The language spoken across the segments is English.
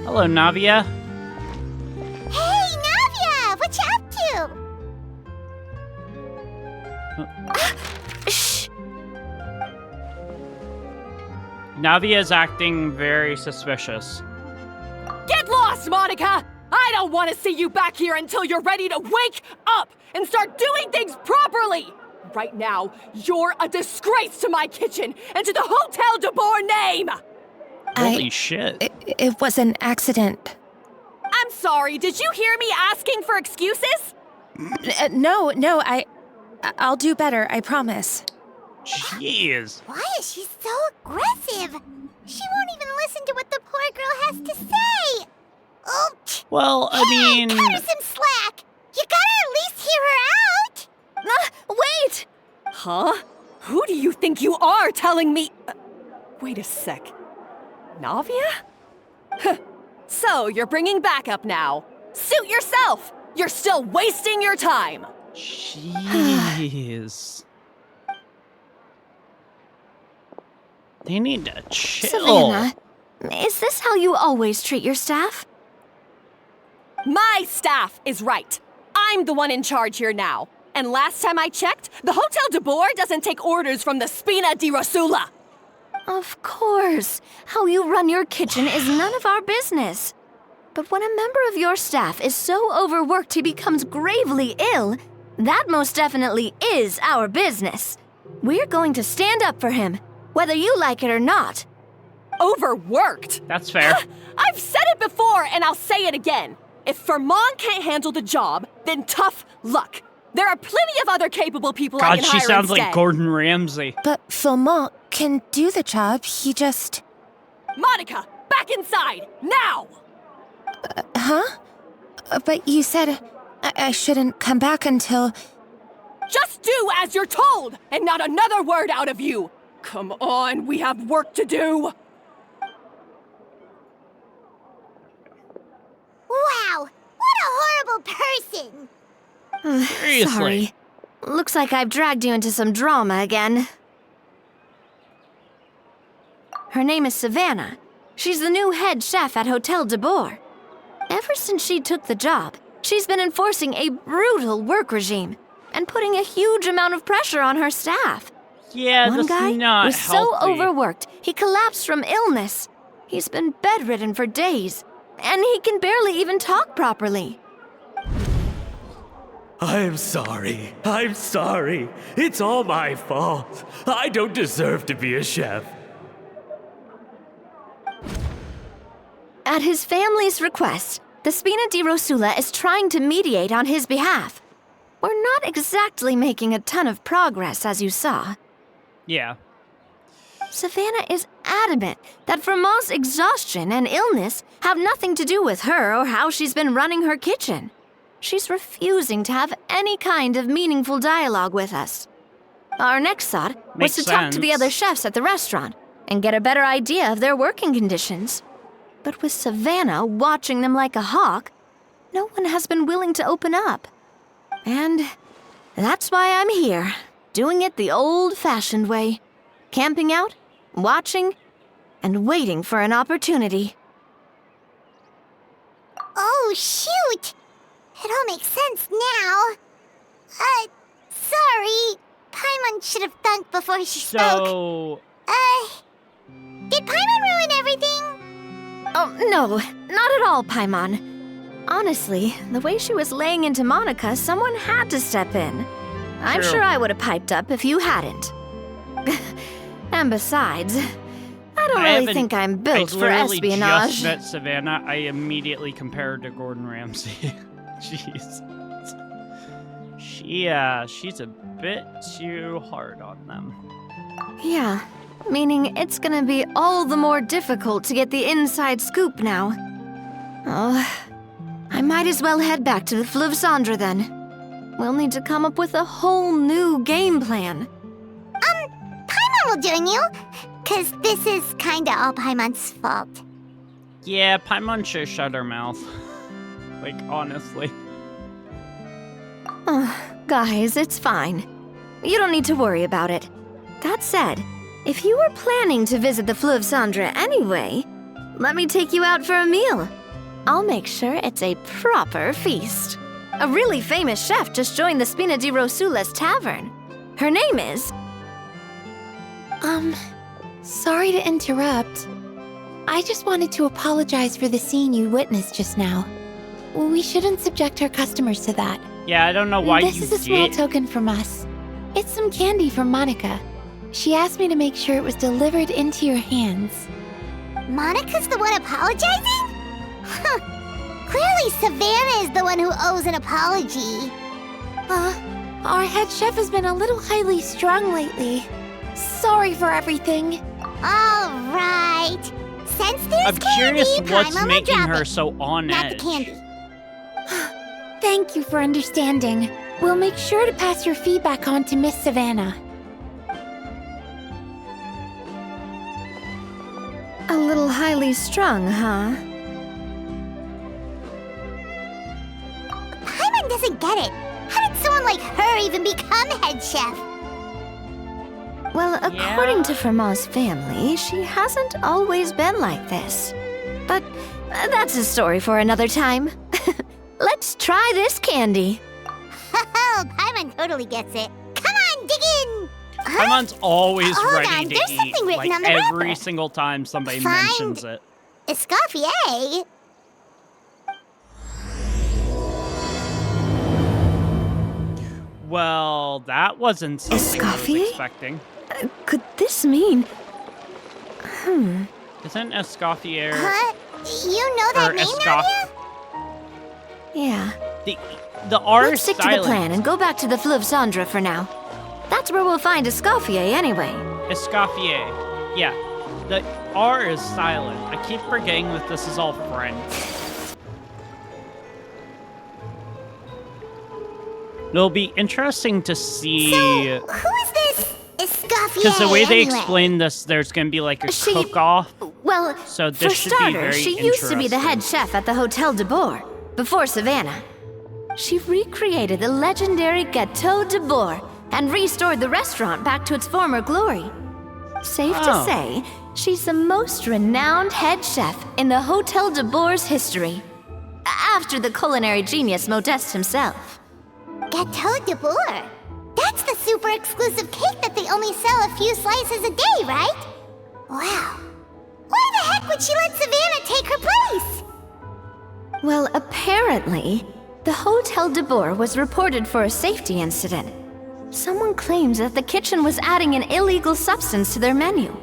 Hello, Navia. Hey, Navia! What you up to? Shh! Navia's acting very suspicious. Get lost, Monica! I don't want to see you back here until you're ready to wake up and start doing things properly! Right now, you're a disgrace to my kitchen and to the Hotel de Boer name! Holy shit. It was an accident. I'm sorry, did you hear me asking for excuses? No, I'll do better, I promise. Jeez. Why is she so aggressive? She won't even listen to what the poor girl has to say. Oh, Well, I mean... cut her some slack. You gotta at least hear her out. Wait! Huh? Who do you think you are telling me? Wait a sec. Navia? Huh. So, you're bringing backup now. Suit yourself! You're still wasting your time! Jeez. They need to chill. Savannah, is this how you always treat your staff? My staff is right. I'm the one in charge here now. And last time I checked, the Hotel de Boer doesn't take orders from the Spina di Rosula. Of course. How you run your kitchen is none of our business. But when a member of your staff is so overworked he becomes gravely ill, that most definitely is our business. We're going to stand up for him, whether you like it or not. Overworked? That's fair. I've said it before and I'll say it again. If Vermont can't handle the job, then tough luck. There are plenty of other capable people I God, can she hire sounds instead. like Gordon Ramsay. But Philmont can do the job, he just... Monica, back inside, now! Huh? But you said I shouldn't come back until... Just do as you're told, and not another word out of you! Come on, we have work to do! Wow, what a horrible person. Seriously. Sorry. Looks like I've dragged you into some drama again. Her name is Savannah. She's the new head chef at Hotel de Boer. Ever since she took the job, she's been enforcing a brutal work regime and putting a huge amount of pressure on her staff. Yeah, One that's guy not was so healthy. overworked, he collapsed from illness. He's been bedridden for days, and he can barely even talk properly. I'm sorry. It's all my fault. I don't deserve to be a chef. At his family's request, the Spina di Rosula is trying to mediate on his behalf. We're not exactly making a ton of progress, as you saw. Yeah. Savannah is adamant that Vermont's exhaustion and illness have nothing to do with her or how she's been running her kitchen. She's refusing to have any kind of meaningful dialogue with us. Our next thought was Makes to talk to the sense. other chefs at the restaurant and get a better idea of their working conditions. But with Savannah watching them like a hawk, no one has been willing to open up. And that's why I'm here, doing it the old-fashioned way. Camping out, watching, and waiting for an opportunity. Oh, shoot. It all makes sense now. Sorry. Paimon should have thunk before she spoke. So... Did Paimon ruin everything? Oh, no, not at all, Paimon. Honestly, the way she was laying into Monica, someone had to step in. I'm True. sure I would have piped up if you hadn't. And besides, I don't really think I'm built for literally espionage. just met Savannah. I immediately compared to Gordon Ramsay. Jeez. She's a bit too hard on them. Yeah, meaning it's gonna be all the more difficult to get the inside scoop now. Oh, I might as well head back to the Fleuve Cendre then. We'll need to come up with a whole new game plan. Paimon will join you. 'Cause this is kinda all Paimon's fault. Yeah, Paimon should shut her mouth. Like, honestly. Oh, guys, it's fine. You don't need to worry about it. That said, if you were planning to visit the Fleuve Cendre anyway, let me take you out for a meal. I'll make sure it's a proper feast. A really famous chef just joined the Spina di Rosula's tavern. Her name is... Sorry to interrupt. I just wanted to apologize for the scene you witnessed just now. We shouldn't subject our customers to that. Yeah, I don't know why This you is a small did. token from us. It's some candy from Monica. She asked me to make sure it was delivered into your hands. Monica's the one apologizing? Huh. Clearly Savannah is the one who owes an apology. Our head chef has been a little highly strung lately. Sorry for everything. All right. Since there's I'm curious candy, what's Paimon will making drop her it. so on Not the edge. candy. Thank you for understanding. We'll make sure to pass your feedback on to Miss Savannah. A little highly strung, huh? Paimon doesn't get it. How did someone like her even become head chef? Well, according to Fermat's family, she hasn't always been like this. But that's a story for another time. Let's try this candy. Oh, Paimon totally gets it. Come on, dig in! Paimon's always Hold ready on, to there's eat, something written like on the every wrapper. single time somebody Find- mentions it. Escoffier? Well, that wasn't something I was Escoffier? expecting. Could this mean... Isn't Escoffier Huh? You know that or name, Escoff? Nadia? Yeah. The R Let's is stick to the silent. plan and go back to the Fleuve Cendre for now. That's where we'll find Escoffier anyway. Escoffier. Yeah. The R is silent. I keep forgetting that this is all French. It'll be interesting to see. So, who is this Escoffier Because the way they anyway? explain this, there's going to be like a She- cook-off. Well, So for this should be starters, very she used to be the head interesting. chef at the Hotel de Bourg, before Savannah. She recreated the legendary Gâteau de Bourg and restored the restaurant back to its former glory. Safe to Oh. say, she's the most renowned head chef in the Hotel de Bourg's history, after the culinary genius Modeste himself. Gâteau de Bourg? That's the super exclusive cake that they only sell a few slices a day, right? Wow. Why the heck would she let Savannah take her place? Well, apparently, the Hotel de Bourg was reported for a safety incident. Someone claims that the kitchen was adding an illegal substance to their menu.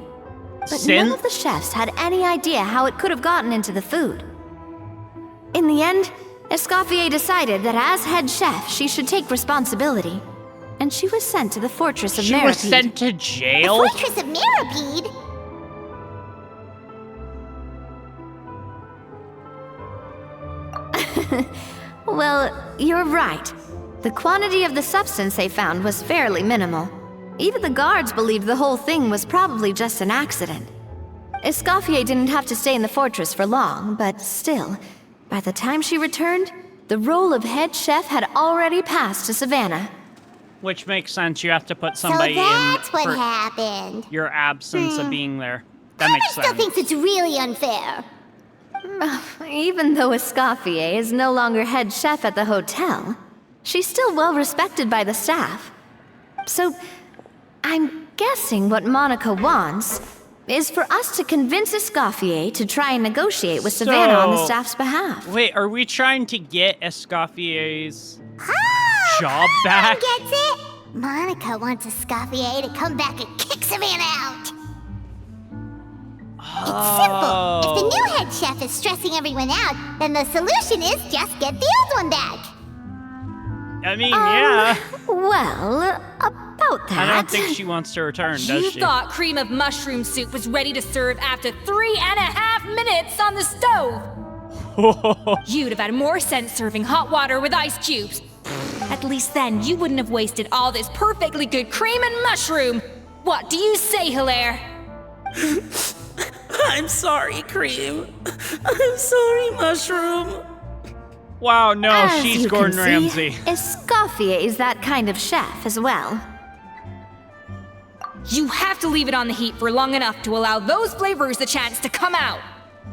But none of the chefs had any idea how it could have gotten into the food. In the end, Escoffier decided that as head chef, she should take responsibility. And she was sent to the fortress of She was Meripede. sent to The jail? Fortress of Meripede? Well, you're right. The quantity of the substance they found was fairly minimal. Even the guards believed the whole thing was probably just an accident. Escoffier didn't have to stay in the fortress for long, but still, by the time she returned, the role of head chef had already passed to Savannah. Which makes sense. You have to put somebody So that's in what for happened. your absence of being there. That Paimon makes still sense. thinks it's really unfair. Even though Escoffier is no longer head chef at the hotel, she's still well respected by the staff. So, I'm guessing what Monica wants is for us to convince Escoffier to try and negotiate with Savannah on the So- staff's behalf. Wait, are we trying to get Escoffier's Oh, job Paimon back? gets it. Monica wants Escoffier to come back and kick Savannah out. It's simple. If the new head chef is stressing everyone out, then the solution is just get the old one back. I mean, yeah. Well, about that. I don't think she wants to return, does You she? thought cream of mushroom soup was ready to serve after 3.5 minutes on the stove. You'd have had more sense serving hot water with ice cubes. At least then you wouldn't have wasted all this perfectly good cream and mushroom. What do you say, Hilaire? I'm sorry, Cream. I'm sorry, Mushroom. Wow, no, As she's you Gordon can see, Ramsay. Escoffier is that kind of chef as well. You have to leave it on the heat for long enough to allow those flavors the chance to come out.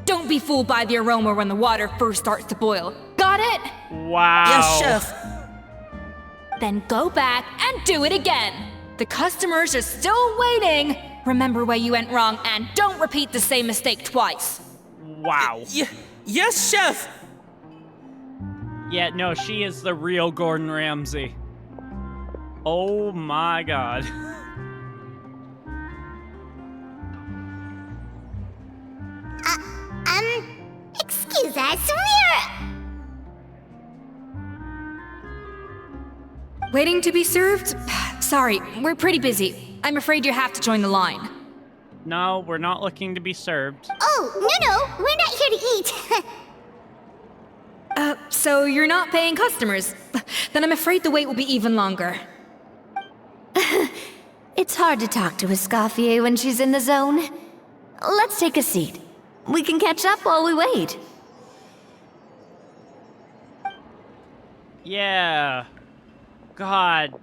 don't be fooled by the aroma when the water first starts to boil. Got it? Wow. Yes, chef. Then go back and do it again. The customers are still waiting. Remember where you went wrong and don't repeat the same mistake twice. Wow. Yes, chef. Yeah, no, she is the real Gordon Ramsay. Oh my god. Excuse us, Waiting to be served? Sorry, we're pretty busy. I'm afraid you have to join the line. No, we're not looking to be served. Oh, no, we're not here to eat. So you're not paying customers? Then I'm afraid the wait will be even longer. It's hard to talk to Escoffier when she's in the zone. Let's take a seat. We can catch up while we wait. Yeah. God.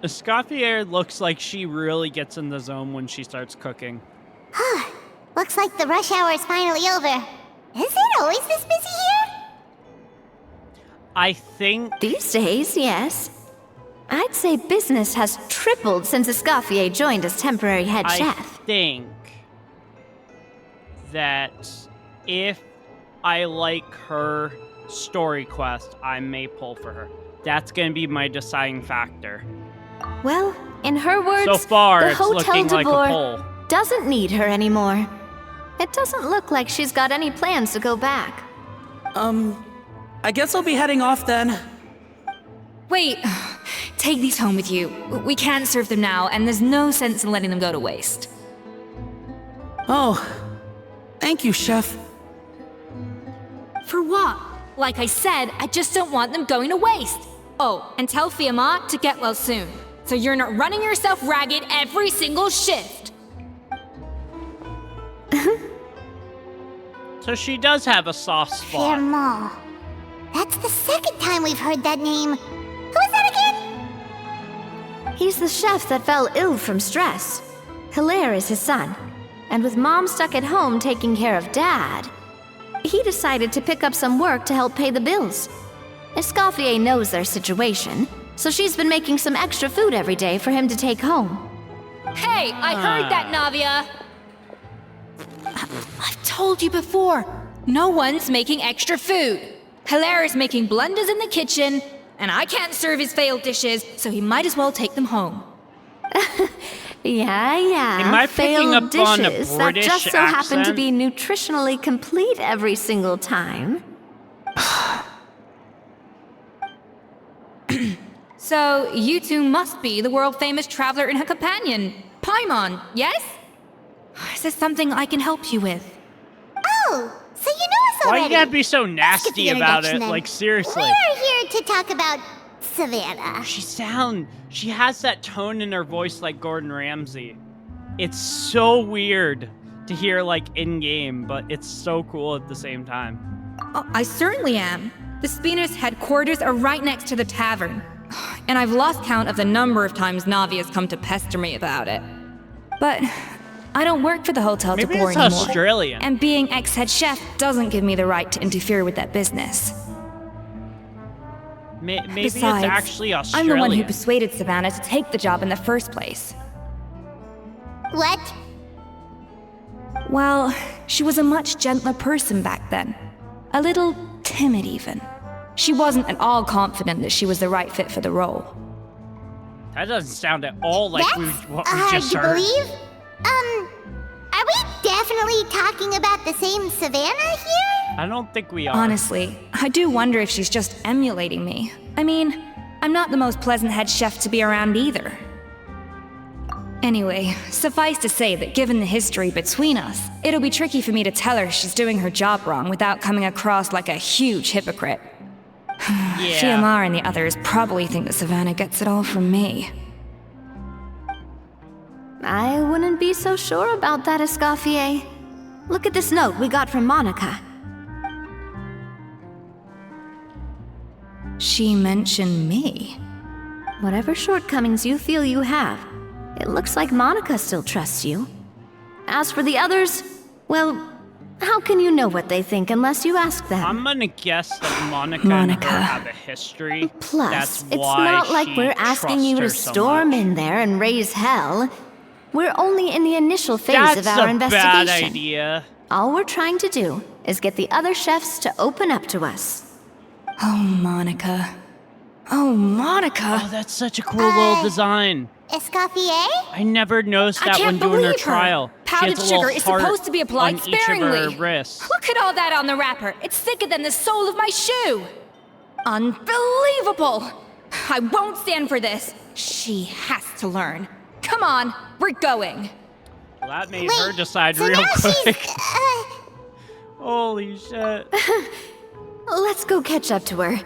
Escoffier looks like she really gets in the zone when she starts cooking. Looks like the rush hour is finally over. Is it always this busy here? I think These days, yes. I'd say business has tripled since Escoffier joined as temporary head I chef. think that if I like her story quest, I may pull for her. That's going to be my deciding factor. Well, in her words, So far, the it's Hotel looking like a de pull. Boer doesn't need her anymore. It doesn't look like she's got any plans to go back. I guess I'll be heading off then. Wait, take these home with you. We can't serve them now, and there's no sense in letting them go to waste. Oh, thank you, chef. For what? Like I said, I just don't want them going to waste. Oh, and tell Fiamma to get well soon, so you're not running yourself ragged every single shift. So she does have a soft spot. Firmo. That's the second time we've heard that name. Who is that again? He's the chef that fell ill from stress. Hilaire is his son. And with Mom stuck at home taking care of Dad, he decided to pick up some work to help pay the bills. Escoffier knows their situation, so she's been making some extra food every day for him to take home. Hey, I heard that, Navia! I've told you before, no one's making extra food. Hilaire is making blunders in the kitchen, and I can't serve his failed dishes, so he might as well take them home. Yeah. Am I picking failed up on a dishes British that just so happen to accent? be nutritionally complete every single time. So, you two must be the world-famous traveler and her companion, Paimon, yes? Is there something I can help you with? Oh, so you know us Why already. you gotta be so Let's get nasty the about introduction it? then. Like, seriously. We're here to talk about Savannah. She has that tone in her voice like Gordon Ramsay. It's so weird to hear like in-game, but it's so cool at the same time. Oh, I certainly am. The Spina's headquarters are right next to the tavern. And I've lost count of the number of times Navi has come to pester me about it. But I don't work for the Hotel de Maybe Boer it's anymore. Australian. And being ex-head chef doesn't give me the right to interfere with that business. Maybe Besides, it's actually I'm Australian. the one who persuaded Savannah to take the job in the first place. What? Well, she was a much gentler person back then. A little timid, even. She wasn't at all confident that she was the right fit for the role. That doesn't sound at all like That's what we hard just to heard. believe. Are we definitely talking about the same Savannah here? I don't think we are. Honestly, I do wonder if she's just emulating me. I mean, I'm not the most pleasant head chef to be around either. Anyway, suffice to say that given the history between us, it'll be tricky for me to tell her she's doing her job wrong without coming across like a huge hypocrite. Yeah. Fiamma and the others probably think that Savannah gets it all from me. I wouldn't be so sure about that, Escoffier. Look at this note we got from Monica. She mentioned me. Whatever shortcomings you feel you have, It looks like Monica still trusts you. As for the others, well, how can you know what they think unless you ask them? I'm gonna guess that Monica and her have a history. Plus, That's it's why not like she we're asking you to trusts her so storm much. in there and raise hell. We're only in the initial phase of our investigation. That's a bad idea. All we're trying to do is get the other chefs to open up to us. Oh, Monica. Oh, Monica. Oh, that's such a cool little design. Escoffier? I never noticed I that can't when doing her believe her. trial. Powdered she has a little sugar is heart supposed to be applied on sparingly. each of her wrists. Look at all that on the wrapper. It's thicker than the sole of my shoe. Unbelievable. I won't stand for this. She has to learn. Come on, we're going. Well, that made her decide so real now quick. she's, Holy shit. Let's go catch up to her.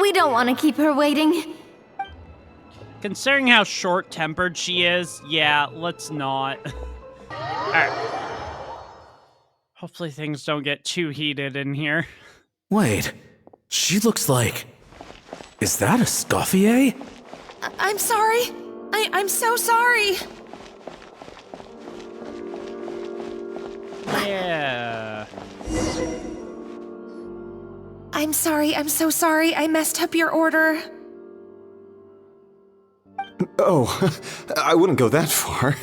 We don't want to keep her waiting. Considering how short-tempered she is, yeah, let's not. Alright. Hopefully things don't get too heated in here. Wait, she looks like... Is that Escoffier? I'm sorry. I'm so sorry. Yeah. I'm sorry. I'm so sorry. I messed up your order. Oh, I wouldn't go that far.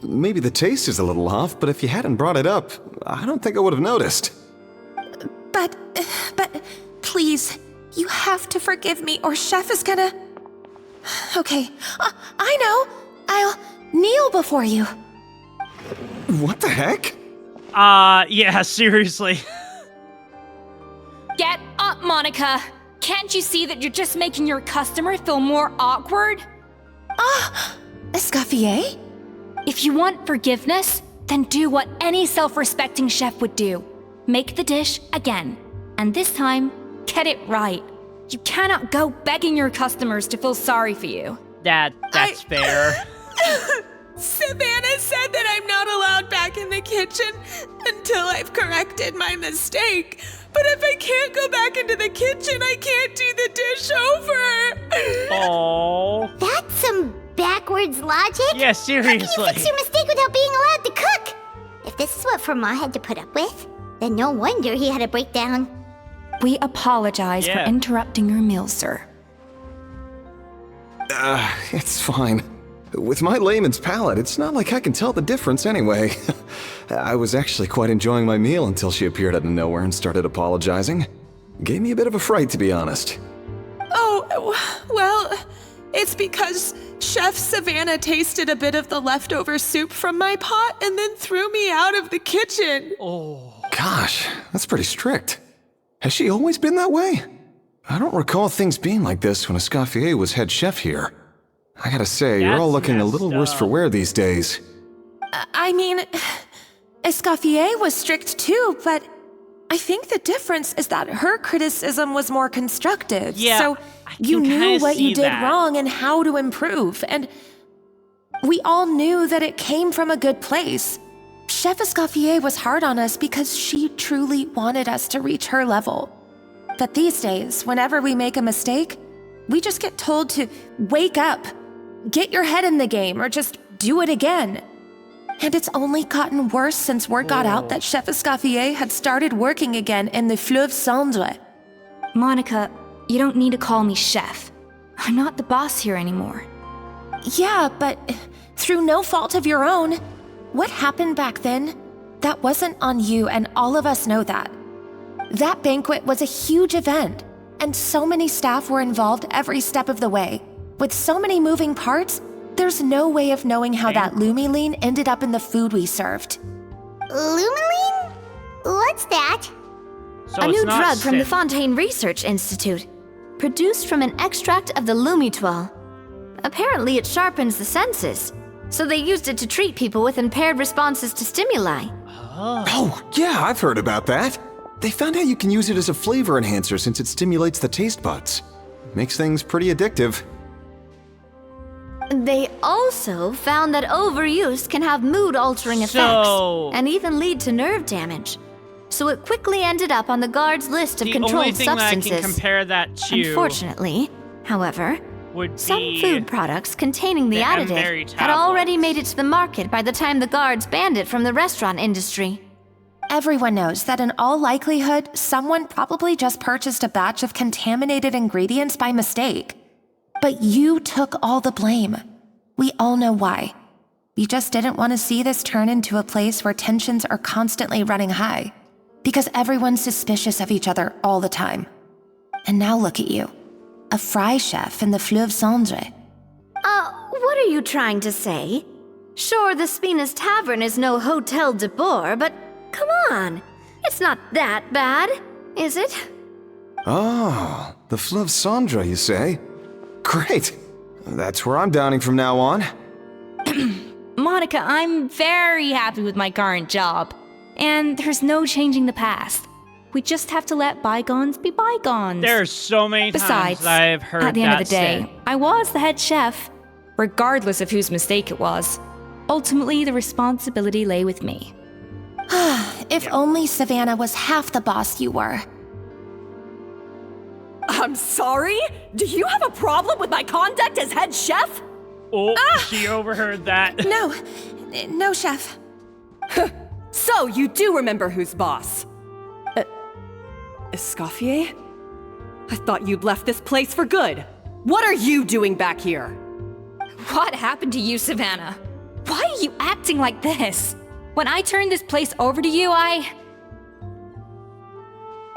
Maybe the taste is a little off, but if you hadn't brought it up, I don't think I would have noticed. But, please, you have to forgive me or Chef is gonna... Okay, I know. I'll kneel before you. What the heck? Yeah, seriously. Get up, Monica. Can't you see that you're just making your customer feel more awkward? Escoffier? If you want forgiveness, then do what any self-respecting chef would do. Make the dish again. And this time, get it right. You cannot go begging your customers to feel sorry for you. That's fair. Savannah said that I'm not allowed back in the kitchen until I've corrected my mistake. But if I can't go back into the kitchen, I can't do the dish over. Oh. That's some backwards logic. Yeah, How seriously. can you fix your mistake without being allowed to cook? If this is what Fermat had to put up with, then no wonder he had a breakdown. We apologize for Yeah. interrupting your meal, sir. It's fine. With my layman's palate, it's not like I can tell the difference anyway. I was actually quite enjoying my meal until she appeared out of nowhere and started apologizing. Gave me a bit of a fright, to be honest. Oh, well, it's because Chef Savannah tasted a bit of the leftover soup from my pot and then threw me out of the kitchen. Gosh, that's pretty strict. Has she always been that way? I don't recall things being like this when Escoffier was head chef here. I gotta say, you're all That's looking a little messed worse for up. wear these days. I mean, Escoffier was strict too, but I think the difference is that her criticism was more constructive. Yeah, So I you can knew kinda what you see did that. wrong and how to improve, and we all knew that it came from a good place. Chef Escoffier was hard on us because she truly wanted us to reach her level. But these days, whenever we make a mistake, we just get told to wake up, get your head in the game, or just do it again. And it's only gotten worse since word got out that Chef Escoffier had started working again in the Fleuve Cendre. Monica, you don't need to call me chef. I'm not the boss here anymore. Yeah, but through no fault of your own. What happened back then, that wasn't on you, and all of us know that. That banquet was a huge event, and so many staff were involved every step of the way. With so many moving parts, there's no way of knowing how that Lumiline ended up in the food we served. Lumiline? What's that? So A it's new not drug from the synth. Fontaine Research Institute, produced from an extract of the Lumitoile. Apparently it sharpens the senses, so they used it to treat people with impaired responses to stimuli. Oh, yeah, I've heard about that. They found out you can use it as a flavor enhancer since it stimulates the taste buds. Makes things pretty addictive. They also found that overuse can have mood-altering effects So- and even lead to nerve damage. So it quickly ended up on the guard's list of The controlled only thing that I substances. can compare that to... Unfortunately, however, would be... Some food products containing the the Emberry additive had already tablets. made it to the market by the time the guards banned it from the restaurant industry. Everyone knows that in all likelihood, someone probably just purchased a batch of contaminated ingredients by mistake. But you took all the blame. We all know why. You just didn't want to see this turn into a place where tensions are constantly running high. Because everyone's suspicious of each other all the time. And now look at you. A fry chef in the Fleuve Cendre. What are you trying to say? Sure, the Spina's Tavern is no Hotel de Boer, but come on. It's not that bad, is it? Oh, the Fleuve Cendre, you say? Great. That's where I'm dining from now on. Monica, I'm very happy with my current job. And there's no changing the past. We just have to let bygones be bygones. There's so many Besides, times I've heard at the end of that the day, said. I was the head chef, regardless of whose mistake it was. Ultimately, the responsibility lay with me. If only Savannah was half the boss you were. I'm sorry? Do you have a problem with my conduct as head chef? Oh, she overheard that. No, chef. So, you do remember who's boss? Escoffier? I thought you'd left this place for good. What are you doing back here? What happened to you, Savannah? Why are you acting like this? When I turned this place over to you,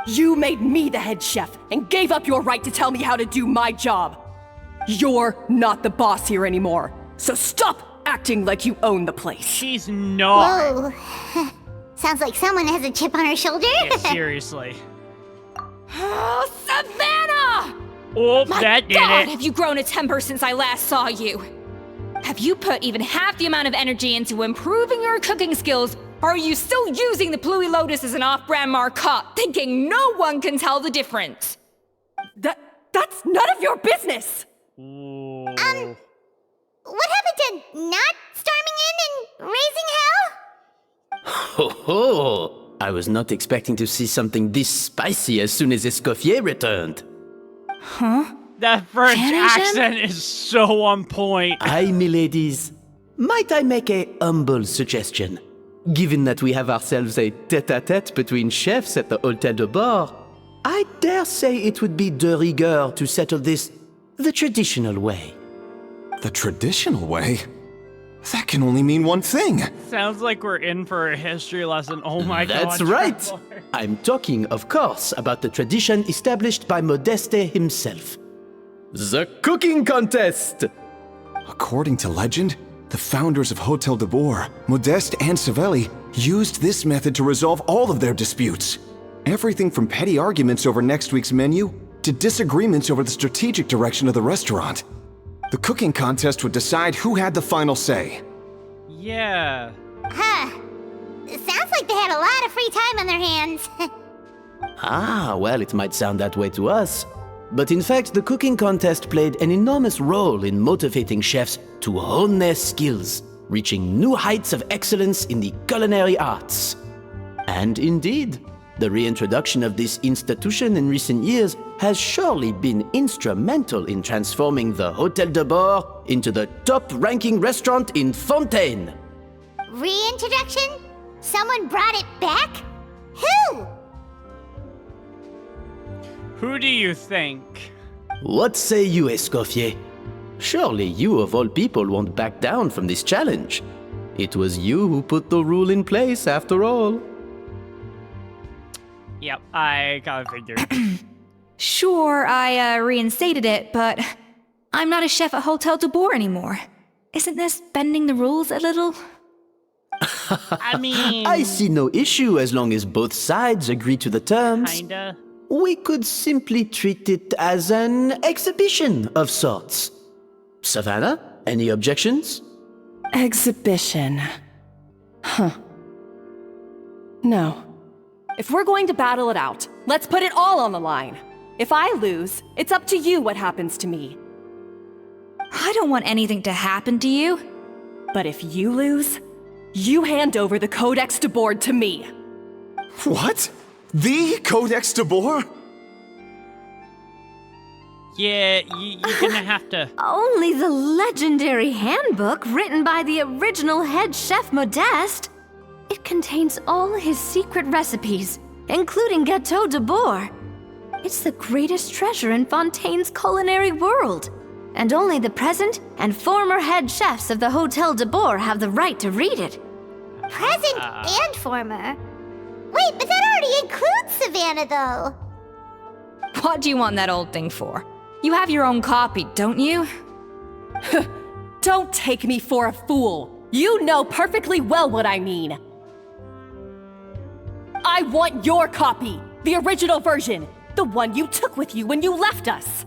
You made me the head chef and gave up your right to tell me how to do my job. You're not the boss here anymore, so stop acting like you own the place. She's not. Whoa. Sounds like someone has a chip on her shoulder. Yeah, seriously. Oh, Savannah! Oh, My that did God, it. have you grown a temper since I last saw you? Have you put even half the amount of energy into improving your cooking skills, or are you still using the Pluie Lotus as an off-brand marcotte, thinking no one can tell the difference? That's none of your business! Ooh. What happened to not storming in and raising hell? Ho ho! I was not expecting to see something this spicy as soon as Escoffier returned. That French Can I, accent is so on point. Aye, miladies. Might I make a humble suggestion? Given that we have ourselves a tête-à-tête between chefs at the Hôtel de Bord, I dare say it would be de rigueur to settle this the traditional way. The traditional way? That can only mean one thing. Sounds like we're in for a history lesson. Oh my god. That's right. Trevor. I'm talking, of course, about the tradition established by Modeste himself. The cooking contest! According to legend, the founders of Hotel de Boer, Modeste and Savelli, used this method to resolve all of their disputes. Everything from petty arguments over next week's menu to disagreements over the strategic direction of the restaurant. The cooking contest would decide who had the final say. Yeah. Huh. Sounds like they had a lot of free time on their hands. Ah, well, it might sound that way to us. But in fact, the cooking contest played an enormous role in motivating chefs to hone their skills, reaching new heights of excellence in the culinary arts. And indeed, the reintroduction of this institution in recent years has surely been instrumental in transforming the Hôtel de Bord into the top-ranking restaurant in Fontaine. Reintroduction? Someone brought it back? Who? Who do you think? What say you, Escoffier? Surely you of all people won't back down from this challenge. It was you who put the rule in place after all. Yep, I kinda figured. Sure, I reinstated it, but I'm not a chef at Hotel de Boer anymore. Isn't this bending the rules a little? I mean... I see no issue as long as both sides agree to the terms. Kinda. We could simply treat it as an exhibition of sorts. Savannah, any objections? Exhibition. Huh. No. If we're going to battle it out, let's put it all on the line. If I lose, it's up to you what happens to me. I don't want anything to happen to you. But if you lose, you hand over the Codex de Board to me. What? The Codex de Boer? Yeah, you're gonna have to. Only the legendary handbook written by the original head chef Modeste. It contains all his secret recipes, including Gâteau de Bourg. It's the greatest treasure in Fontaine's culinary world. And only the present and former head chefs of the Hotel de Bourg have the right to read it. Present and former? Wait, but that already includes Savannah, though. What do you want that old thing for? You have your own copy, don't you? Don't take me for a fool. You know perfectly well what I mean. I want your copy, the original version, the one you took with you when you left us.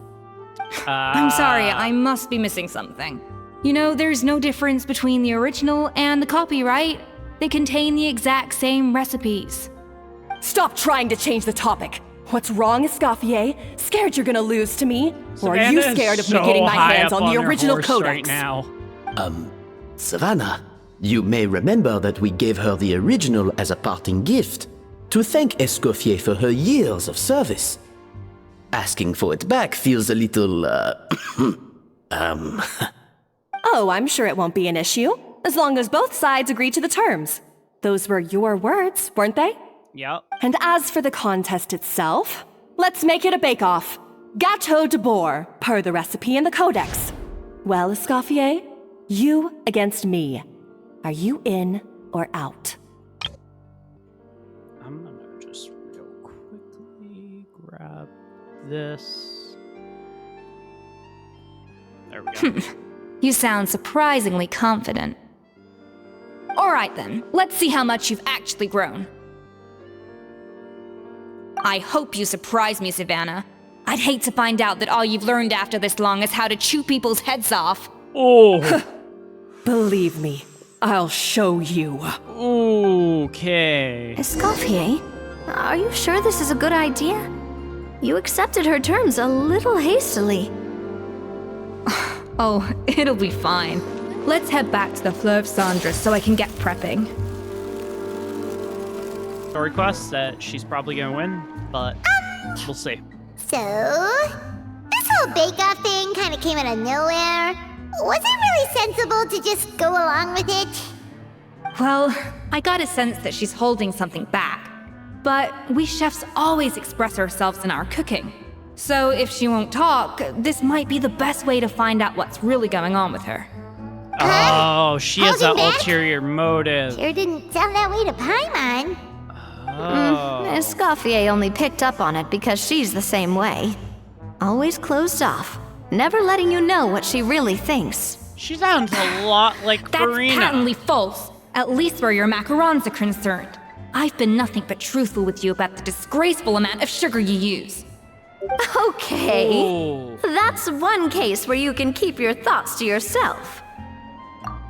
I'm sorry, I must be missing something. You know, there's no difference between the original and the copy, right? They contain the exact same recipes. Stop trying to change the topic. What's wrong, Escoffier? Scared you're gonna lose to me? Or are you scared of me getting my hands on the original codex? Right now. Savannah, you may remember that we gave her the original as a parting gift to thank Escoffier for her years of service. Asking for it back feels a little, Oh, I'm sure it won't be an issue, as long as both sides agree to the terms. Those were your words, weren't they? Yep. And as for the contest itself, let's make it a bake-off. Gâteau de Bourg, per the recipe in the codex. Well, Escoffier, you against me. Are you in or out? I'm gonna just real quickly grab this. There we go. You sound surprisingly confident. Alright then, let's see how much you've actually grown. I hope you surprise me, Savannah. I'd hate to find out that all you've learned after this long is how to chew people's heads off. Oh. Believe me, I'll show you. Okay. Escoffier, are you sure this is a good idea? You accepted her terms a little hastily. Oh, it'll be fine. Let's head back to the Fleuve Cendres so I can get prepping. Story quest that she's probably gonna win, but we'll see. So, this whole bake-off thing kind of came out of nowhere. Was it really sensible to just go along with it? Well, I got a sense that she's holding something back. But we chefs always express ourselves in our cooking. So if she won't talk, this might be the best way to find out what's really going on with her. Oh, she has an Holding back? ulterior motive. Sure didn't sound that way to Paimon. Oh. Escoffier only picked up on it because she's the same way. Always closed off, never letting you know what she really thinks. She sounds a lot like That's Farina. patently false, at least where your macarons are concerned. I've been nothing but truthful with you about the disgraceful amount of sugar you use. Okay, Oh. that's one case where you can keep your thoughts to yourself.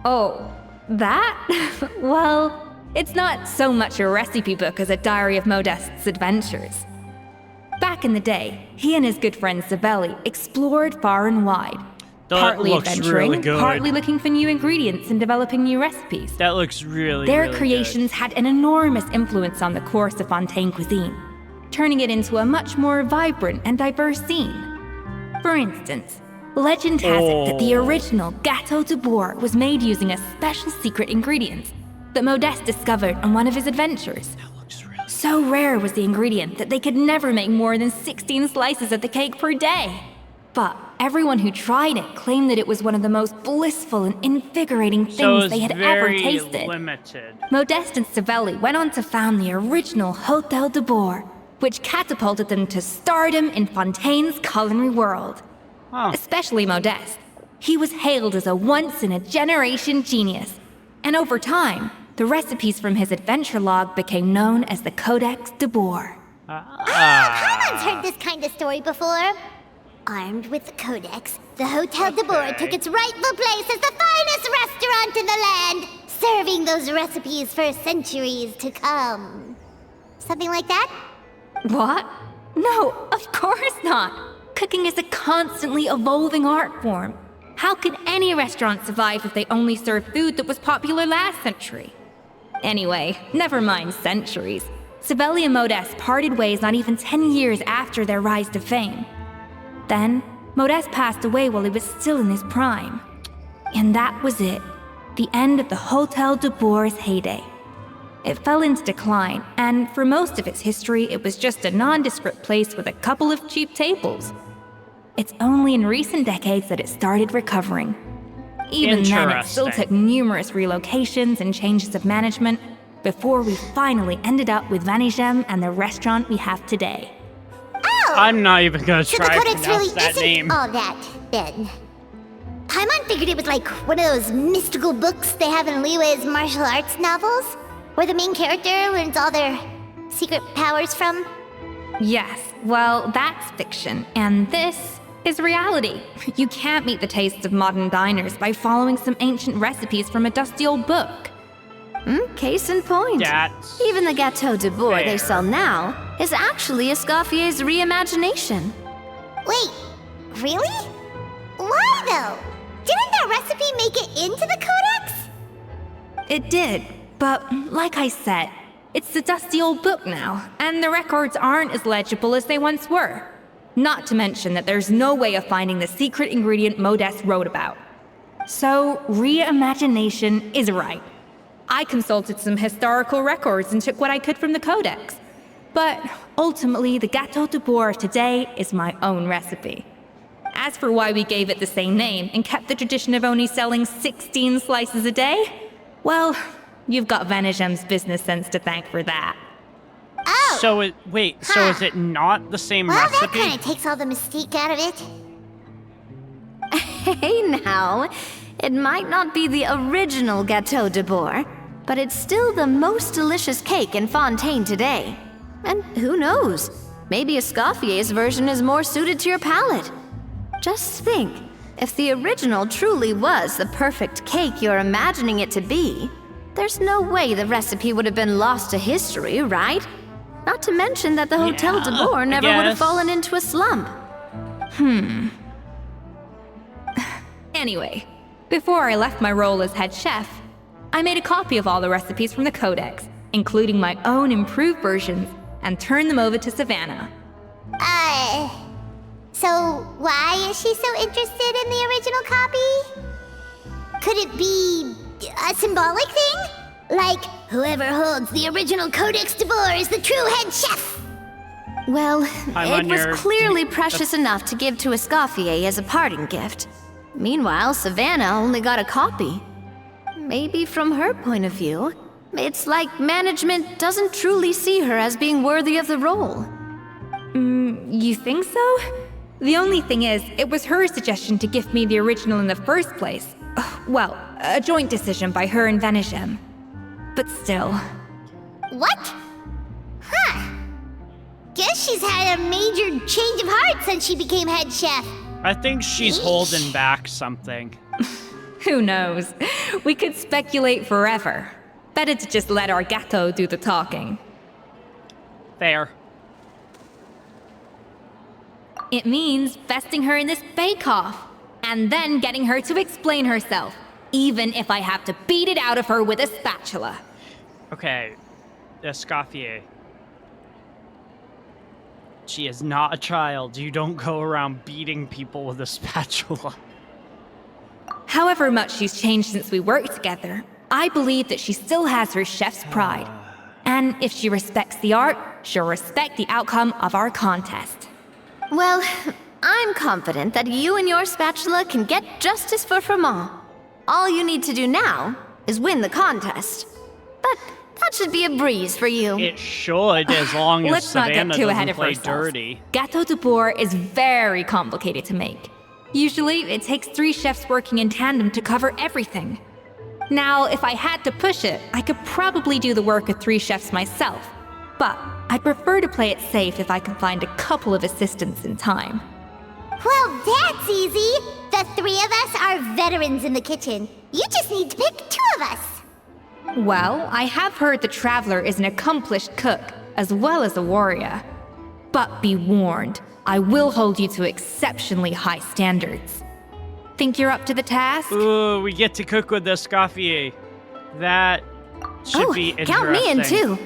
Oh, that? Well, it's not so much a recipe book as a diary of Modeste's adventures. Back in the day, he and his good friend Savelli explored far and wide. That Partly looks adventuring, really good. partly looking for new ingredients and developing new recipes. That looks really, Their really creations had an enormous influence on the course of Fontaine cuisine, turning it into a much more vibrant and diverse scene. For instance, legend has it that the original Gâteau de Bourg was made using a special secret ingredient that Modeste discovered on one of his adventures. That looks really So rare was the ingredient that they could never make more than 16 slices of the cake per day. But everyone who tried it claimed that it was one of the most blissful and invigorating things So it's they had ever very tasted. limited. Modeste and Savelli went on to found the original Hotel de Bourg, which catapulted them to stardom in Fontaine's culinary world. Huh. Especially Modeste. He was hailed as a once-in-a-generation genius. And over time, the recipes from his adventure log became known as the Codex de Bourg. Paimon's heard this kind of story before. Armed with the Codex, the Hotel de Bourg took its rightful place as the finest restaurant in the land, serving those recipes for centuries to come. Something like that? What? No, of course not. Cooking is a constantly evolving art form. How could any restaurant survive if they only served food that was popular last century? Anyway, never mind centuries. Savelli and Modeste parted ways not even 10 years after their rise to fame. Then, Modeste passed away while he was still in his prime. And that was it. The end of the Hotel de Boer's heyday. It fell into decline, and for most of its history, it was just a nondescript place with a couple of cheap tables. It's only in recent decades that it started recovering. Even then, it still took numerous relocations and changes of management before we finally ended up with Vanigem and the restaurant we have today. Oh! I'm not even gonna try to So the Codex pronounce really that isn't name. all that, then. Paimon figured it was like one of those mystical books they have in Liyue's martial arts novels, where the main character learns all their secret powers from. Yes, well, that's fiction, and this is reality. You can't meet the tastes of modern diners by following some ancient recipes from a dusty old book. Case in point. That's Even the Gâteau de Boer they fair. sell now is actually Escoffier's reimagination. Wait, really? Why though? Didn't that recipe make it into the Codex? It did, but like I said, it's the dusty old book now, and the records aren't as legible as they once were. Not to mention that there's no way of finding the secret ingredient Modeste wrote about. So, reimagination is right. I consulted some historical records and took what I could from the Codex. But ultimately, the Gâteau de Boer of today is my own recipe. As for why we gave it the same name and kept the tradition of only selling 16 slices a day, well, you've got Vanigem's business sense to thank for that. Oh! So is it not the same Well, that recipe? kinda takes all the mystique out of it. Hey now, it might not be the original Gâteau de Boer, but it's still the most delicious cake in Fontaine today. And who knows, maybe Escoffier's version is more suited to your palate. Just think, if the original truly was the perfect cake you're imagining it to be, there's no way the recipe would have been lost to history, right? Not to mention that the Hotel de Boer never would have guess. fallen into a slump. Anyway, before I left my role as head chef, I made a copy of all the recipes from the Codex, including my own improved versions, and turned them over to Savannah. So why is she so interested in the original copy? Could it be a symbolic thing? Like, whoever holds the original Codex de Boer is the true head chef? Well, I'm it was on your- clearly precious enough to give to Escoffier as a parting gift. Meanwhile, Savannah only got a copy. Maybe from her point of view, it's like management doesn't truly see her as being worthy of the role. You think so? The only thing is, it was her suggestion to gift me the original in the first place. Well, a joint decision by her and Vanigem. But still. What? Huh. Guess she's had a major change of heart since she became head chef. I think she's holding back something. Who knows? We could speculate forever. Better to just let our Gâteau do the talking. Fair. It means besting her in this bake-off, and then getting her to explain herself, even if I have to beat it out of her with a spatula. Okay, Escoffier. She is not a child. You don't go around beating people with a spatula. However much she's changed since we worked together, I believe that she still has her chef's pride. And if she respects the art, she'll respect the outcome of our contest. Well, I'm confident that you and your spatula can get justice for Froment. All you need to do now is win the contest. But that should be a breeze for you. It should, as long as Let's not Savannah get too ahead doesn't of play ourselves. dirty. Gâteau de Boer is very complicated to make. Usually, it takes 3 chefs working in tandem to cover everything. Now, if I had to push it, I could probably do the work of 3 chefs myself. But I'd prefer to play it safe if I can find a couple of assistants in time. Well, that's easy. The 3 of us are veterans in the kitchen. You just need to pick 2 of us. Well, I have heard the Traveler is an accomplished cook, as well as a warrior. But be warned, I will hold you to exceptionally high standards. Think you're up to the task? Ooh, we get to cook with Escoffier. That should be interesting. Count me in too.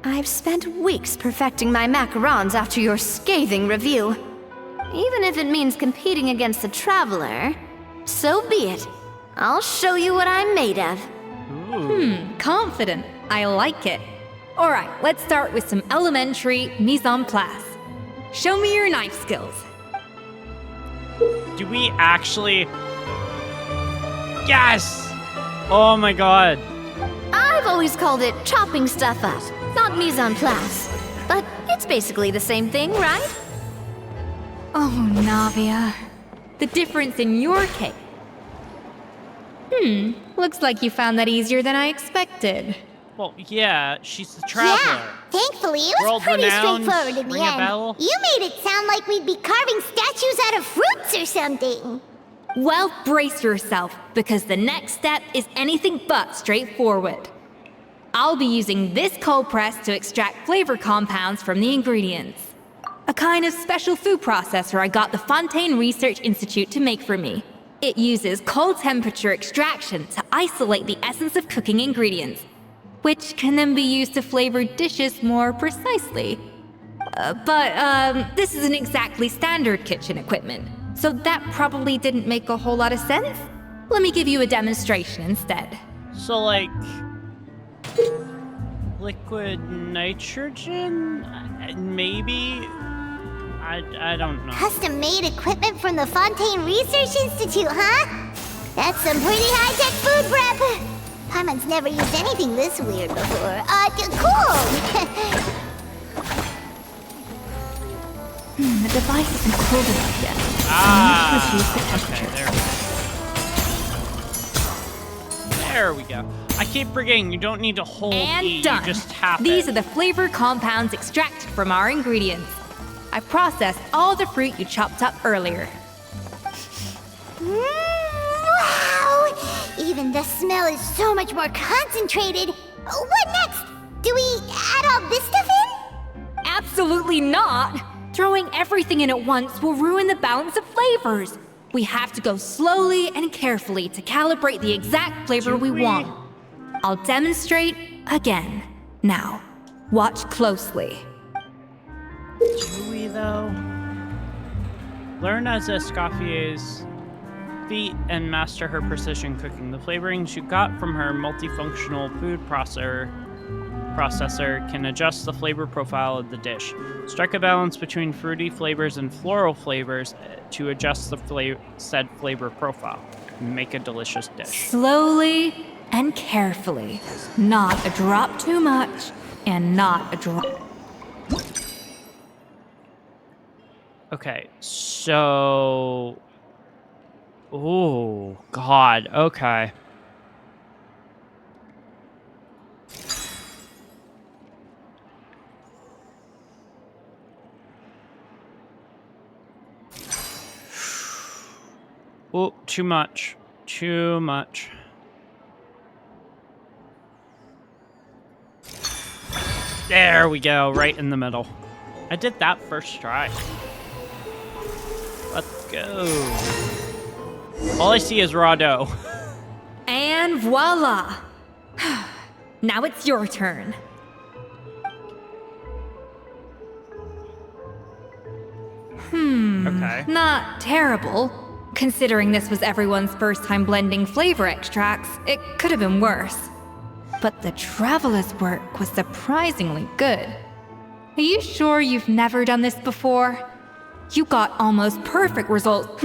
I've spent weeks perfecting my macarons after your scathing review. Even if it means competing against the Traveler, so be it. I'll show you what I'm made of. Confident. I like it. Alright, let's start with some elementary mise en place. Show me your knife skills. Do we actually... Yes! Oh my god. I've always called it chopping stuff up, not mise en place. But it's basically the same thing, right? Oh, Navia. The difference in your case. Looks like you found that easier than I expected. Well, yeah, she's the Traveler. Yeah, thankfully it was pretty World-renowned, straightforward in the ring a end. bell? You made it sound like we'd be carving statues out of fruits or something. Well, brace yourself, because the next step is anything but straightforward. I'll be using this cold press to extract flavor compounds from the ingredients. A kind of special food processor I got the Fontaine Research Institute to make for me. It uses cold temperature extraction to isolate the essence of cooking ingredients, which can then be used to flavor dishes more precisely. But this isn't exactly standard kitchen equipment, so that probably didn't make a whole lot of sense. Let me give you a demonstration instead. So, like... liquid nitrogen? Maybe? I don't know. Custom-made equipment from the Fontaine Research Institute, huh? That's some pretty high-tech food prep. Paimon's never used anything this weird before. Cool! The device isn't cold enough yet. Okay, there we go. I keep forgetting you don't need to hold And E, done. you just tap These it. are the flavor compounds extracted from our ingredients. I processed all the fruit you chopped up earlier. Wow! Even the smell is so much more concentrated. What next? Do we add all this stuff in? Absolutely not! Throwing everything in at once will ruin the balance of flavors. We have to go slowly and carefully to calibrate the exact flavor we want. I'll demonstrate again. Now, watch closely. Do we, though? Learn as Escoffier's feet and master her precision cooking. The flavorings you got from her multifunctional food processor can adjust the flavor profile of the dish. Strike a balance between fruity flavors and floral flavors to adjust the said flavor profile. Make a delicious dish. Slowly and carefully. Not a drop too much, and not a drop... Okay, so... Oh, God, okay. Oh, too much. Too much. There we go, right in the middle. I did that first try. Let's go. All I see is raw dough. And voila! Now it's your turn. Okay. Not terrible. Considering this was everyone's first time blending flavor extracts, it could have been worse. But the Traveler's work was surprisingly good. Are you sure you've never done this before? You got almost perfect results.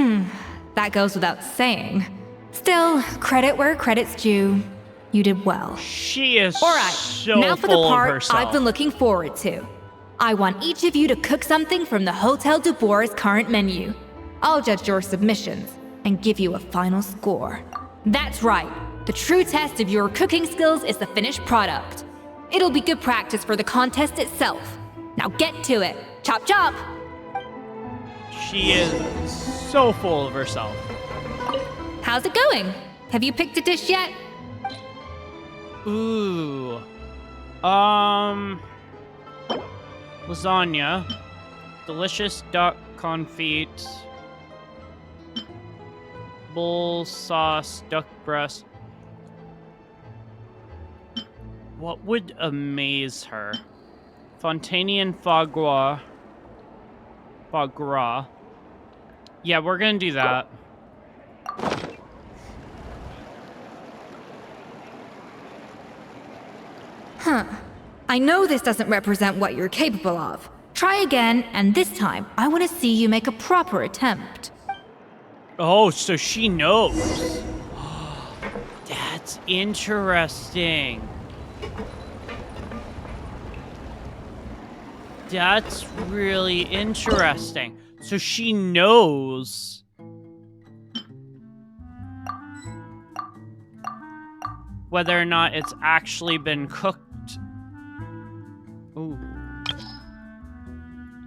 That goes without saying. Still, credit where credit's due. You did well. She is All right, so now for the full of part herself. I've been looking forward to. I want each of you to cook something from the Hotel du Bois' current menu. I'll judge your submissions and give you a final score. That's right. The true test of your cooking skills is the finished product. It'll be good practice for the contest itself. Now get to it. Chop chop! She is so full of herself. How's it going? Have you picked a dish yet? Ooh. Lasagna. Delicious duck confit. Bull sauce, duck breast. What would amaze her? Fontainian foie gras. Yeah, we're gonna do that. Huh. I know this doesn't represent what you're capable of. Try again, and this time, I want to see you make a proper attempt. Oh, so she knows. That's interesting. That's really interesting. So she knows. Whether or not it's actually been cooked. Ooh.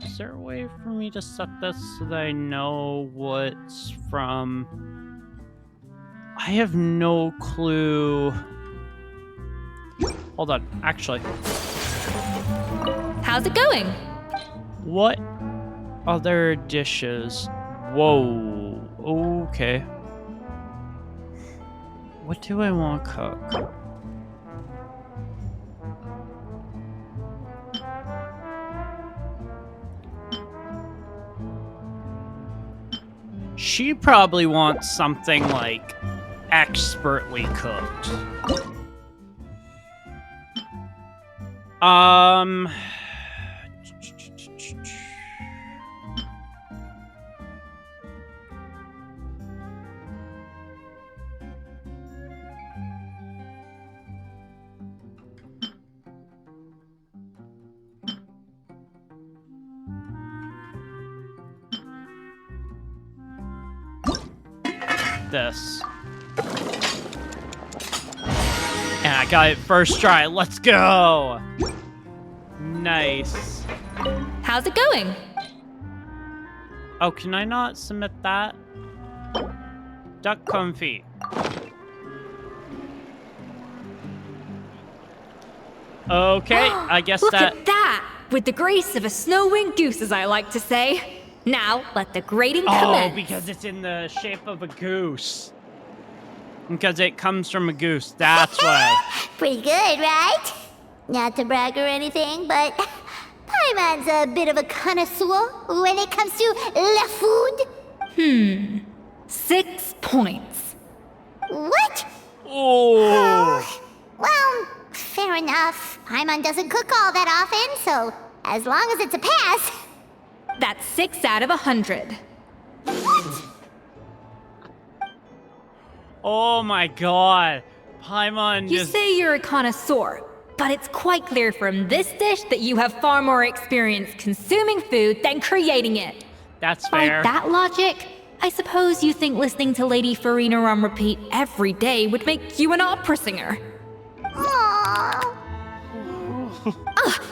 Is there a way for me to set this so that I know what's from... I have no clue. Hold on, actually. How's it going? What other dishes? Whoa, okay. What do I want to cook? She probably wants something like expertly cooked. This. And I got it first try. Let's go. Nice. How's it going? Oh, can I not submit that? Duck comfy. Okay, I guess Look that... at that! With the grace of a snow-winged goose, as I like to say. Now, let the grating commence. Oh, because it's in the shape of a goose. Because it comes from a goose, that's why. Pretty good, right? Not to brag or anything, but Paimon's a bit of a connoisseur when it comes to la food. 6 points. What? Oh. Well, fair enough. Paimon doesn't cook all that often, so as long as it's a pass. That's 6 out of 100. Oh my god. Paimon You just... say you're a connoisseur, but it's quite clear from this dish that you have far more experience consuming food than creating it. That's By fair. that logic, I suppose you think listening to Lady Farina on repeat every day would make you an opera singer. Aww.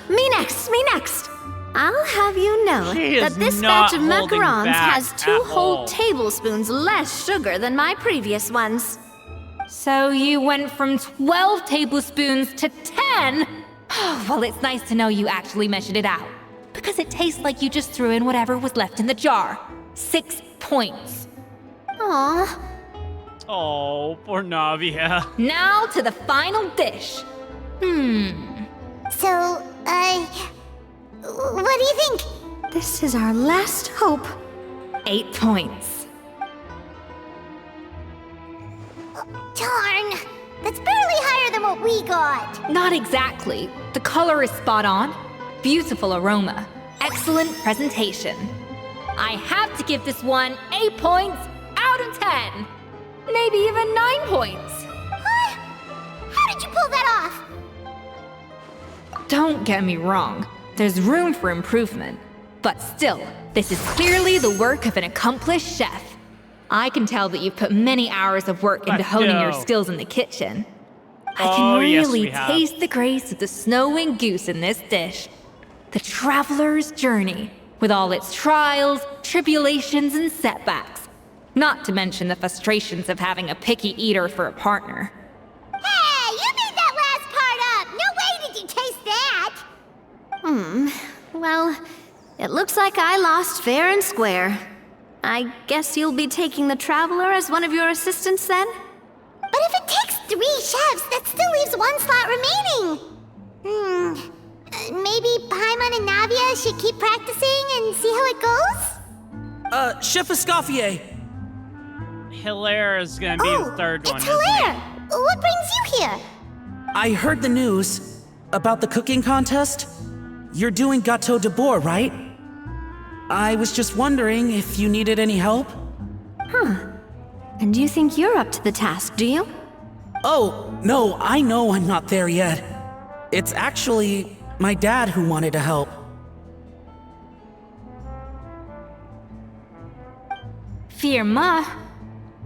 Me next. I'll have you know She is that this not batch of holding macarons back has 2 at whole all. tablespoons less sugar than my previous ones. So you went from 12 tablespoons to 10? Well, it's nice to know you actually measured it out. Because it tastes like you just threw in whatever was left in the jar. 6 points. Aw, Oh, poor Navia. Now to the final dish. So, what do you think? this is our last hope. 8 points. Darn, that's barely higher than what we got. Not exactly. The color is spot on. Beautiful aroma. Excellent presentation. I have to give this one 8 points out of 10. Maybe even 9 points. What? How did you pull that off? Don't get me wrong. There's room for improvement. But still, this is clearly the work of an accomplished chef. I can tell that you've put many hours of work into But honing your no. skills in the kitchen. I Oh, can yes, really we have. taste the grace of the snow-winged goose in this dish. The traveler's journey, with all its trials, tribulations, and setbacks. Not to mention the frustrations of having a picky eater for a partner. Hey, you made that last part up. No way did you taste that. Well, it looks like I lost fair and square. I guess you'll be taking the Traveler as one of your assistants then? But if it takes 3 chefs, that still leaves 1 slot remaining. Maybe Paimon and Navia should keep practicing and see how it goes? Chef Escoffier. Hilaire is gonna be the third one. It's isn't he? Hilaire! What brings you here? I heard the news about the cooking contest. You're doing Gâteau de Bois, right? I was just wondering if you needed any help. And you think you're up to the task, do you? Oh, no, I know I'm not there yet. It's actually my dad who wanted to help. Firma,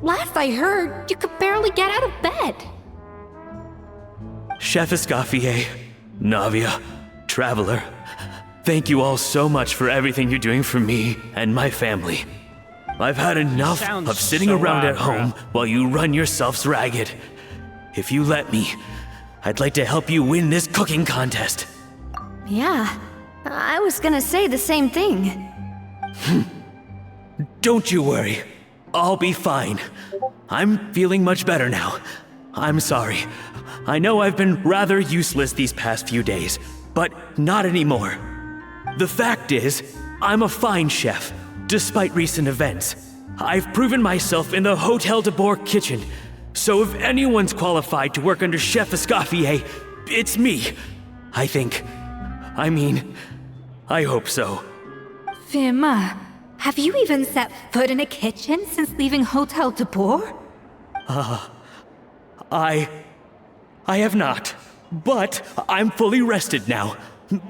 last I heard, you could barely get out of bed. Chef Escoffier, Navia, Traveler, thank you all so much for everything you're doing for me and my family. I've had enough Sounds of sitting so around at bad, home while you run yourselves ragged. If you let me, I'd like to help you win this cooking contest. Yeah, I was gonna say the same thing. Don't you worry. I'll be fine. I'm feeling much better now. I'm sorry. I know I've been rather useless these past few days, but not anymore. The fact is, I'm a fine chef, despite recent events. I've proven myself in the Hotel de Bois kitchen, so if anyone's qualified to work under Chef Escoffier, it's me. I think. I mean, I hope so. Firma, have you even set foot in a kitchen since leaving Hotel de Bois? I have not, but I'm fully rested now.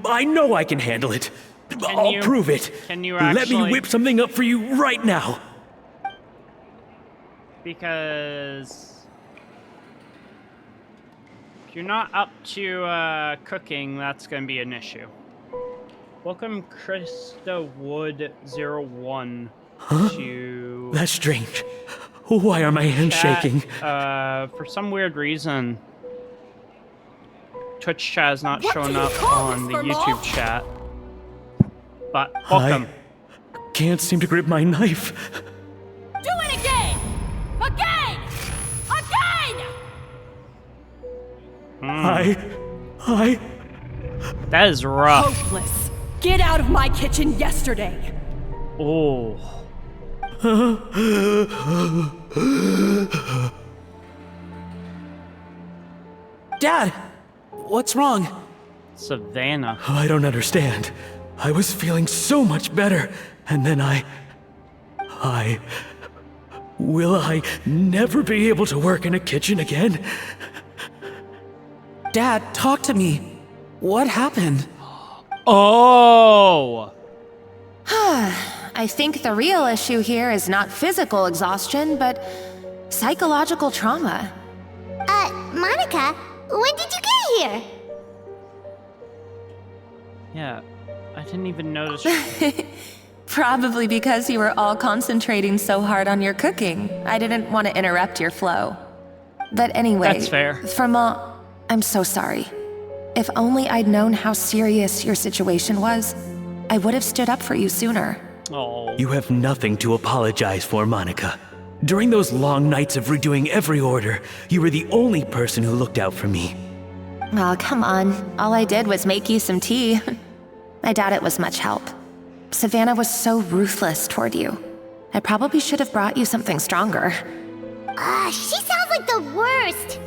I know I can handle it. I'll prove it. Can you Let actually? me whip something up for you right now. Because if you're not up to cooking, that's gonna be an issue. Welcome, Krista Wood 01 to That's strange. Why are my hands chat. shaking? For some weird reason, Twitch chat is not What showing do you up call on this, the Vermont? YouTube chat. But welcome. Can't seem to grip my knife. Do it again! Again! Again! That is rough. Hopeless. Get out of my kitchen yesterday. Oh. Dad, what's wrong? Savannah. I don't understand. I was feeling so much better, and then Will I never be able to work in a kitchen again? Dad, talk to me. What happened? Oh. I think the real issue here is not physical exhaustion, but psychological trauma. Monica, when did you get here? Yeah, I didn't even notice. Probably because you were all concentrating so hard on your cooking. I didn't want to interrupt your flow. But anyway, That's fair. Firma, I'm so sorry. If only I'd known how serious your situation was, I would have stood up for you sooner. Oh. You have nothing to apologize for, Monica. During those long nights of redoing every order, you were the only person who looked out for me. Oh, come on. All I did was make you some tea. I doubt it was much help. Savannah was so ruthless toward you. I probably should have brought you something stronger. She sounds like the worst.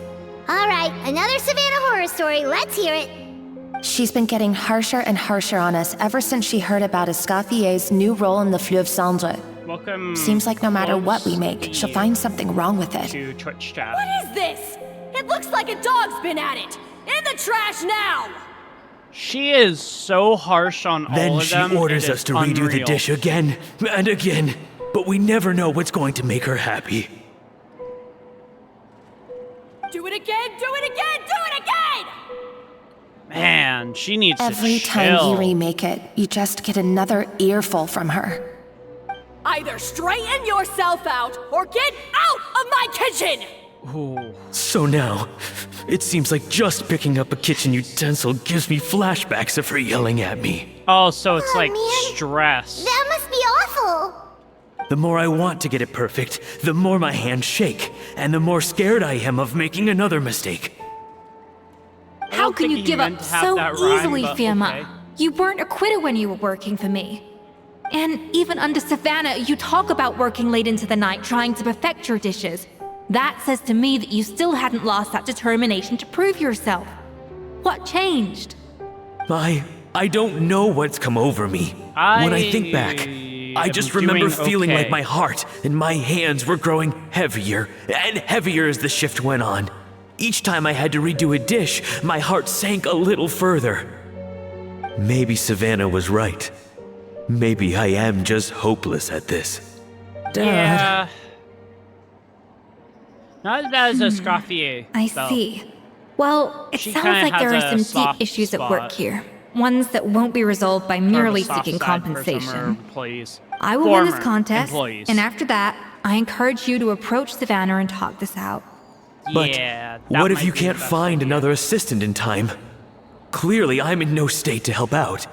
All right, another Savannah horror story. Let's hear it. She's been getting harsher and harsher on us ever since she heard about Escoffier's new role in the Fleuve Cendre. Welcome. Seems like no matter what we make, she'll find something wrong with it. To Twitch chat. What is this? It looks like a dog's been at it. In the trash now! She is so harsh on Then all of she them. orders it us is to redo the unreal. dish again and again, but we never know what's going to make her happy. Do it again, do it again, do it again! Man, she needs Every to time chill. you remake it, you just get another earful from her. Either straighten yourself out or get out of my kitchen! Ooh. So now, it seems like just picking up a kitchen utensil gives me flashbacks of her yelling at me. Oh, so it's like man. stress. That must be awful. The more I want to get it perfect, the more my hands shake, and the more scared I am of making another mistake. I How don't can think you he give up meant to have so that rhyme, easily, but Firma? okay. You weren't acquitted when you were working for me. And even under Savannah, you talk about working late into the night trying to perfect your dishes. That says to me that you still hadn't lost that determination to prove yourself. What changed? I don't know what's come over me. When I think back, I just remember feeling like my heart and my hands were growing heavier and heavier as the shift went on. Each time I had to redo a dish, my heart sank a little further. Maybe Savannah was right. Maybe I am just hopeless at this. Dad. Yeah. Not as bad as Escoffier. I though. see. Well, it She sounds kinda like there has are a some deep soft issues at spot. work here. Ones that won't be resolved by Sort of a merely soft seeking side for some of her compensation. employees. I will win this Former contest, employees. and after that, I encourage you to approach Savannah and talk this out. But Yeah, that what if might you be the can't best find idea. another assistant in time? Clearly, I'm in no state to help out.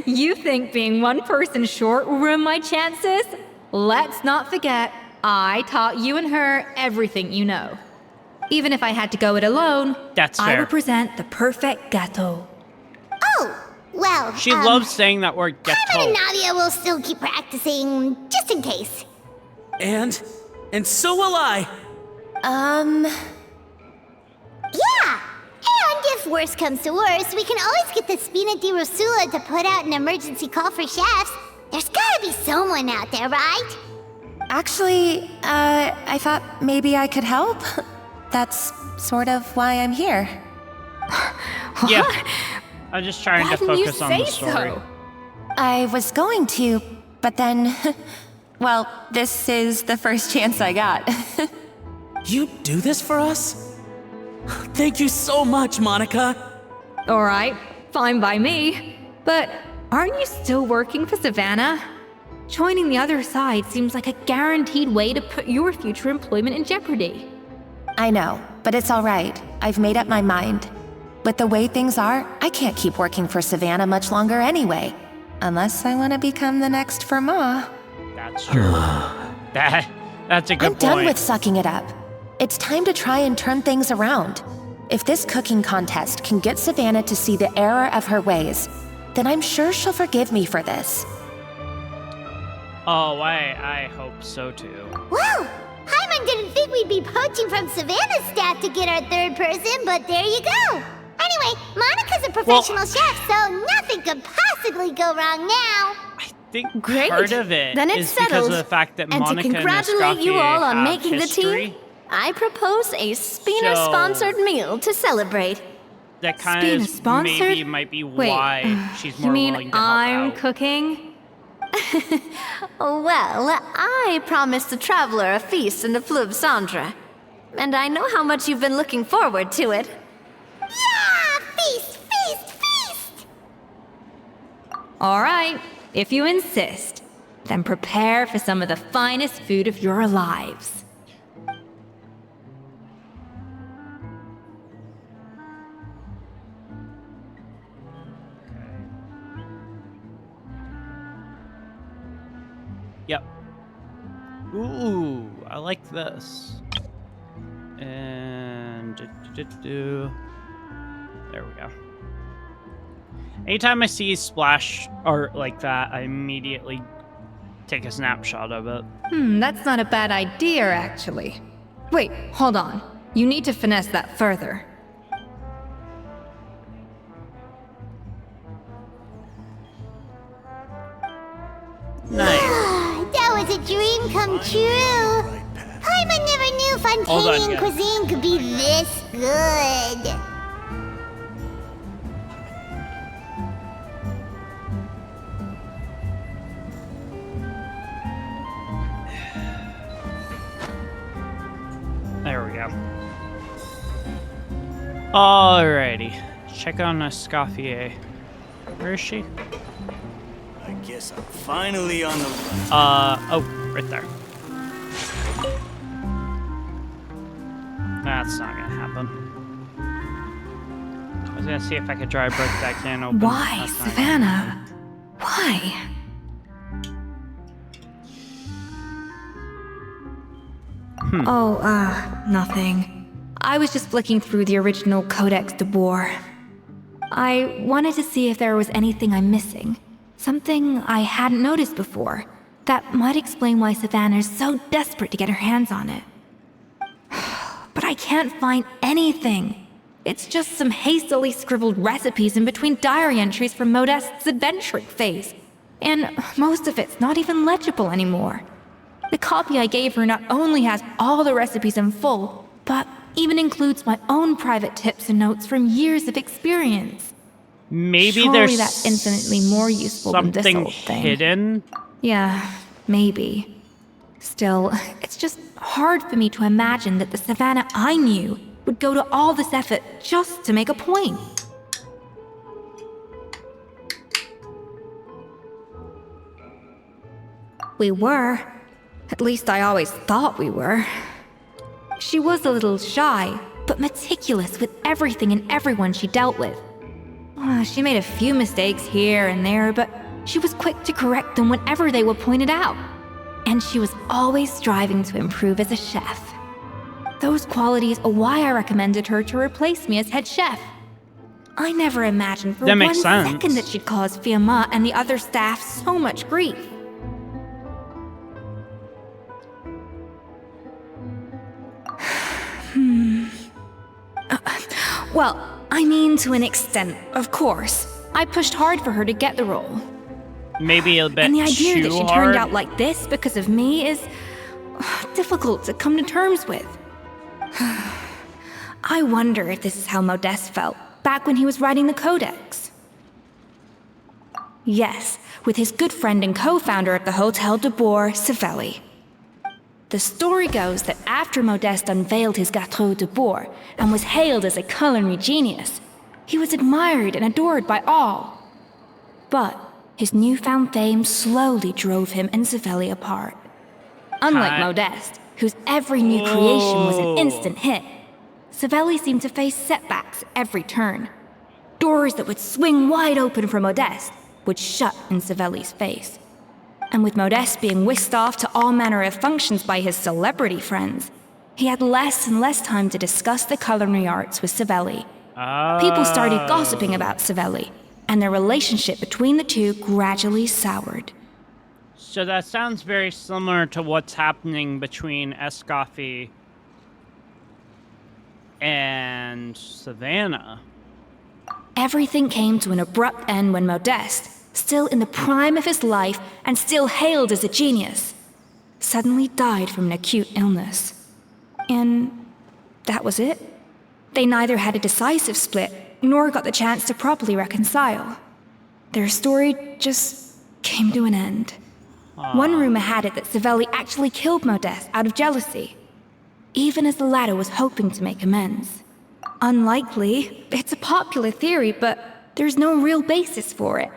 You think being one person short will ruin my chances? Let's not forget, I taught you and her everything you know. Even if I had to go it alone, That's I fair. will present the perfect gâteau. Oh, well, She loves saying that word Carmen and gâteau. Nadia will still keep practicing, just in case. And so will I. Yeah! And if worse comes to worse, we can always get the Spina di Rosula to put out an emergency call for chefs. There's gotta be someone out there, right? Actually, I thought maybe I could help. That's sort of why I'm here. Yeah. I'm just trying Why to didn't you focus on say the story. so? I was going to, but then, well, this is the first chance I got. You do this for us? Thank you so much, Monica. All right, fine by me. But aren't you still working for Savannah? Joining the other side seems like a guaranteed way to put your future employment in jeopardy. I know, but it's all right. I've made up my mind. With the way things are, I can't keep working for Savannah much longer anyway. Unless I want to become the next Fermat. That's true. That's a good I'm point. done with sucking it up. It's time to try and turn things around. If this cooking contest can get Savannah to see the error of her ways, then I'm sure she'll forgive me for this. Oh, I hope so too. Whoa! Hyman didn't think we'd be poaching from Savannah's staff to get our third person, but there you go! Anyway, Monica's a professional chef, so nothing could possibly go wrong now. I think Great. part of it Then is it's because settled. of the fact that And Monica to congratulate you Escoffier all on have making history. the team, I propose a Spina-sponsored meal to celebrate. That kind Spina of sponsored? maybe might be Wait, why she's you more mean willing to help I'm out. cooking? Well, I promised the traveler a feast in the Fleuve Cendre. And I know how much you've been looking forward to it. Yeah! Feast, feast, feast! All right, if you insist, then prepare for some of the finest food of your lives. Yep. Ooh, I like this. And there we go. Anytime I see splash art like that, I immediately take a snapshot of it. That's not a bad idea, actually. Wait, hold on. You need to finesse that further. Nice. That was a dream come true. Hyman never knew Hold on, Fontanian guys. cuisine could be this good. There we go. Alrighty. Check on Escoffier. Where is she? I guess I'm finally on the run. Oh, right there. That's not gonna happen. I was gonna see if I could try to break that can open. Why, That's not gonna Savannah? Why? Oh, nothing. I was just flicking through the original Codex de Boer. I wanted to see if there was anything I'm missing. Something I hadn't noticed before. That might explain why Savannah's so desperate to get her hands on it. But I can't find anything. It's just some hastily scribbled recipes in between diary entries from Modeste's adventuring phase. And most of it's not even legible anymore. The copy I gave her not only has all the recipes in full, but even includes my own private tips and notes from years of experience. Maybe Surely there's that's infinitely more useful than this something old thing. hidden. Yeah, maybe. Still, it's just hard for me to imagine that the Savannah I knew would go to all this effort just to make a point. We were. At least I always thought we were. She was a little shy, but meticulous with everything and everyone she dealt with. She made a few mistakes here and there, but she was quick to correct them whenever they were pointed out. And she was always striving to improve as a chef. Those qualities are why I recommended her to replace me as head chef. I never imagined for That 1 makes sense. second that she'd cause Fiamma and the other staff so much grief. Well, I mean to an extent, of course. I pushed hard for her to get the role. Maybe a bit And the idea too that she hard. turned out like this because of me is difficult to come to terms with. I wonder if this is how Modeste felt back when he was writing the Codex. Yes, with his good friend and co-founder of the Hotel de Bourg, Savelli. The story goes that after Modeste unveiled his Gâteau de Bourg and was hailed as a culinary genius, he was admired and adored by all. But his newfound fame slowly drove him and Savelli apart. Unlike Modeste, whose every new creation was an instant hit, Savelli seemed to face setbacks at every turn. Doors that would swing wide open for Modeste would shut in Savelli's face. And with Modeste being whisked off to all manner of functions by his celebrity friends, he had less and less time to discuss the culinary arts with Savelli. People started gossiping about Savelli, and their relationship between the two gradually soured. So that sounds very similar to what's happening between Escoffier and Savannah. Everything came to an abrupt end when Modeste, still in the prime of his life and still hailed as a genius, suddenly died from an acute illness. And that was it. They neither had a decisive split, nor got the chance to properly reconcile. Their story just came to an end. One rumor had it that Savelli actually killed Modeste out of jealousy, even as the latter was hoping to make amends. Unlikely, it's a popular theory, but there's no real basis for it.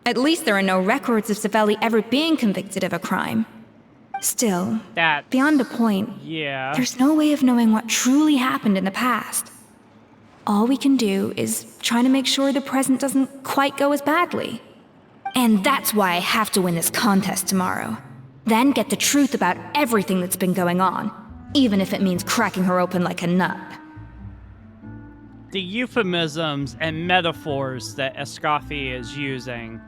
At least there are no records of Savelli ever being convicted of a crime. Still, beyond a point, there's no way of knowing what truly happened in the past. All we can do is try to make sure the present doesn't quite go as badly. And that's why I have to win this contest tomorrow. Then get the truth about everything that's been going on, even if it means cracking her open like a nut. The euphemisms and metaphors that Escoffier is using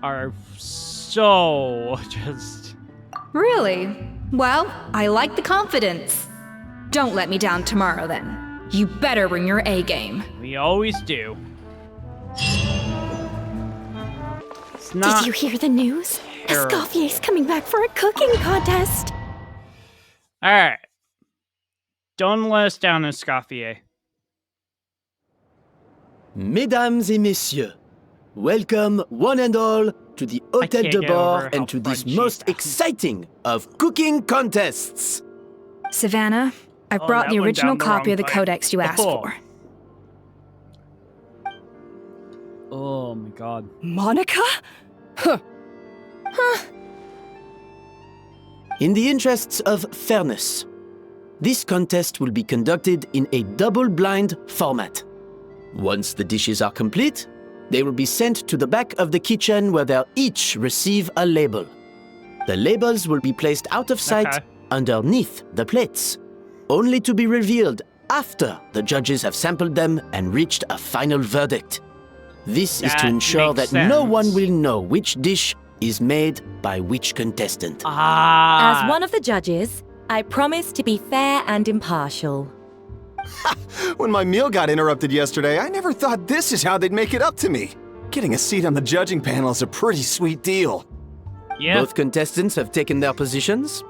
are so just... Really? Well, I like the confidence. Don't let me down tomorrow, then. You better bring your A game. We always do. It's not... Did you hear the news? terrible. Escoffier's coming back for a cooking contest. Alright. Don't let us down, Escoffier. Mesdames et messieurs, welcome one and all to the Hôtel de Bourg and to this most exciting of cooking contests. Savannah, I brought the original copy of the Codex you asked for. Oh my god. Monica? Huh. In the interests of fairness, this contest will be conducted in a double-blind format. Once the dishes are complete, they will be sent to the back of the kitchen where they'll each receive a label. The labels will be placed out of sight underneath the plates, only to be revealed after the judges have sampled them and reached a final verdict. This is to That ensure makes that no one sense. will know which dish is made by which contestant. Ah. As one of the judges, I promise to be fair and impartial. When my meal got interrupted yesterday, I never thought this is how they'd make it up to me. Getting a seat on the judging panel is a pretty sweet deal. Yeah. Both contestants have taken their positions.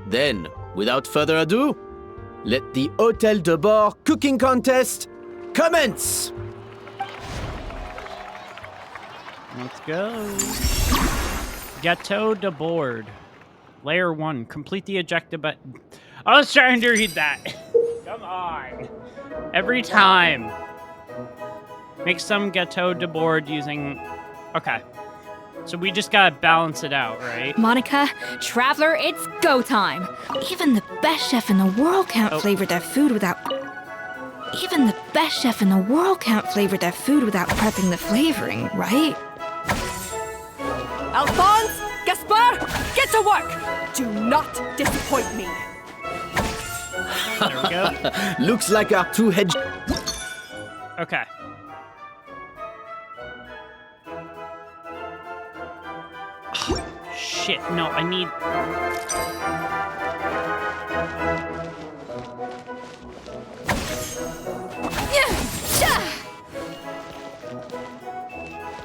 Then, without further ado, let the Hôtel de Bord cooking contest commence! Let's go. Gâteau de board. Layer 1. Complete the ejecta button. I was trying to read that. Come on. Every time. Make some gâteau de board using... Okay. So we just gotta balance it out, right? Monica, Traveler, it's go time. Even the best chef in the world can't flavor their food without... Even the best chef in the world can't flavor their food without prepping the flavoring, right? Alphonse, Gaspar, get to work! Do not disappoint me. There we go. Looks like our two head... Okay. Oh, shit, no, I need...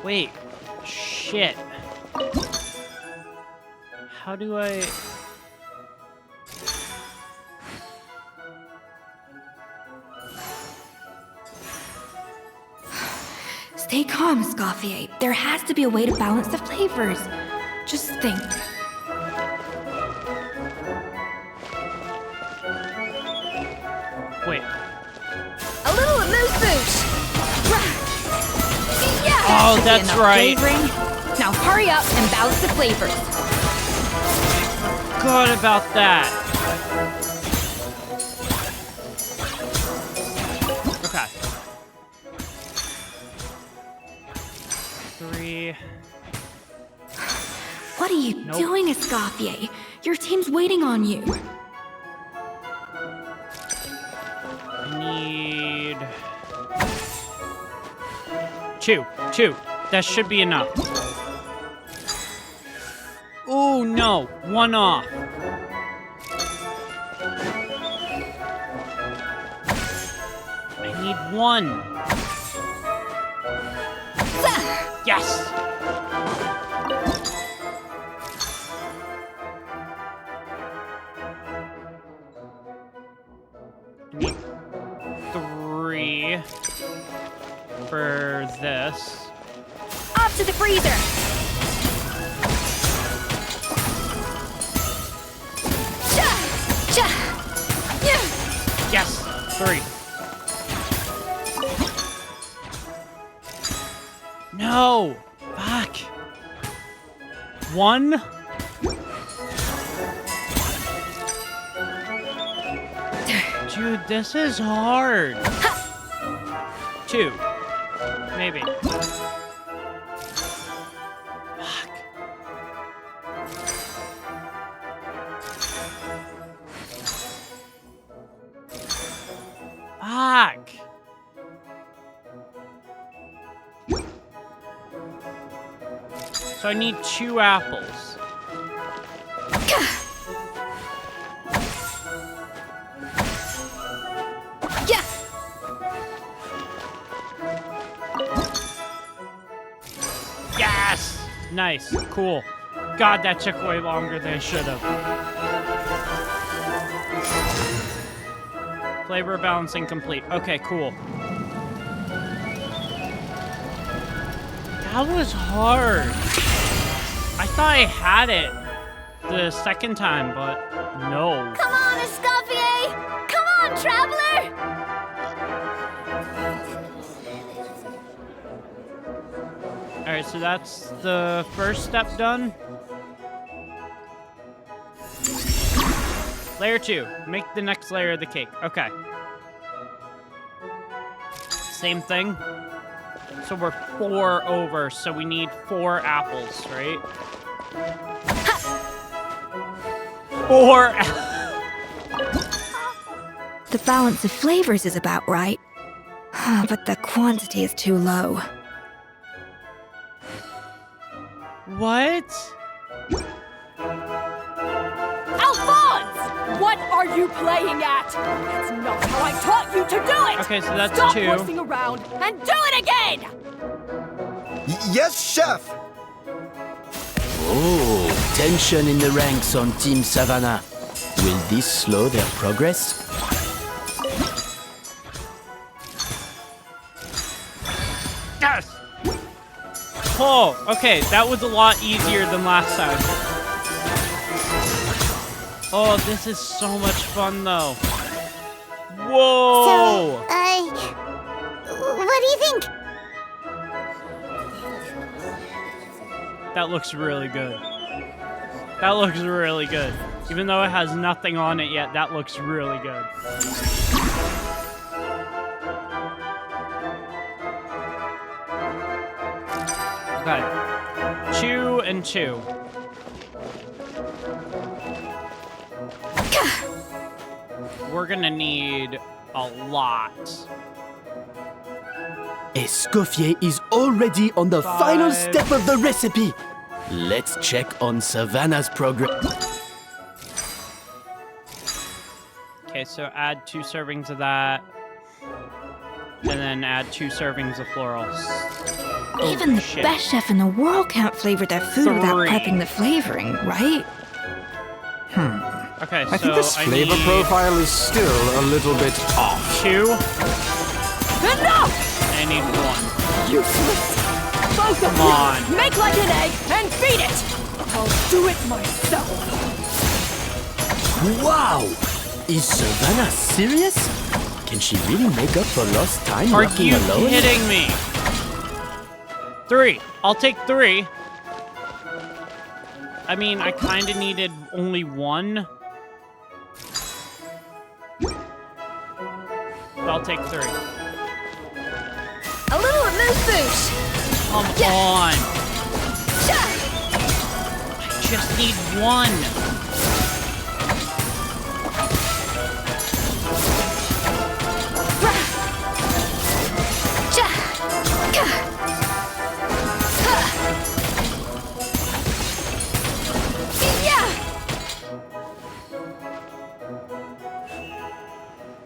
Wait. Shit. How do I... Stay calm, Escoffier. There has to be a way to balance the flavors. Just think. Wait. A little amuse-bouche! Yeah! Oh, Should be that's enough right. flavoring. Now hurry up and balance the flavors. Forgot about that. Okay. 3. What are you doing, Escoffier? Your team's waiting on you. I need... 2. That should be enough. Oh, no. 1 off. I need 1. Yes! I need 3 for this. Off to the freezer! Yes! 3. No! Fuck! 1? Dude, this is hard. 2. Maybe. Fuck. Fuck. So I need 2 apples. Yes! Nice. Cool. God, that took way longer than it should have. Flavor balancing complete. Okay, cool. That was hard. I thought I had it the second time, but no. Come on, Escoffier! Come on, Traveler! Alright, so that's the first step done. Layer 2. Make the next layer of the cake. Okay. Same thing. So we're 4 over, so we need 4 apples, right? 4 The balance of flavors is about right. But the quantity is too low. What? Alphonse! What are you playing at? That's not how I taught you to do it! Okay, so that's Stop 2. horsing around and do it again! Yes, Chef! Oh, tension in the ranks on Team Savannah. Will this slow their progress? Yes! Oh, okay, that was a lot easier than last time. Oh, this is so much fun, though. Whoa! What do you think? That looks really good. That looks really good. Even though it has nothing on it yet, that looks really good. Okay. 2 and 2. We're gonna need a lot. Escoffier is already on the 5. final step of the recipe. Let's check on Savannah's progress. Okay, so add 2 servings of that. And then add 2 servings of florals. Even the shit. best chef in the world can't flavor their food without 3. prepping the flavoring, right? Okay, I think this flavor need profile is still a little bit off. 2. Enough! I need 1. Useless! Both of Come you! on. Make like an egg and feed it! I'll do it myself! Wow! Is Savannah serious? Can she really make up for lost time Are working you alone? kidding me? 3. I'll take 3. I mean, I kind of needed only 1. But I'll take 3. A little amuse-bouche. Come on. I just need 1.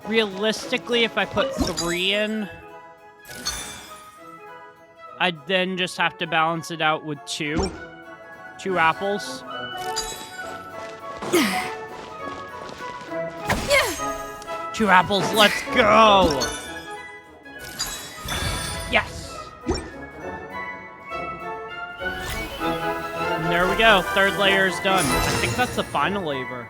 Realistically, if I put 3 in, I'd then just have to balance it out with 2. 2 apples. Two apples, let's go! Yes! And there we go, 3rd layer is done. I think that's the final labor.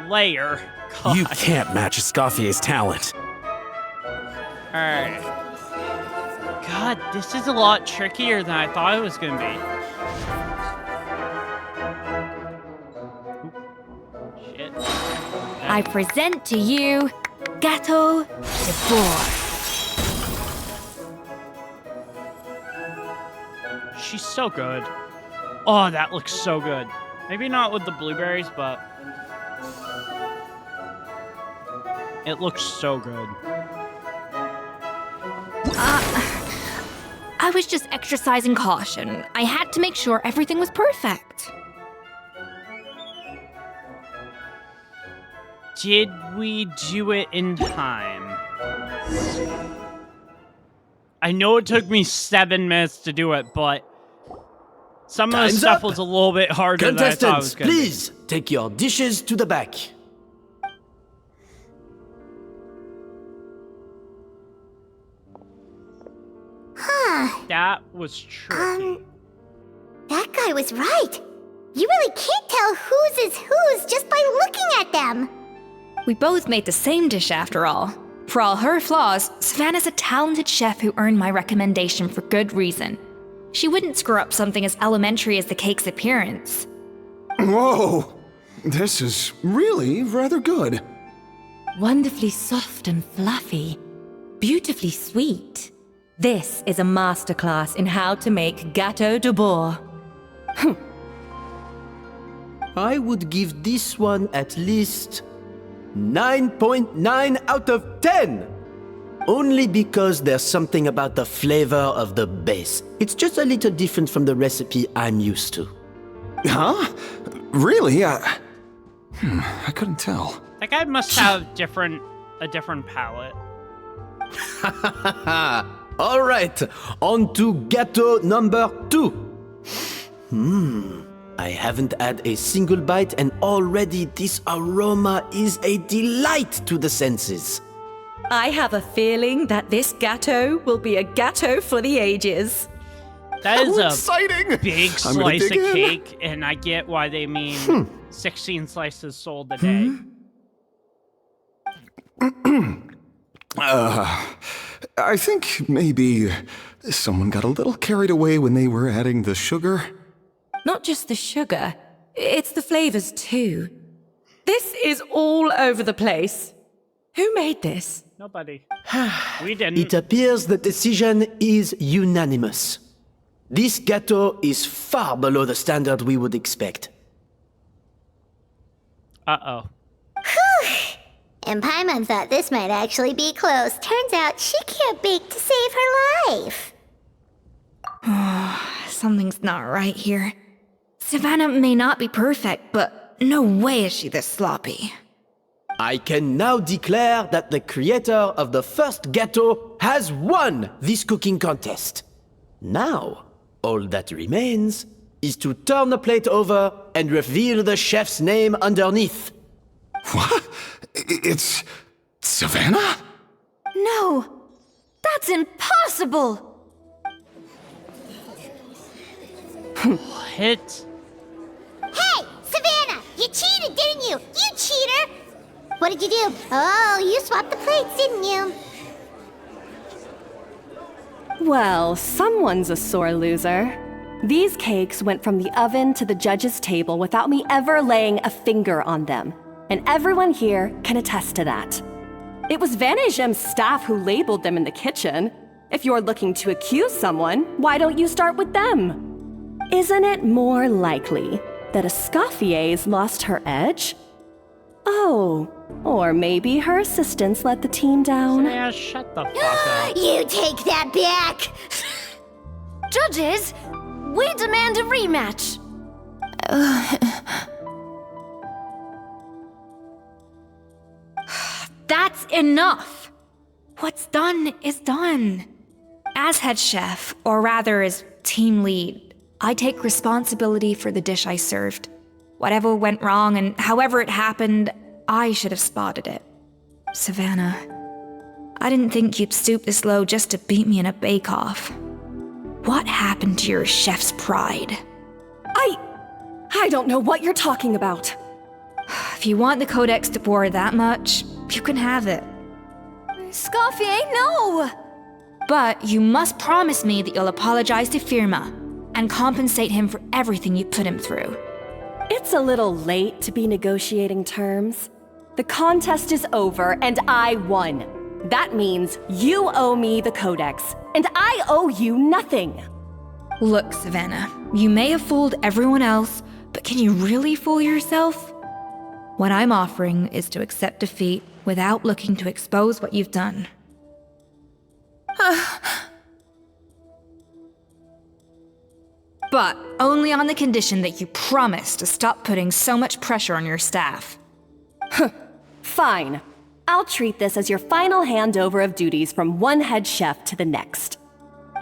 Layer. God. You can't match Escoffier's talent. Alright. God, this is a lot trickier than I thought it was gonna be. Oop. Shit. I present to you Gâteau de Bourg. She's so good. Oh, that looks so good. Maybe not with the blueberries, but it looks so good. I was just exercising caution. I had to make sure everything was perfect. Did we do it in time? I know it took me 7 minutes to do it, but some of the Time's stuff up. was a little bit harder than I thought it was Contestants, going to be. please take your dishes to the back. That was tricky. That guy was right. You really can't tell whose is whose just by looking at them. We both made the same dish after all. For all her flaws, Savannah's a talented chef who earned my recommendation for good reason. She wouldn't screw up something as elementary as the cake's appearance. Whoa! This is really rather good. Wonderfully soft and fluffy. Beautifully sweet. This is a masterclass in how to make Gâteau de Bourg. I would give this one at least 9.9 out of 10. only because there's something about the flavor of the base. It's just a little different from the recipe I'm used to. Huh? Really? I couldn't tell. That guy must have a different palate. All right, on to gâteau number 2. I haven't had a single bite and already this aroma is a delight to the senses. I have a feeling that this gâteau will be a gâteau for the ages. That is How a exciting! big I'm gonna slice of dig in. cake, and I get why they mean 16 slices sold a day. I think maybe someone got a little carried away when they were adding the sugar. Not just the sugar, it's the flavors too. This is all over the place. Who made this? Nobody. We didn't. It appears the decision is unanimous. This gâteau is far below the standard we would expect. Uh-oh. And Paimon thought this might actually be close. Turns out she can't bake to save her life. Something's not right here. Savannah may not be perfect, but no way is she this sloppy. I can now declare that the creator of the first gâteau has won this cooking contest. Now, all that remains is to turn the plate over and reveal the chef's name underneath. What? It's Savannah? No! That's impossible! Hit. Hey, Savannah! You cheated, didn't you? You cheater! What did you do? Oh, you swapped the plates, didn't you? Well, someone's a sore loser. These cakes went from the oven to the judge's table without me ever laying a finger on them. And everyone here can attest to that. It was Vanejem's staff who labeled them in the kitchen. If you're looking to accuse someone, why don't you start with them? Isn't it more likely that Escoffier's lost her edge? Oh, or maybe her assistants let the team down. Yeah, shut the fuck up. You take that back! Judges, we demand a rematch. That's enough! What's done is done. As head chef, or rather as team lead, I take responsibility for the dish I served. Whatever went wrong and however it happened, I should have spotted it. Savannah, I didn't think you'd stoop this low just to beat me in a bake-off. What happened to your chef's pride? I don't know what you're talking about. If you want the Codex de Boer that much, you can have it. Escoffier, no! But you must promise me that you'll apologize to Firma and compensate him for everything you put him through. It's a little late to be negotiating terms. The contest is over and I won. That means you owe me the Codex, and I owe you nothing. Look, Savannah, you may have fooled everyone else, but can you really fool yourself? What I'm offering is to accept defeat without looking to expose what you've done. But only on the condition that you promise to stop putting so much pressure on your staff. Fine. I'll treat this as your final handover of duties from one head chef to the next.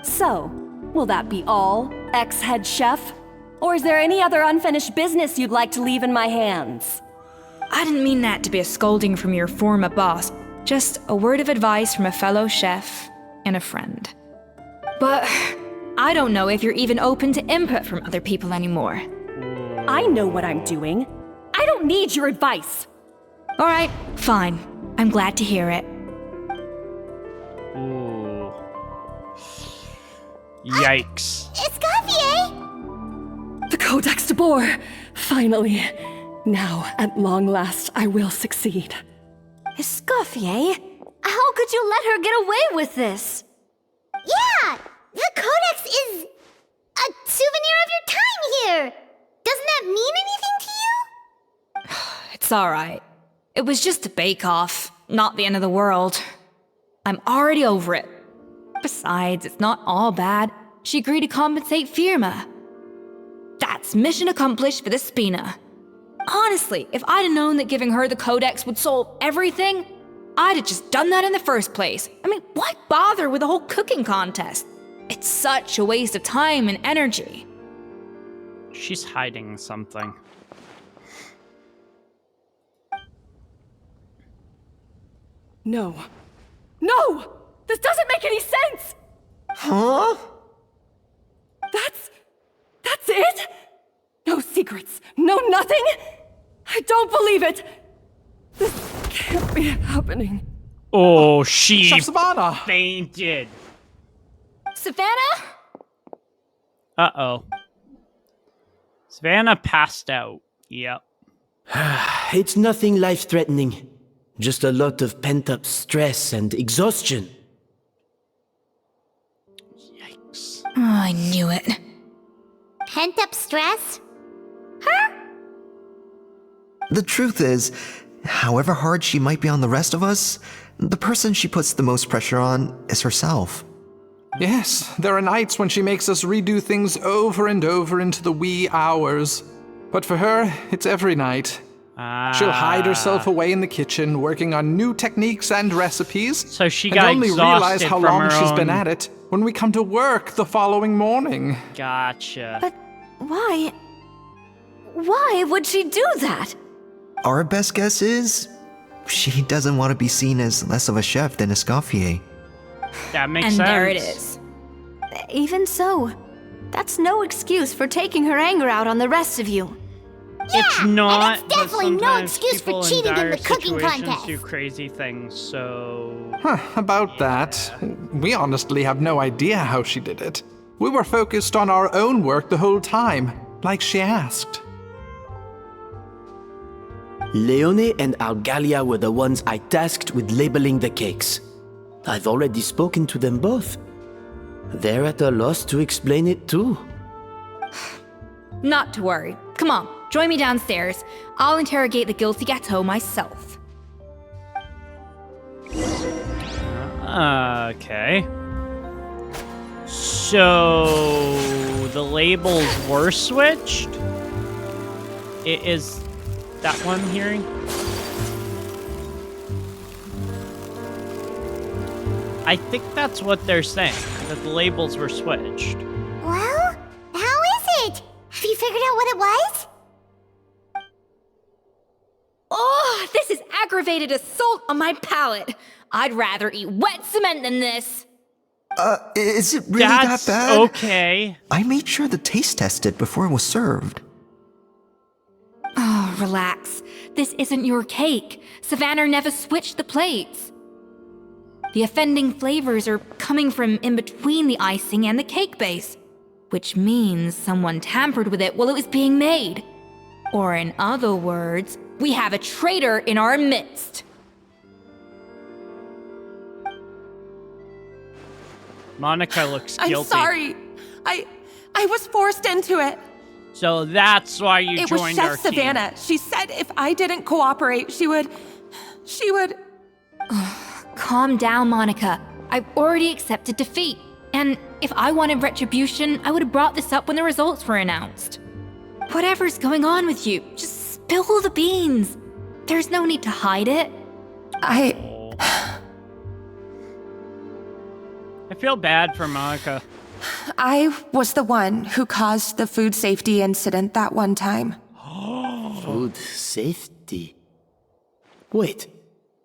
So, will that be all, ex-head chef? Or is there any other unfinished business you'd like to leave in my hands? I didn't mean that to be a scolding from your former boss, just a word of advice from a fellow chef and a friend. But I don't know if you're even open to input from other people anymore. I know what I'm doing. I don't need your advice. All right, fine. I'm glad to hear it. Ooh. Yikes. Escoffier! The Codex de Boer! Finally. Now, at long last, I will succeed. Escoffier? How could you let her get away with this? Yeah! The Codex is a souvenir of your time here! Doesn't that mean anything to you? It's all right. It was just a bake-off, not the end of the world. I'm already over it. Besides, it's not all bad. She agreed to compensate Firma. That's mission accomplished for the Spina. Honestly, if I'd have known that giving her the Codex would solve everything, I'd have just done that in the first place. I mean, why bother with the whole cooking contest? It's such a waste of time and energy. She's hiding something. No. No! This doesn't make any sense! Huh? That's it? No secrets, no nothing? I don't believe it! This can't be happening. Oh, she Chef Savannah! fainted. Savannah? Uh-oh. Savannah passed out. Yep. It's nothing life-threatening. Just a lot of pent-up stress and exhaustion. Yikes. Oh, I knew it. Pent up stress? The truth is, however hard she might be on the rest of us, the person she puts the most pressure on is herself. Yes, there are nights when she makes us redo things over and over into the wee hours. But for her, it's every night. She'll hide herself away in the kitchen, working on new techniques and recipes. So she and got only realize exhausted how from long her she's been own- at it when we come to work the following morning. Gotcha. But why? Why would she do that? Our best guess is she doesn't want to be seen as less of a chef than Escoffier. That makes And sense. there it is. Even so, that's no excuse for taking her anger out on the rest of you. It's not. and it's definitely but no sometimes excuse for people cheating in dire the cooking situations contest. do crazy things, so... About that, we honestly have no idea how she did it. We were focused on our own work the whole time, like she asked. Leone and Algalia were the ones I tasked with labeling the cakes. I've already spoken to them both. They're at a loss to explain it too. Not to worry. Come on, join me downstairs. I'll interrogate the guilty gâteau myself. Okay. So... the labels were switched? It is... that what I'm hearing? I think that's what they're saying, that the labels were switched. Well, how is it? Have you figured out what it was? Oh, this is aggravated assault on my palate. I'd rather eat wet cement than this. Is it really That's that bad? okay. I made sure to taste test it before it was served. Oh, relax. This isn't your cake. Savannah never switched the plates. The offending flavors are coming from in between the icing and the cake base, which means someone tampered with it while it was being made. Or in other words, we have a traitor in our midst. Monica looks I'm guilty. sorry. I was forced into it. So that's why you It was joined Chef our team. Savannah. She said if I didn't cooperate, she would... Calm down, Monica. I've already accepted defeat. And if I wanted retribution, I would have brought this up when the results were announced. Whatever's going on with you, just spill the beans. There's no need to hide it. I feel bad for Monica. I was the one who caused the food safety incident that one time. Food safety? Wait,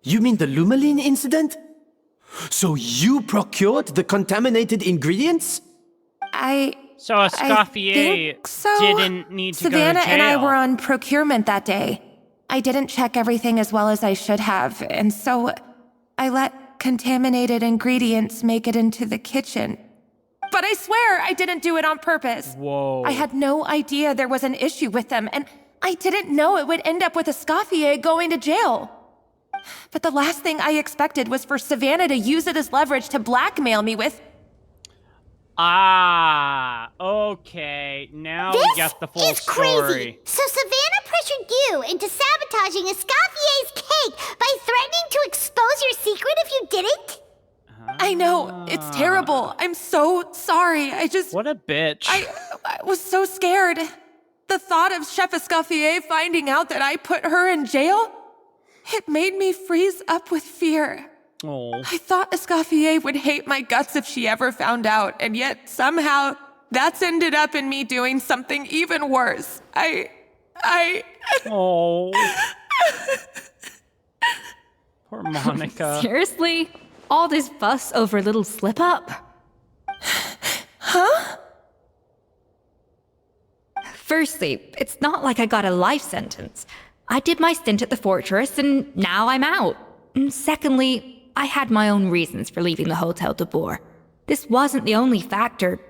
you mean the Lumaline incident? So you procured the contaminated ingredients? So Escoffier didn't need to Savannah go to jail. and I were on procurement that day. I didn't check everything as well as I should have, and so I let contaminated ingredients make it into the kitchen. But I swear I didn't do it on purpose. Whoa. I had no idea there was an issue with them, and I didn't know it would end up with Escoffier going to jail. But the last thing I expected was for Savannah to use it as leverage to blackmail me with... Ah, okay. Now we get the full Crazy. story. So Savannah pressured you into sabotaging Escoffier's cake by threatening to expose your secret if you didn't? I know, it's terrible. I'm so sorry. What a bitch. I was so scared. The thought of Chef Escoffier finding out that I put her in jail, it made me freeze up with fear. Oh. I thought Escoffier would hate my guts if she ever found out, and yet somehow that's ended up in me doing something even worse. Oh. Poor Monica. Seriously? All this fuss over a little slip-up? Huh? Firstly, it's not like I got a life sentence. I did my stint at the fortress, and now I'm out. And secondly, I had my own reasons for leaving the Hotel de Boer. This wasn't the only factor.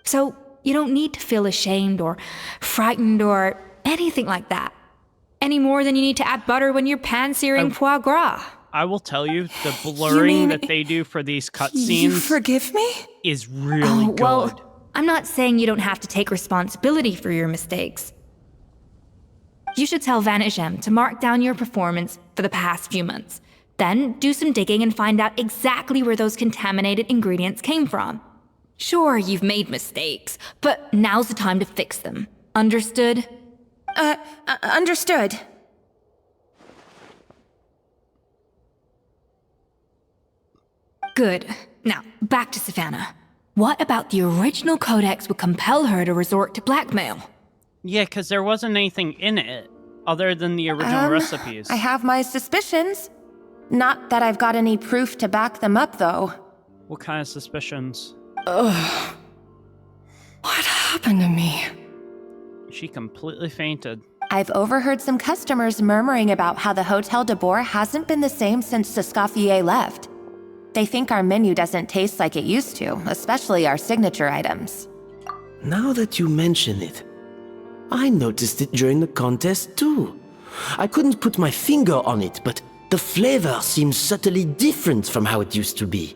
So, you don't need to feel ashamed or frightened or anything like that. Any more than you need to add butter when you're pan-searing foie gras. I will tell you, the blurring that they do for these cutscenes You forgive me? is really good. Well, I'm not saying you don't have to take responsibility for your mistakes. You should tell Vanagem to mark down your performance for the past few months. Then do some digging and find out exactly where those contaminated ingredients came from. Sure, you've made mistakes, but now's the time to fix them. Understood? Understood. Good. Now, back to Savannah. What about the original codex would compel her to resort to blackmail? Yeah, because there wasn't anything in it other than the original recipes. I have my suspicions. Not that I've got any proof to back them up, though. What kind of suspicions? Ugh. What happened to me? She completely fainted. I've overheard some customers murmuring about how the Hotel de Boer hasn't been the same since Escoffier left. They think our menu doesn't taste like it used to, especially our signature items. Now that you mention it, I noticed it during the contest too. I couldn't put my finger on it, but the flavor seems subtly different from how it used to be.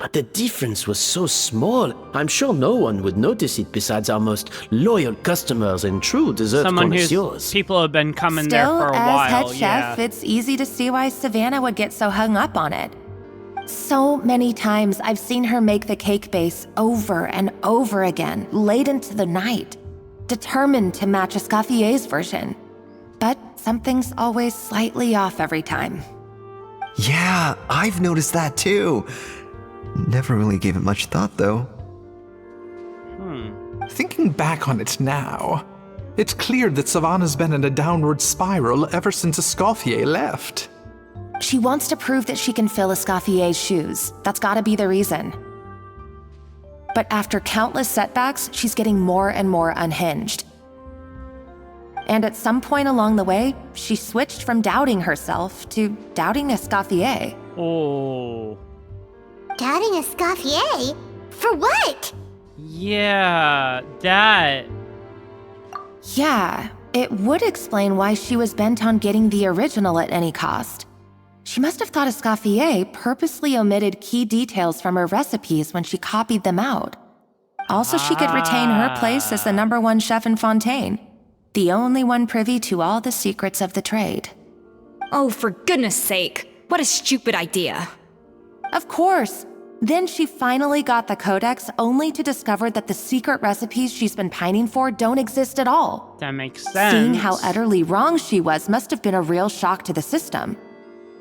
But the difference was so small, I'm sure no one would notice it besides our most loyal customers and true dessert connoisseurs. People have been coming there for a while. As head chef, it's easy to see why Savannah would get so hung up on it. So many times I've seen her make the cake base over and over again, late into the night, determined to match Escoffier's version. But something's always slightly off every time. Yeah, I've noticed that too. Never really gave it much thought, though. Thinking back on it now, it's clear that Savannah's been in a downward spiral ever since Escoffier left. She wants to prove that she can fill Escoffier's shoes. That's gotta be the reason. But after countless setbacks, she's getting more and more unhinged. And at some point along the way, she switched from doubting herself to doubting Escoffier. Oh. Doubting Escoffier? For what? Yeah, that. Yeah, it would explain why she was bent on getting the original at any cost. She must have thought Escoffier purposely omitted key details from her recipes when she copied them out. Also, she could retain her place as the #1 chef in Fontaine, the only one privy to all the secrets of the trade. Oh, for goodness sake, what a stupid idea. Of course. Then she finally got the codex only to discover that the secret recipes she's been pining for don't exist at all. That makes sense. Seeing how utterly wrong she was must have been a real shock to the system.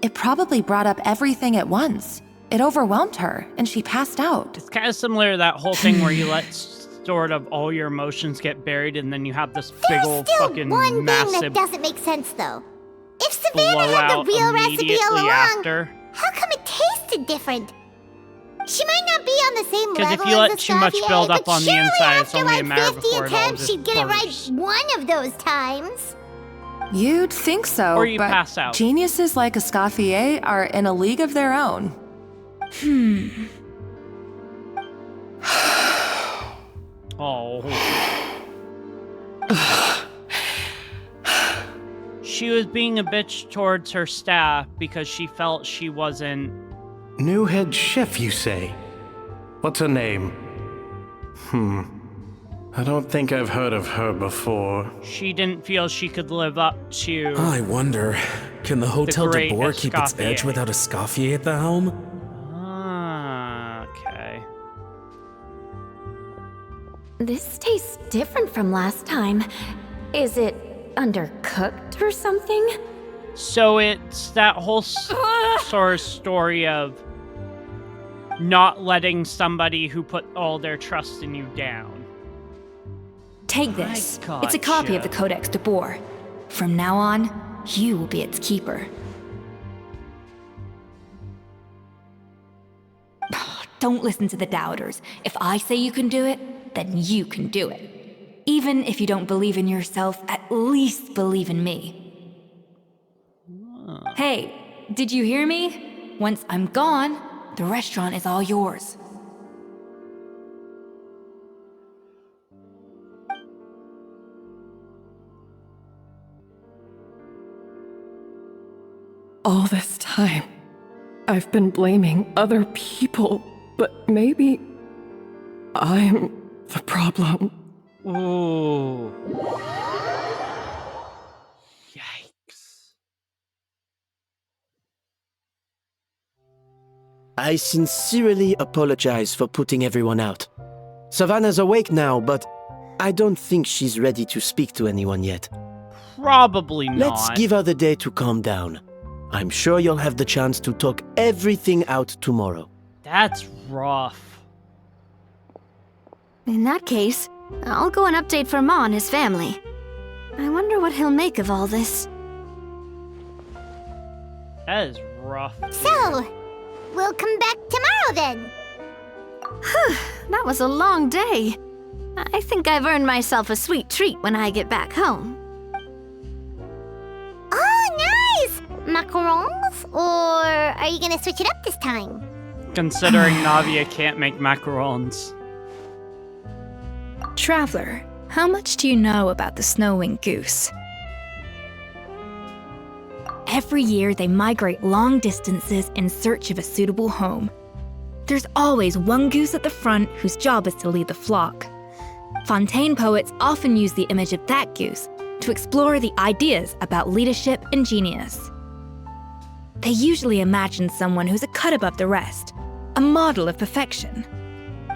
It probably brought up everything at once. It overwhelmed her, and she passed out. It's kind of similar to that whole thing where you let sort of all your emotions get buried, and then you have this big old fucking one massive thing that doesn't make sense, though. If Savannah had the blowout real recipe all immediately along, after. how come it tasted different? She might not be on the same Because level if you as let too much Escoffier, build up but on the surely inside, it's after only a like matter 50 before it all attempts, just she'd get it right bursts. one of those times. You'd think so, Or you but pass out. geniuses like Escoffier are in a league of their own. Oh. She was being a bitch towards her staff because she felt she wasn't... New head chef, you say? What's her name? I don't think I've heard of her before. She didn't feel she could live up to... I wonder, can the Hotel de great Boer keep its Escoffier. edge without Escoffier at the helm? This tastes different from last time. Is it undercooked or something? So it's that whole sort of story of not letting somebody who put all their trust in you down. Take this. It's a copy of the Codex de Boer. From now on, you will be its keeper. Don't listen to the doubters. If I say you can do it, then you can do it. Even if you don't believe in yourself, at least believe in me. Hey, did you hear me? Once I'm gone, the restaurant is all yours. All this time, I've been blaming other people, but maybe I'm the problem. Ooh. I sincerely apologize for putting everyone out. Savannah's awake now, but I don't think she's ready to speak to anyone yet. Probably not. Let's give her the day to calm down. I'm sure you'll have the chance to talk everything out tomorrow. That's rough. In that case, I'll go and update for Ma and his family. I wonder what he'll make of all this. That is rough. So, we'll come back tomorrow then. That was a long day. I think I've earned myself a sweet treat when I get back home. Oh, nice! Macarons? Or are you gonna switch it up this time? Considering Navia can't make macarons. Traveler, how much do you know about the snow-winged goose? Every year, they migrate long distances in search of a suitable home. There's always one goose at the front whose job is to lead the flock. Fontaine poets often use the image of that goose to explore the ideas about leadership and genius. They usually imagine someone who's a cut above the rest, a model of perfection.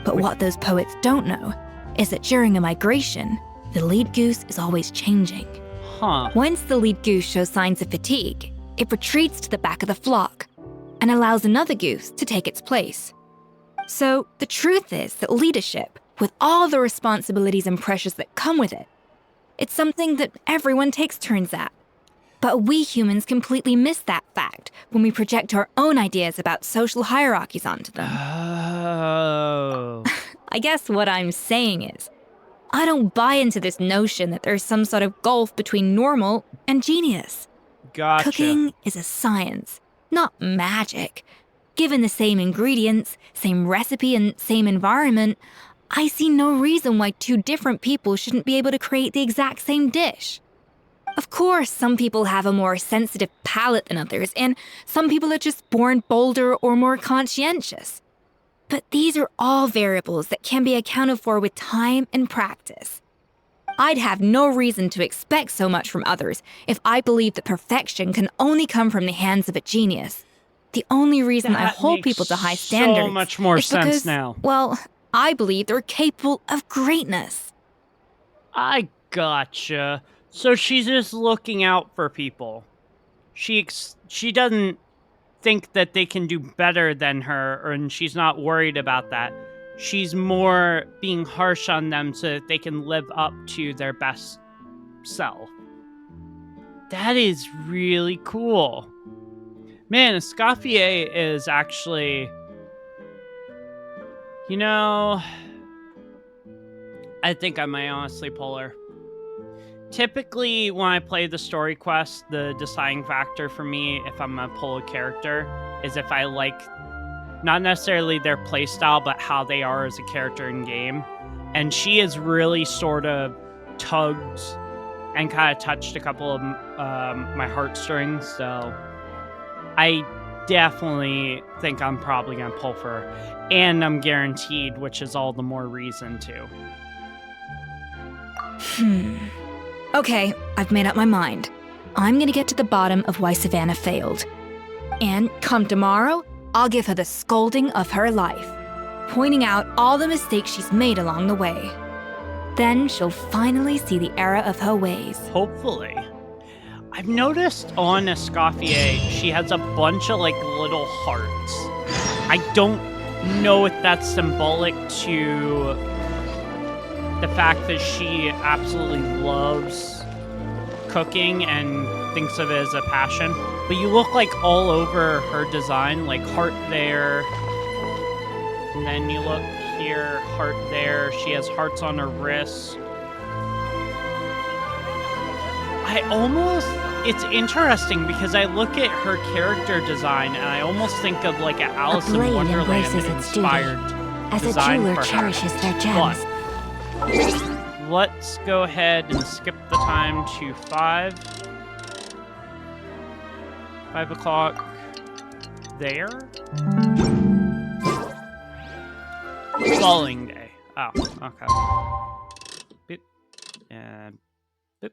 But what those poets don't know is that during a migration, the lead goose is always changing. Once the lead goose shows signs of fatigue, it retreats to the back of the flock and allows another goose to take its place. So the truth is that leadership, with all the responsibilities and pressures that come with it, it's something that everyone takes turns at. But we humans completely miss that fact when we project our own ideas about social hierarchies onto them. Oh. I guess what I'm saying is, I don't buy into this notion that there's some sort of gulf between normal and genius. Gotcha. Cooking is a science, not magic. Given the same ingredients, same recipe, and same environment, I see no reason why two different people shouldn't be able to create the exact same dish. Of course, some people have a more sensitive palate than others, and some people are just born bolder or more conscientious. But these are all variables that can be accounted for with time and practice. I'd have no reason to expect so much from others if I believed that perfection can only come from the hands of a genius. The only reason I hold people to high standards so much more is sense because, now. well, I believe they're capable of greatness. I gotcha. So she's just looking out for people. She doesn't think that they can do better than her, and she's not worried about that. She's more being harsh on them so that they can live up to their best self. That is really cool. Man, Escoffier is actually... You know... I think I might honestly pull her. Typically, when I play the story quest, the deciding factor for me, if I'm gonna pull a character, is if I like, not necessarily their playstyle, but how they are as a character in game. And she has really sort of tugged and kind of touched a couple of my heartstrings, so I definitely think I'm probably gonna pull for her. And I'm guaranteed, which is all the more reason to. Okay, I've made up my mind. I'm gonna get to the bottom of why Savannah failed. And come tomorrow, I'll give her the scolding of her life, pointing out all the mistakes she's made along the way. Then she'll finally see the error of her ways. Hopefully. I've noticed on Escoffier, she has a bunch of, like, little hearts. I don't know if that's symbolic to the fact that she absolutely loves cooking and thinks of it as a passion. But you look, like, all over her design, like, heart there. And then you look here, heart there. She has hearts on her wrists. It's interesting because I look at her character design and I almost think of like an Alice in Wonderland inspired as a design jeweler for her. cherishes their gems. But let's go ahead and skip the time to 5 o'clock there. Following day. Oh, okay. Boop. And boop.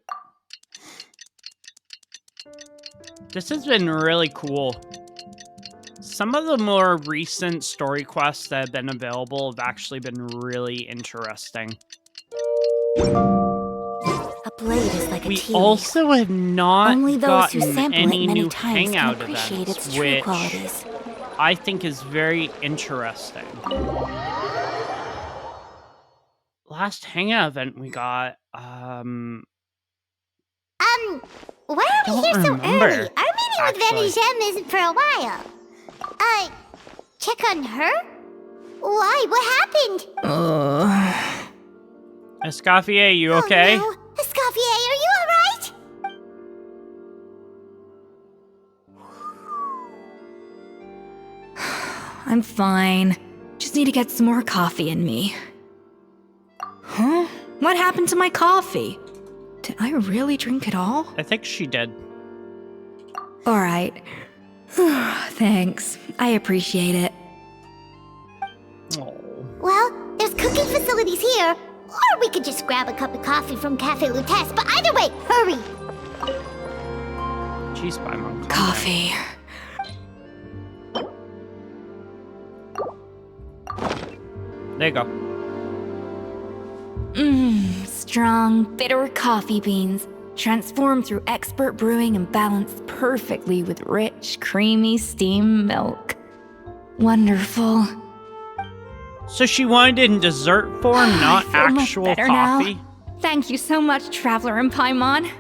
This has been really cool. Some of the more recent story quests that have been available have actually been really interesting. A blade is like a We tea leaf. also have not Only those who gotten sample it any many new times can hangout appreciate events, its true which qualities. I think is very interesting. Last hangout event we got, Why are we here so remember, early? Our meeting with Vanny Gem isn't for a while. Check on her? Why? What happened? Escoffier, you okay? Oh, no. Escoffier, are you alright? I'm fine. Just need to get some more coffee in me. Huh? What happened to my coffee? Did I really drink it all? I think she did. Alright. Thanks. I appreciate it. Well, there's cooking facilities here. Or we could just grab a cup of coffee from Cafe Lutece. But either way, hurry! Jeez, Paimon. Coffee. There you go. Strong, bitter coffee beans, transformed through expert brewing and balanced perfectly with rich, creamy steamed milk. Wonderful. So she wanted it in dessert form, not I feel much actual better coffee? now. Thank you so much, Traveler and Paimon.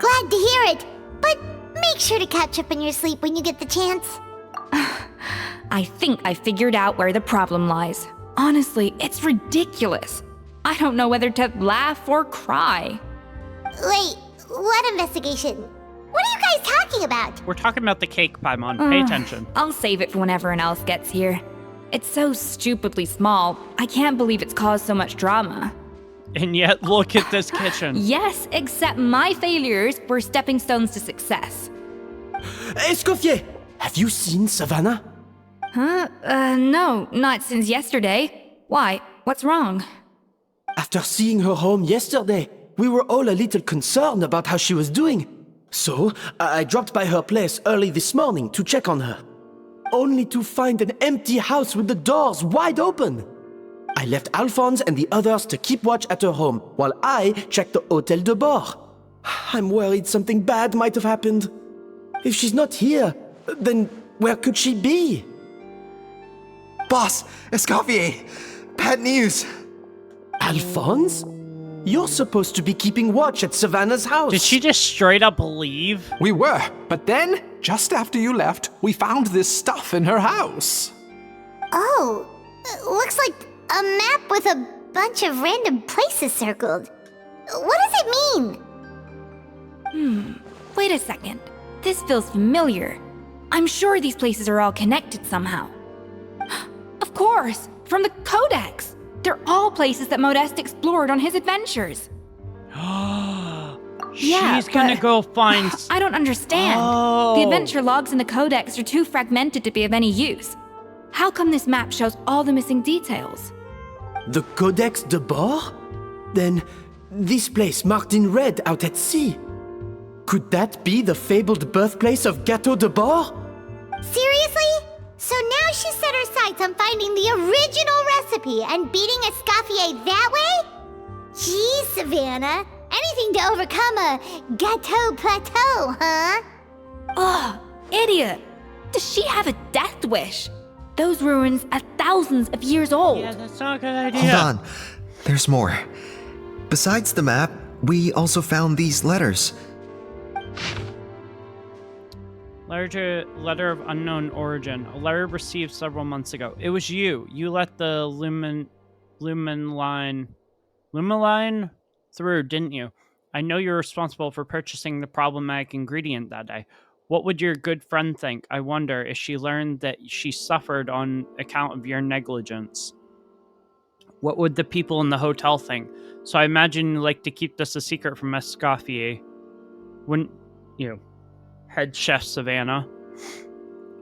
Glad to hear it. But make sure to catch up in your sleep when you get the chance. I think I figured out where the problem lies. Honestly, it's ridiculous. I don't know whether to laugh or cry. Wait, what investigation? What are you guys talking about? We're talking about the cake, Paimon. Pay attention. I'll save it for when everyone else gets here. It's so stupidly small, I can't believe it's caused so much drama. And yet, look at this kitchen. Yes, except my failures were stepping stones to success. Escoffier, have you seen Savannah? Huh? No, not since yesterday. Why? What's wrong? After seeing her home yesterday, we were all a little concerned about how she was doing. So, I dropped by her place early this morning to check on her. Only to find an empty house with the doors wide open. I left Alphonse and the others to keep watch at her home, while I checked the Hôtel de Bord. I'm worried something bad might have happened. If she's not here, then where could she be? Boss, Escoffier, bad news. Alphonse? You're supposed to be keeping watch at Savannah's house. Did she just straight up leave? We were, but then, just after you left, we found this stuff in her house. Oh, looks like a map with a bunch of random places circled. What does it mean? Wait a second. This feels familiar. I'm sure these places are all connected somehow. Of course, from the Codex. They're all places that Modeste explored on his adventures. She's gonna go find... I don't understand. The adventure logs in the Codex are too fragmented to be of any use. How come this map shows all the missing details? The Codex de Bord? Then, this place marked in red out at sea. Could that be the fabled birthplace of Gâteau de Bord? Seriously? So now she set her sights on finding the original recipe and beating Escoffier that way? Geez, Savannah. Anything to overcome a gâteau plateau, huh? Ugh, idiot! Does she have a death wish? Those ruins are thousands of years old. Yeah, that's not a good idea. Hold on. There's more. Besides the map, we also found these letters. Letter of unknown origin. A letter received several months ago. It was you. You let the lumen line through, didn't you? I know you're responsible for purchasing the problematic ingredient that day. What would your good friend think? I wonder if she learned that she suffered on account of your negligence. What would the people in the hotel think? So I imagine you like to keep this a secret from Escoffier. Wouldn't you? Head chef Savannah.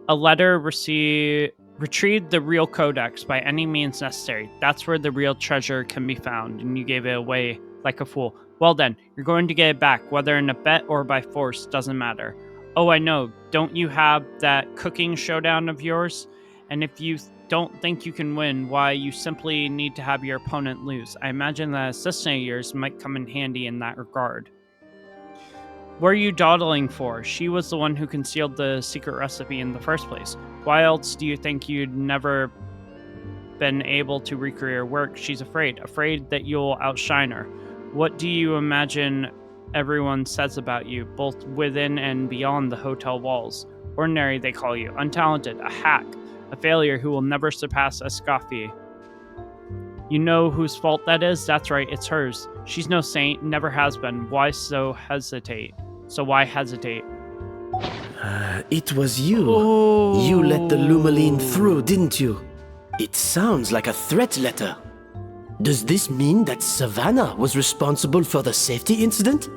A letter retrieved the real codex by any means necessary. That's where the real treasure can be found, and you gave it away like a fool. Well then, you're going to get it back, whether in a bet or by force, doesn't matter. Oh, I know. Don't you have that cooking showdown of yours? And if you don't think you can win, why, you simply need to have your opponent lose. I imagine that assistant of yours might come in handy in that regard. What are you dawdling for? She was the one who concealed the secret recipe in the first place. Why else do you think you'd never been able to recreate her work? She's afraid that you'll outshine her. What do you imagine everyone says about you, both within and beyond the hotel walls? Ordinary, they call you. Untalented, a hack, a failure who will never surpass Escoffier. You know whose fault that is? That's right, it's hers. She's no saint, never has been. Why hesitate? It was you. Oh. You let the Lumaline through, didn't you? It sounds like a threat letter. Does this mean that Savannah was responsible for the safety incident?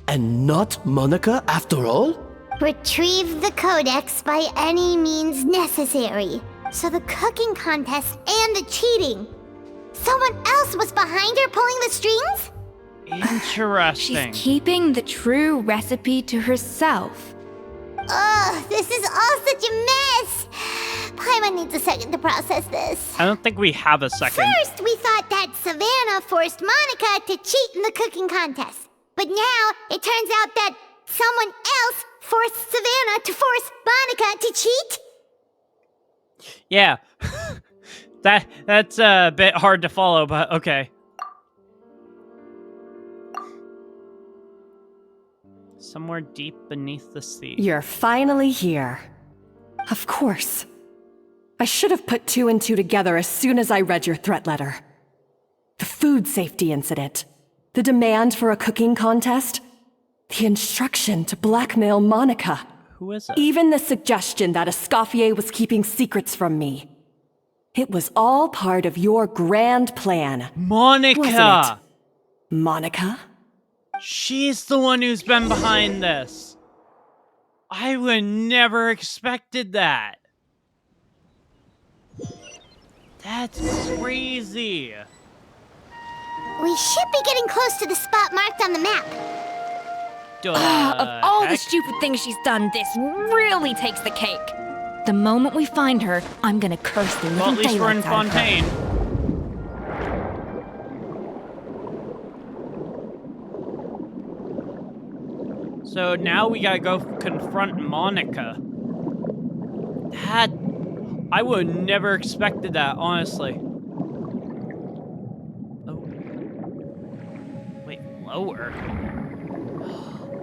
And not Monica after all? Retrieve the codex by any means necessary. So the cooking contest and the cheating. Someone else was behind her pulling the strings? Interesting. She's keeping the true recipe to herself. Ugh, this is all such a mess. Paimon needs a second to process this. I don't think we have a second. First, we thought that Savannah forced Monica to cheat in the cooking contest. But now, it turns out that someone else forced Savannah to force Monica to cheat? Yeah. That's a bit hard to follow, but okay. Somewhere deep beneath the sea. You're finally here. Of course. I should have put 2 and 2 together as soon as I read your threat letter. The food safety incident, the demand for a cooking contest, the instruction to blackmail Monica. Who is it? Even the suggestion that Escoffier was keeping secrets from me. It was all part of your grand plan. Monica! Wasn't it? Monica? She's the one who's been behind this. I would never expected that. That's crazy. We should be getting close to the spot marked on the map. Of all the stupid things she's done, this really takes the cake. The moment we find her, I'm gonna curse the Well, living at least we're in daylights out of her. Fontaine. So now we gotta go confront Monica. That... I would never expected that, honestly. Oh. Wait, lower?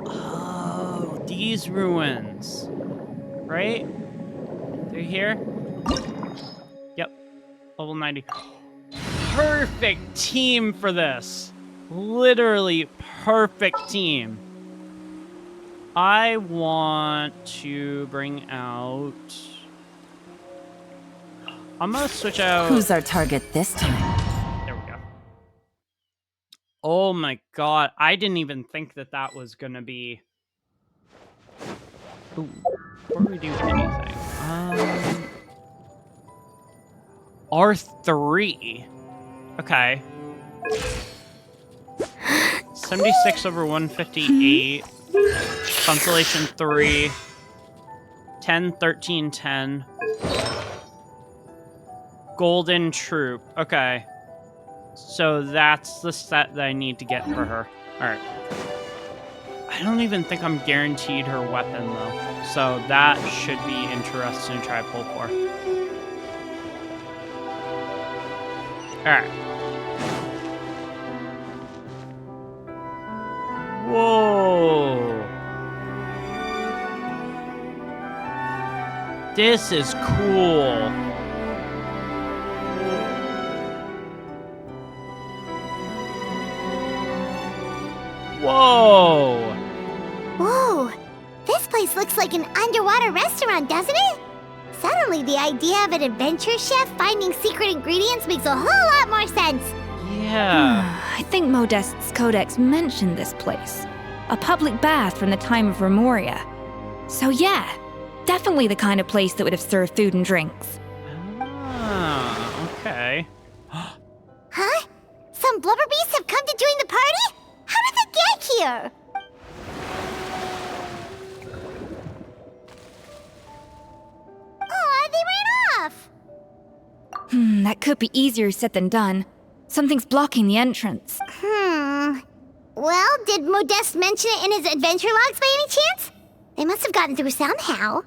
Oh, these ruins. Right? They're here? Yep. Level 90. Perfect team for this. Literally perfect team. I want to bring out... I'm gonna switch out... Who's our target this time? There we go. Oh my god, I didn't even think that that was gonna be... Ooh, before we do anything... R3. Okay. 76 over 158. Consolation 3. 10, 13, 10. Golden Troop. Okay. So that's the set that I need to get for her. Alright. I don't even think I'm guaranteed her weapon, though. So that should be interesting to try to pull for. Alright. Whoa. This is cool. Whoa. Whoa. This place looks like an underwater restaurant, doesn't it? Suddenly, the idea of an adventure chef finding secret ingredients makes a whole lot more sense. Yeah. I think Modest's codex mentioned this place. A public bath from the time of Remoria. So yeah, definitely the kind of place that would have served food and drinks. Ah, okay. Huh? Some blubber beasts have come to join the party? How did they get here? Oh, they ran off! That could be easier said than done. Something's blocking the entrance. Well, did Modeste mention it in his adventure logs by any chance? They must have gotten through somehow.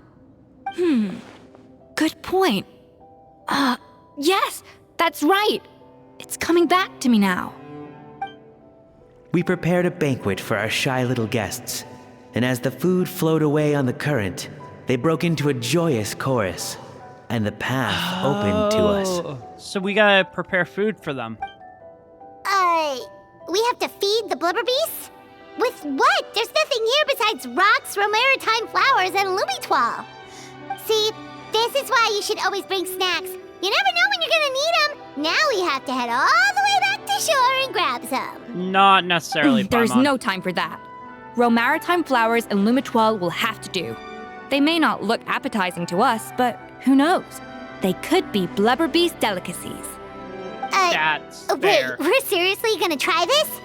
Good point. Yes, that's right. It's coming back to me now. We prepared a banquet for our shy little guests, and as the food flowed away on the current, they broke into a joyous chorus, and the path opened to us. So we gotta prepare food for them. We have to feed the blubber beasts? With what? There's nothing here besides rocks, romaritime flowers, and lumitoile. See, this is why you should always bring snacks. You never know when you're gonna need them. Now we have to head all the way back to shore and grab some. Not necessarily, There's Paimon. no time for that. Romaritime flowers and lumitoile will have to do. They may not look appetizing to us, but who knows? They could be blubber beast delicacies. That's fair. Wait, we're seriously gonna try this?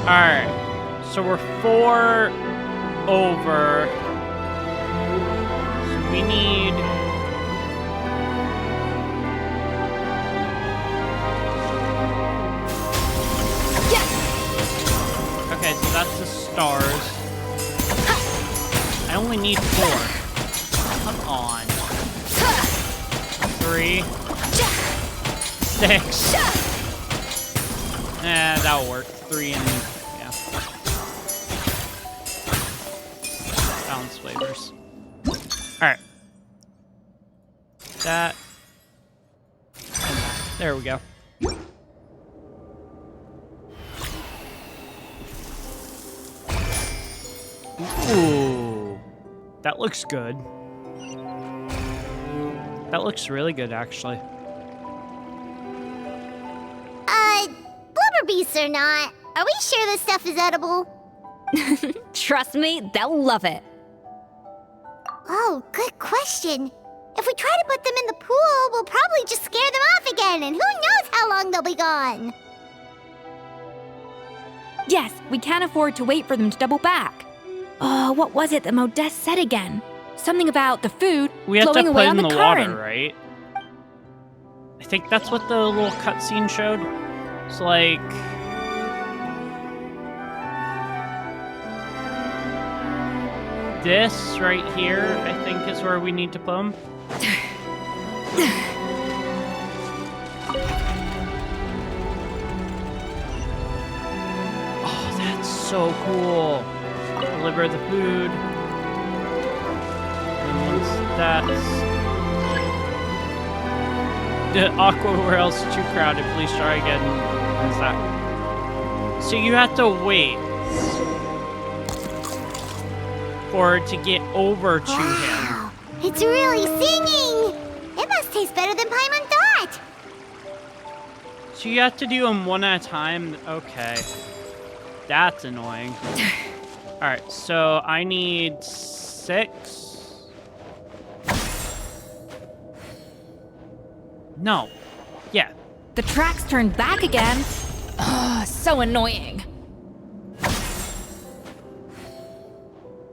Alright. So we're 4 over. So we need... Okay, so that's the stars. I only need 4. Come on. 3. 6. That'll work. 3 and... yeah. Balance flavors. Alright. That. And that. There we go. Ooh, that looks good. That looks really good, actually. Blubber beasts or not, are we sure this stuff is edible? Trust me, they'll love it. Oh, good question. If we try to put them in the pool, we'll probably just scare them off again, and who knows how long they'll be gone. Yes, we can't afford to wait for them to double back. Oh, what was it that Modeste said again? Something about the food We have flowing to away put on in the the current. water, right? I think that's what the little cutscene showed. It's like... this right here, I think, is where we need to put them. Oh, that's so cool. Deliver the food. And once that's... the Aqua World's too crowded. Please try again. What is that? So you have to wait for it to get over to him. It's really singing! It must taste better than Paimon thought! So you have to do them one at a time? Okay. That's annoying. Alright, so I need 6. No. Yeah. The tracks turned back again. Ugh, so annoying.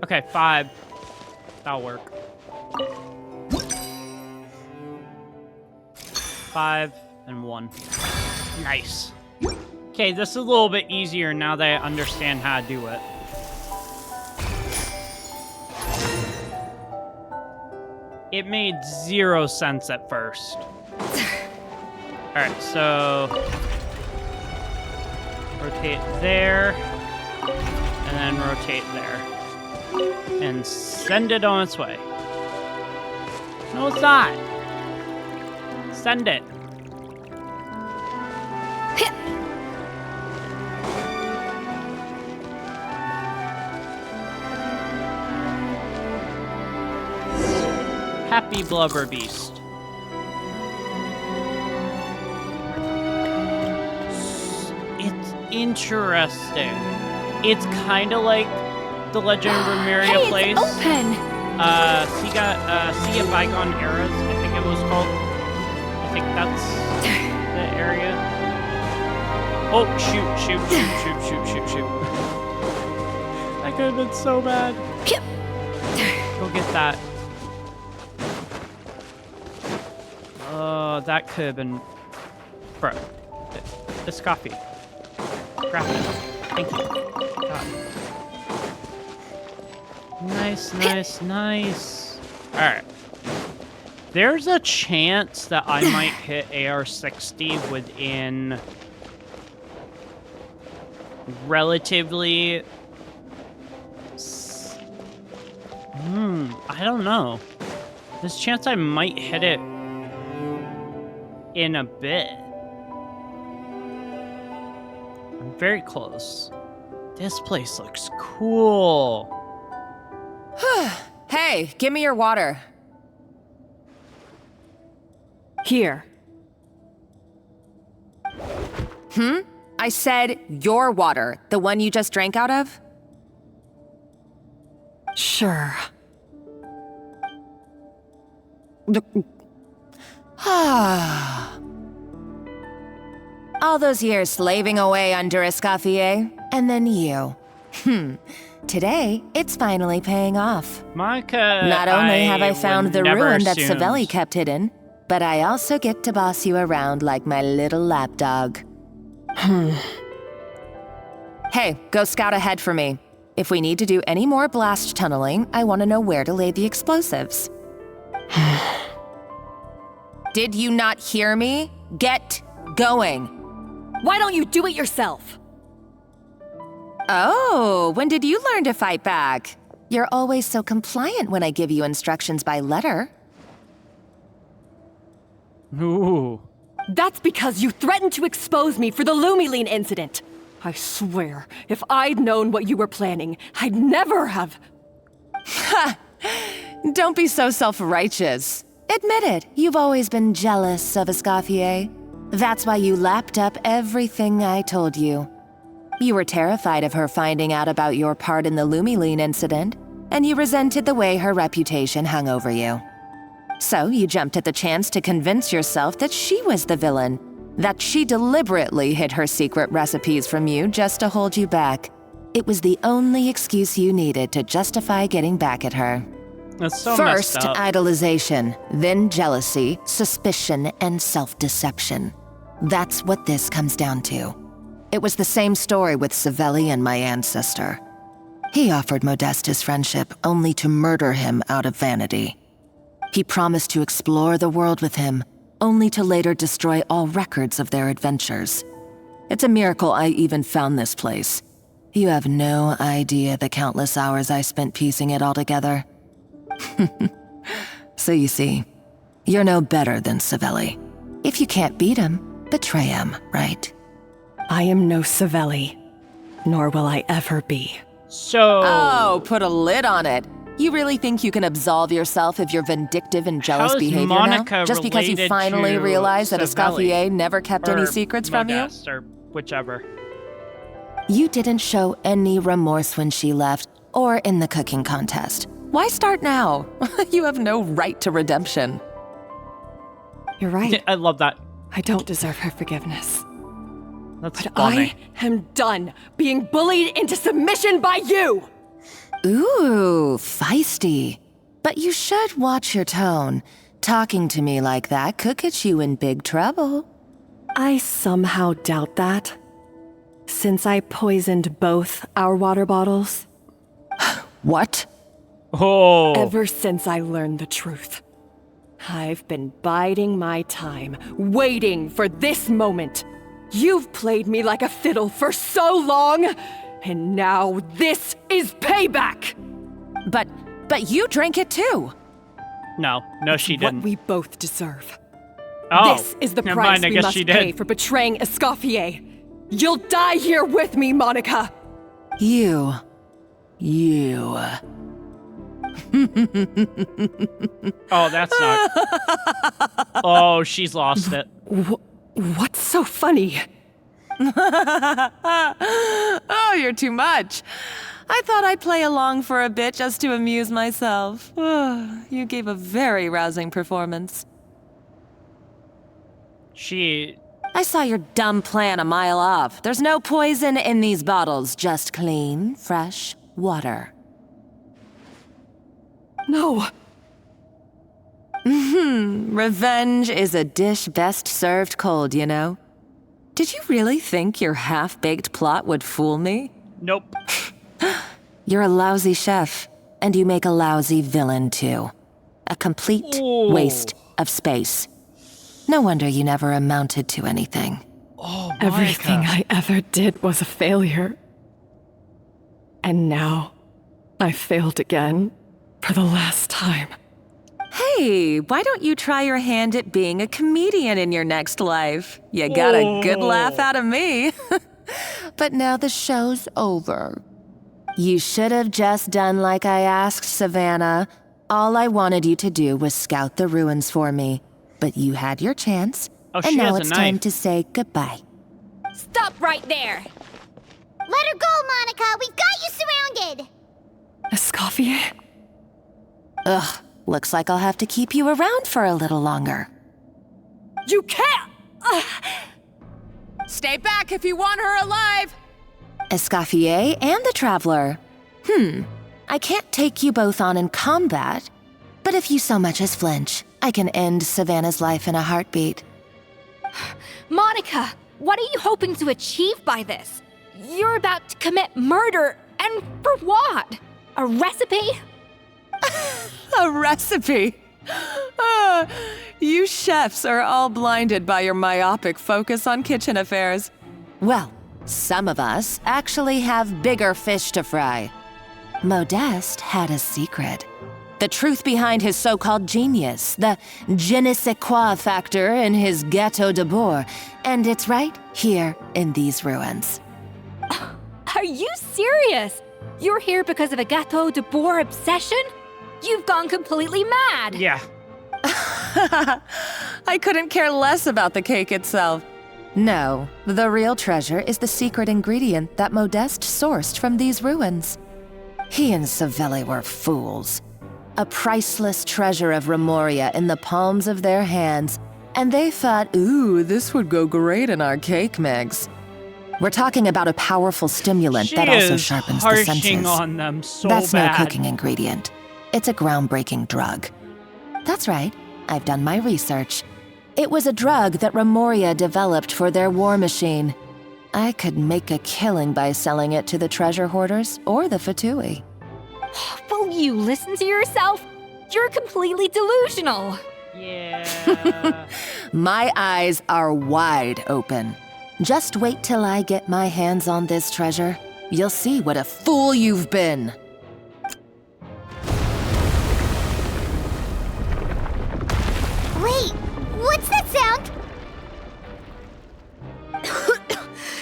Okay, 5. That'll work. 5 and 1. Nice. Okay, this is a little bit easier now that I understand how to do it. It made 0 sense at first. Alright, so rotate there, and then rotate there. And send it on its way. No, it's not. Send it. Happy Blubber Beast. It's interesting. It's kind of like the Legend of Remeria Hey, place. it's open! Sea of Bygone Eras, I think it was called. I think that's the area. Oh, shoot. That could have been so bad. Go get that. Oh, that could have been... Bro. Escoffier. Grab it. Thank you. God. Nice. Alright. There's a chance that I might hit AR-60 within... relatively... I don't know. There's a chance I might hit it in a bit. I'm very close. This place looks cool. Hey, give me your water. Here. I said your water, the one you just drank out of? Sure. All those years slaving away under Escoffier, and then you. Today, it's finally paying off. Monica, Not only have I found the ruin that assumed. Savelli kept hidden, but I also get to boss you around like my little lapdog. Hey, go scout ahead for me. If we need to do any more blast tunneling, I want to know where to lay the explosives. Did you not hear me? Get going. Why don't you do it yourself? Oh, when did you learn to fight back? You're always so compliant when I give you instructions by letter. Ooh. That's because you threatened to expose me for the Lumiline incident. I swear, if I'd known what you were planning, I'd never have... Ha! Don't be so self-righteous. Admit it, you've always been jealous of Escoffier. That's why you lapped up everything I told you. You were terrified of her finding out about your part in the Lumiline incident, and you resented the way her reputation hung over you. So you jumped at the chance to convince yourself that she was the villain, that she deliberately hid her secret recipes from you just to hold you back. It was the only excuse you needed to justify getting back at her. That's so First, messed up. idolization, then jealousy, suspicion, and self-deception. That's what this comes down to. It was the same story with Savelli and my ancestor. He offered Modeste his friendship only to murder him out of vanity. He promised to explore the world with him, only to later destroy all records of their adventures. It's a miracle I even found this place. You have no idea the countless hours I spent piecing it all together. So you see, you're no better than Savelli. If you can't beat him, betray him, right? I am no Savelli, nor will I ever be. So... Oh, put a lid on it. You really think you can absolve yourself of your vindictive and jealous How is behavior Monica now? Just because you related finally to realized that Savelli? Escoffier never kept any Or secrets from you? Modeste, or whichever. You didn't show any remorse when she left, or in the cooking contest. Why start now? You have no right to redemption. You're right. I love that. I don't deserve her forgiveness. That's but funny. I am done being bullied into submission by you! Ooh, feisty. But you should watch your tone. Talking to me like that could get you in big trouble. I somehow doubt that. Since I poisoned both our water bottles. What? Oh. Ever since I learned the truth, I've been biding my time, waiting for this moment. You've played me like a fiddle for so long, and now this is payback! But you drank it too. No, she didn't. What we both deserve. Oh, this is the never price mind, I we guess must she pay did. for betraying Escoffier. You'll die here with me, Monica! You. Oh, that's not... Oh, she's lost it. What's so funny? Oh, you're too much. I thought I'd play along for a bit just to amuse myself. You gave a very rousing performance. I saw your dumb plan a mile off. There's no poison in these bottles, just clean, fresh water. No. Revenge is a dish best served cold, you know? Did you really think your half-baked plot would fool me? Nope. You're a lousy chef, and you make a lousy villain, too. A complete waste of space. No wonder you never amounted to anything. Oh, Everything I ever did was a failure. And now, I failed again, for the last time. Hey, why don't you try your hand at being a comedian in your next life? You got a good laugh out of me. But now the show's over. You should have just done like I asked, Savannah. All I wanted you to do was scout the ruins for me. But you had your chance, and now it's time to say goodbye. Stop right there! Let her go, Monica! We've got you surrounded! Escoffier? Ugh, looks like I'll have to keep you around for a little longer. You can't! Stay back if you want her alive! Escoffier and the Traveler. I can't take you both on in combat, but if you so much as flinch, I can end Savannah's life in a heartbeat. Monica, what are you hoping to achieve by this? You're about to commit murder, and for what? A recipe? A recipe? You chefs are all blinded by your myopic focus on kitchen affairs. Well, some of us actually have bigger fish to fry. Modeste had a secret. The truth behind his so-called genius, the je ne sais quoi factor in his Gâteau de Bourg, and it's right here in these ruins. Are you serious? You're here because of a Gâteau de Bourg obsession? You've gone completely mad! Yeah. I couldn't care less about the cake itself. No, the real treasure is the secret ingredient that Modeste sourced from these ruins. He and Savelli were fools. A priceless treasure of Remoria in the palms of their hands, and they thought, ooh, this would go great in our cake mix. We're talking about a powerful stimulant that also sharpens the senses. On them so That's bad. no cooking ingredient. It's a groundbreaking drug. That's right, I've done my research. It was a drug that Remoria developed for their war machine. I could make a killing by selling it to the treasure hoarders or the Fatui. Will you listen to yourself? You're completely delusional. Yeah. My eyes are wide open. Just wait till I get my hands on this treasure. You'll see what a fool you've been. Wait, what's that sound?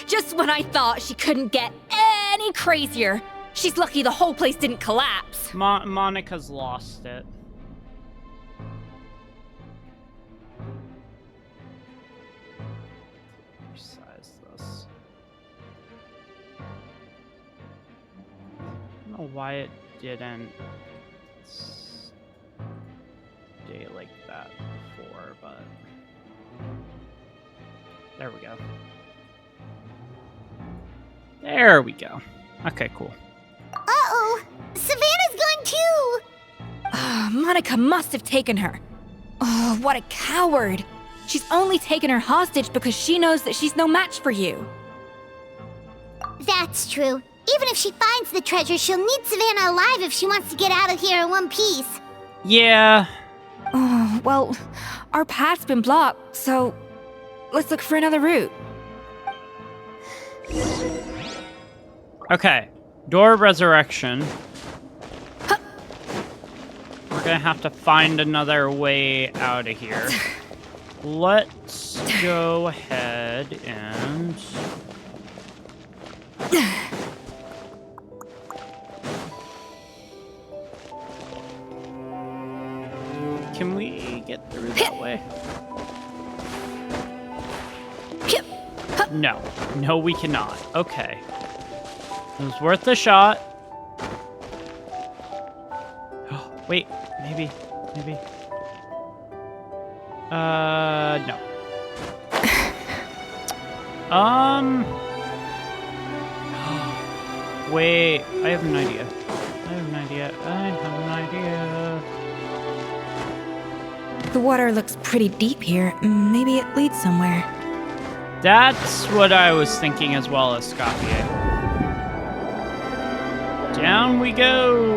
Just when I thought she couldn't get any crazier. She's lucky the whole place didn't collapse. Monica's lost it. Resize this. I don't know why it didn't stay like that before, but there we go. There we go. Okay, cool. Uh-oh! Savannah's going too! Monica must have taken her. Oh, what a coward. She's only taken her hostage because she knows that she's no match for you. That's true. Even if she finds the treasure, she'll need Savannah alive if she wants to get out of here in one piece. Yeah. Oh, well, our path's been blocked, so let's look for another route. Okay. Door resurrection. We're gonna have to find another way out of here. Let's go ahead and... Can we get through that way? No. No, we cannot. Okay. It was worth a shot. Wait. Maybe. No. Wait. I have an idea. The water looks pretty deep here. Maybe it leads somewhere. That's what I was thinking as well, Escoffier. Down we go!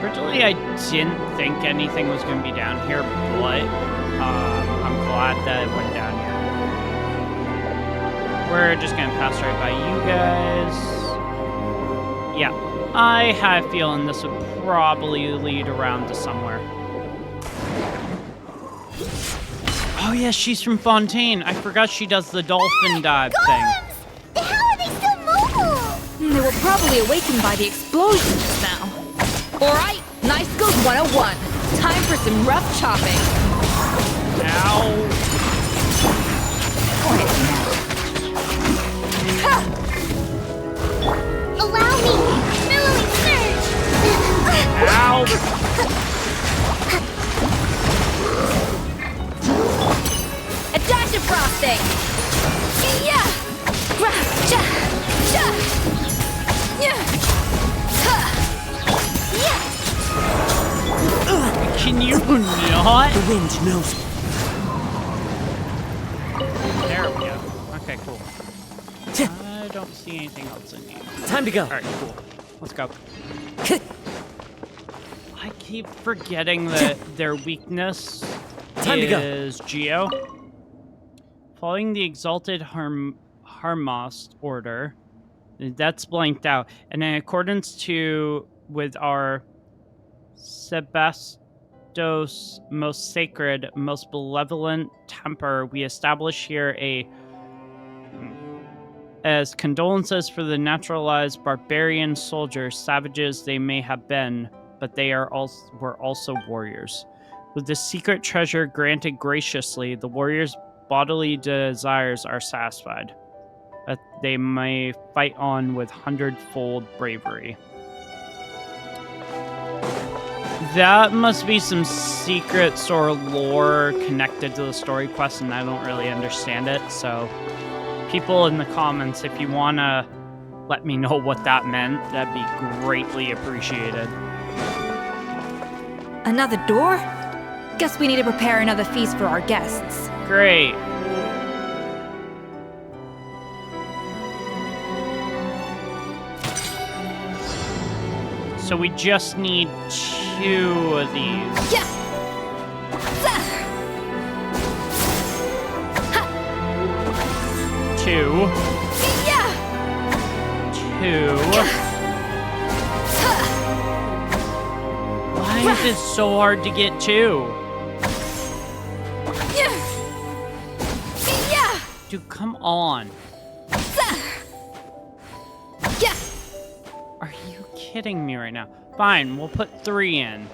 Originally, I didn't think anything was going to be down here, but I'm glad that it went down here. We're just going to pass right by you guys. Yeah, I had a feeling this would probably lead around to somewhere. Oh yeah, she's from Fontaine. I forgot she does the dolphin dive thing. How are they still mobile? They were probably awakened by the explosion just now. Alright, Nice Skills 101. Time for some rough chopping. Ow. Allow me! Billowing surge! Ow! A dash of frosting! Yeah! Can you not? The wind knows. There we go. Okay, cool. I don't see anything else in here. Time to go. Alright, cool. Let's go. I keep forgetting that their weakness is Geo. Following the Exalted Harmost order, that's blanked out. And in accordance with our Sebastos most sacred, most benevolent temper, we establish here as condolences for the naturalized barbarian soldiers, savages they may have been, but they were also warriors. With the secret treasure granted graciously, the warriors' bodily desires are satisfied, that they may fight on with hundredfold bravery. That must be some secret sort of lore connected to the story quest, and I don't really understand it, so people in the comments, if you want to let me know what that meant, that'd be greatly appreciated. Another door? Guess we need to prepare another feast for our guests. Great. So we just need 2 of these. Yeah. 2. Yeah. 2. Why is it so hard to get 2? Yeah. Dude, come on. Yeah. Are you kidding me right now? Fine, we'll put 3 in.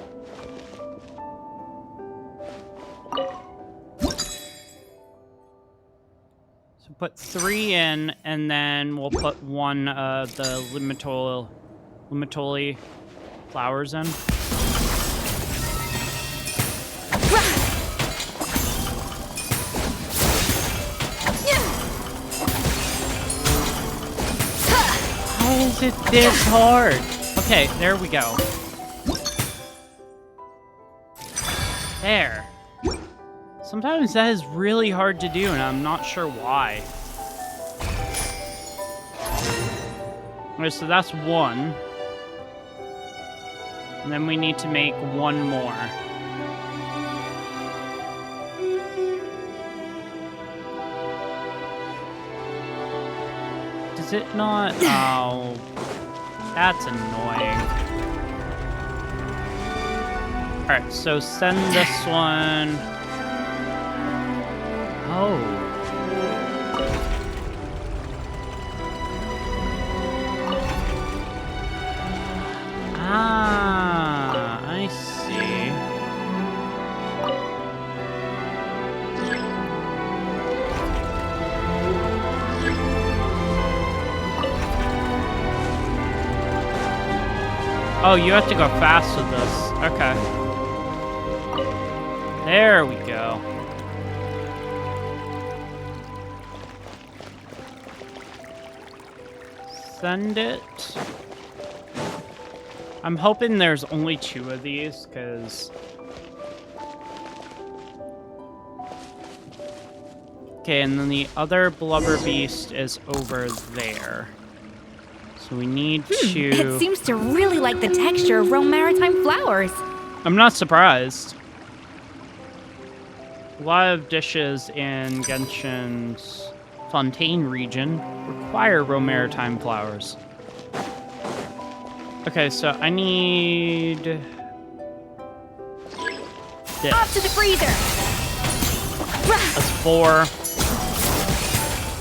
So put 3 in, and then we'll put 1 of the Lumitoli flowers in. How is it this hard? Okay, there we go. There. Sometimes that is really hard to do, and I'm not sure why. Okay, so that's one. And then we need to make one more. Does it not? Oh, that's annoying. Alright, so send this one. Oh. Ah, I see. Oh, you have to go fast with this. Okay. There we go. Send it. I'm hoping there's only 2 of these, because... Okay, and then the other blubber beast is over there. So we need to... It seems to really like the texture of Rome Maritime flowers. I'm not surprised. A lot of dishes in Genshin's Fontaine region require Rome Maritime flowers. Okay, so I need... this. Off to the freezer! That's 4.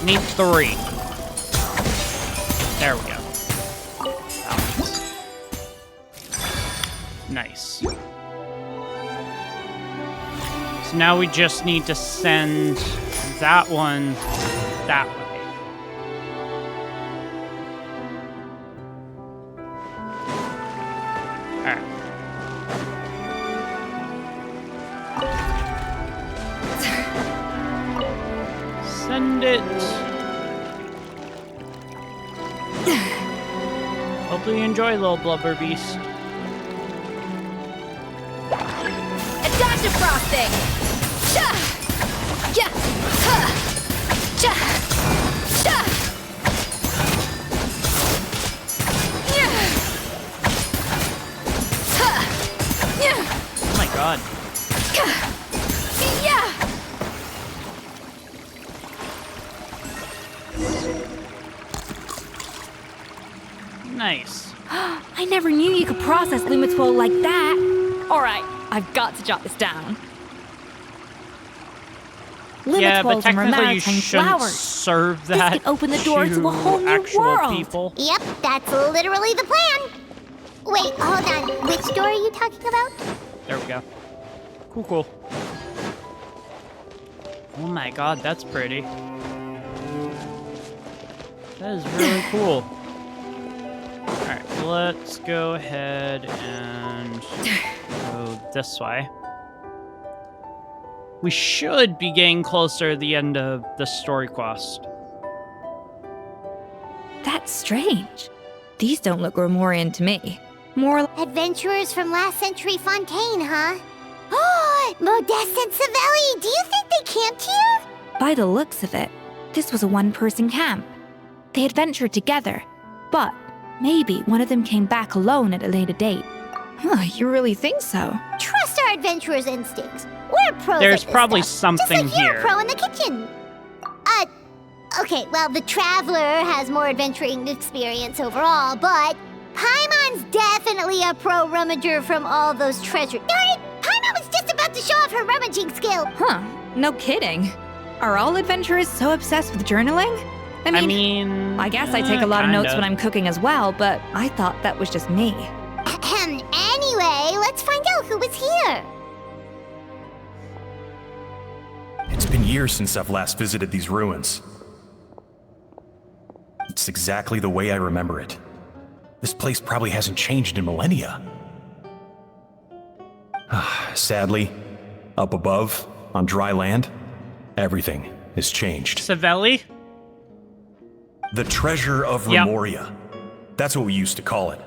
I need 3. There we go. Nice. So now we just need to send that one that way. Alright. Send it. Hopefully you enjoy, little blubber beast. Attack the frosting! Cha! Yeah! Ha! Cha! Cha! Yeah! Ha! Yeah! Oh my god. Yeah! Nice. I never knew you could process Lumitol like that. Alright, I've got to jot this down. Yeah, but Lumitol and technically you Maritime shouldn't flowers. serve that This could open the door to a whole new actual world. people. Yep, that's literally the plan. Wait, hold on. Which door are you talking about? There we go. Cool, cool. Oh my god, that's pretty. That is really cool. Alright, let's go ahead and go this way. We should be getting closer to the end of the story quest. That's strange. These don't look Romorian to me. More like Adventurers from last century Fontaine, huh? Oh, Modeste and Savelli, do you think they camped here? by the looks of it, this was a one-person camp. They adventured together, but maybe one of them came back alone at a later date. Huh, you really think so? Trust our adventurer's instincts. We're pros There's at this probably stuff, something just like you're here. a pro in the kitchen. Okay, well, the Traveler has more adventuring experience overall, but Paimon's definitely a pro rummager from all those treasures. Darn it! Paimon was just about to show off her rummaging skill. Huh, no kidding. Are all adventurers so obsessed with journaling? I mean, I guess I take a lot of notes kinda. when I'm cooking as well, but I thought that was just me. Anyway, let's find out who was here. It's been years since I've last visited these ruins. It's exactly the way I remember it. This place probably hasn't changed in millennia. Sadly, up above, on dry land, everything has changed. Savelli? The treasure of Remoria. That's what we used to call it.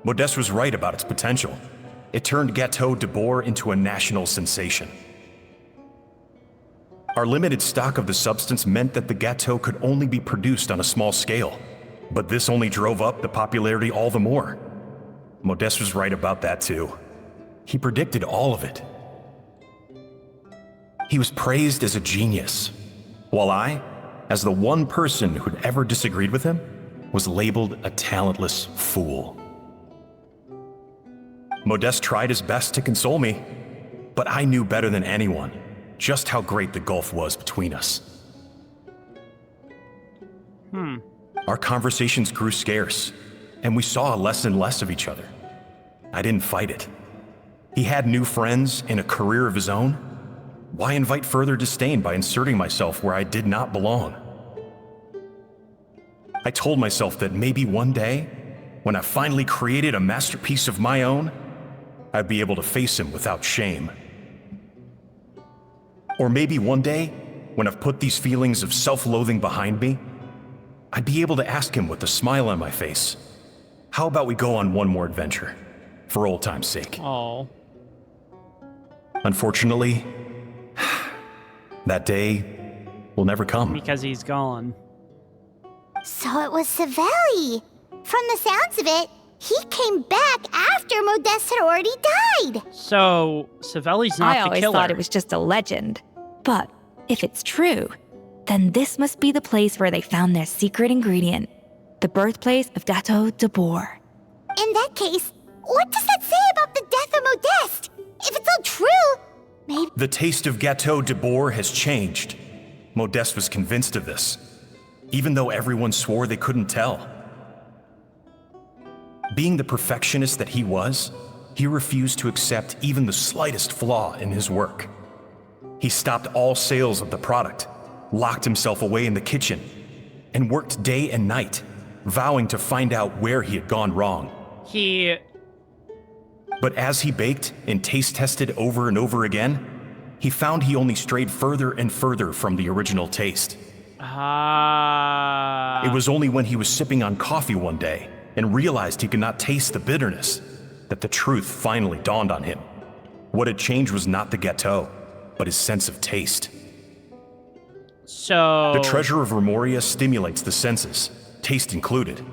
Modeste was right about its potential. It turned Gâteau de Bourg into a national sensation. Our limited stock of the substance meant that the gâteau could only be produced on a small scale, but this only drove up the popularity all the more. Modeste was right about that too. He predicted all of it. He was praised as a genius, while I, as the one person who'd ever disagreed with him, was labeled a talentless fool. Modeste tried his best to console me, but I knew better than anyone just how great the gulf was between us. Our conversations grew scarce, and we saw less and less of each other. I didn't fight it. He had new friends and a career of his own. Why invite further disdain by inserting myself where I did not belong? I told myself that maybe one day, when I finally created a masterpiece of my own, I'd be able to face him without shame. Or maybe one day, when I've put these feelings of self-loathing behind me, I'd be able to ask him with a smile on my face, how about we go on one more adventure, for old time's sake? Oh. Unfortunately, that day will never come. Because he's gone. So it was Savelli. From the sounds of it, he came back after Modeste had already died. So, Savelli's not the killer. I always thought it was just a legend. But if it's true, then this must be the place where they found their secret ingredient, the birthplace of Gâteau de Bourg. In that case, what does that say about the death of Modeste? If it's all true, maybe... The taste of Gâteau de Bourg has changed. Modeste was convinced of this, even though everyone swore they couldn't tell. Being the perfectionist that he was, he refused to accept even the slightest flaw in his work. He stopped all sales of the product, locked himself away in the kitchen, and worked day and night, vowing to find out where he had gone wrong. But as he baked and taste tested over and over again, he found he only strayed further and further from the original taste. It was only when he was sipping on coffee one day and realized he could not taste the bitterness that the truth finally dawned on him. What had changed was not the gâteau, but his sense of taste. So... The treasure of Remoria stimulates the senses, taste included,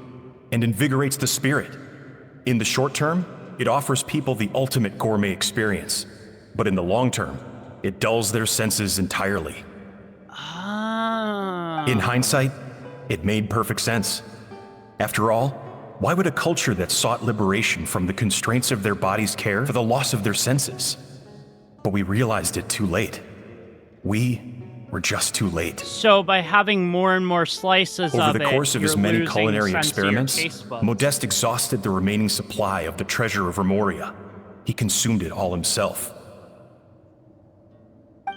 and invigorates the spirit. In the short term, it offers people the ultimate gourmet experience, but in the long term, it dulls their senses entirely. In hindsight, it made perfect sense. After all, why would a culture that sought liberation from the constraints of their bodies care for the loss of their senses? But we realized it too late. We were just too late. So by having more and more slices Over of the course of his many culinary experiments, Modeste Modeste exhausted the remaining supply of the treasure of Remoria. He consumed it all himself.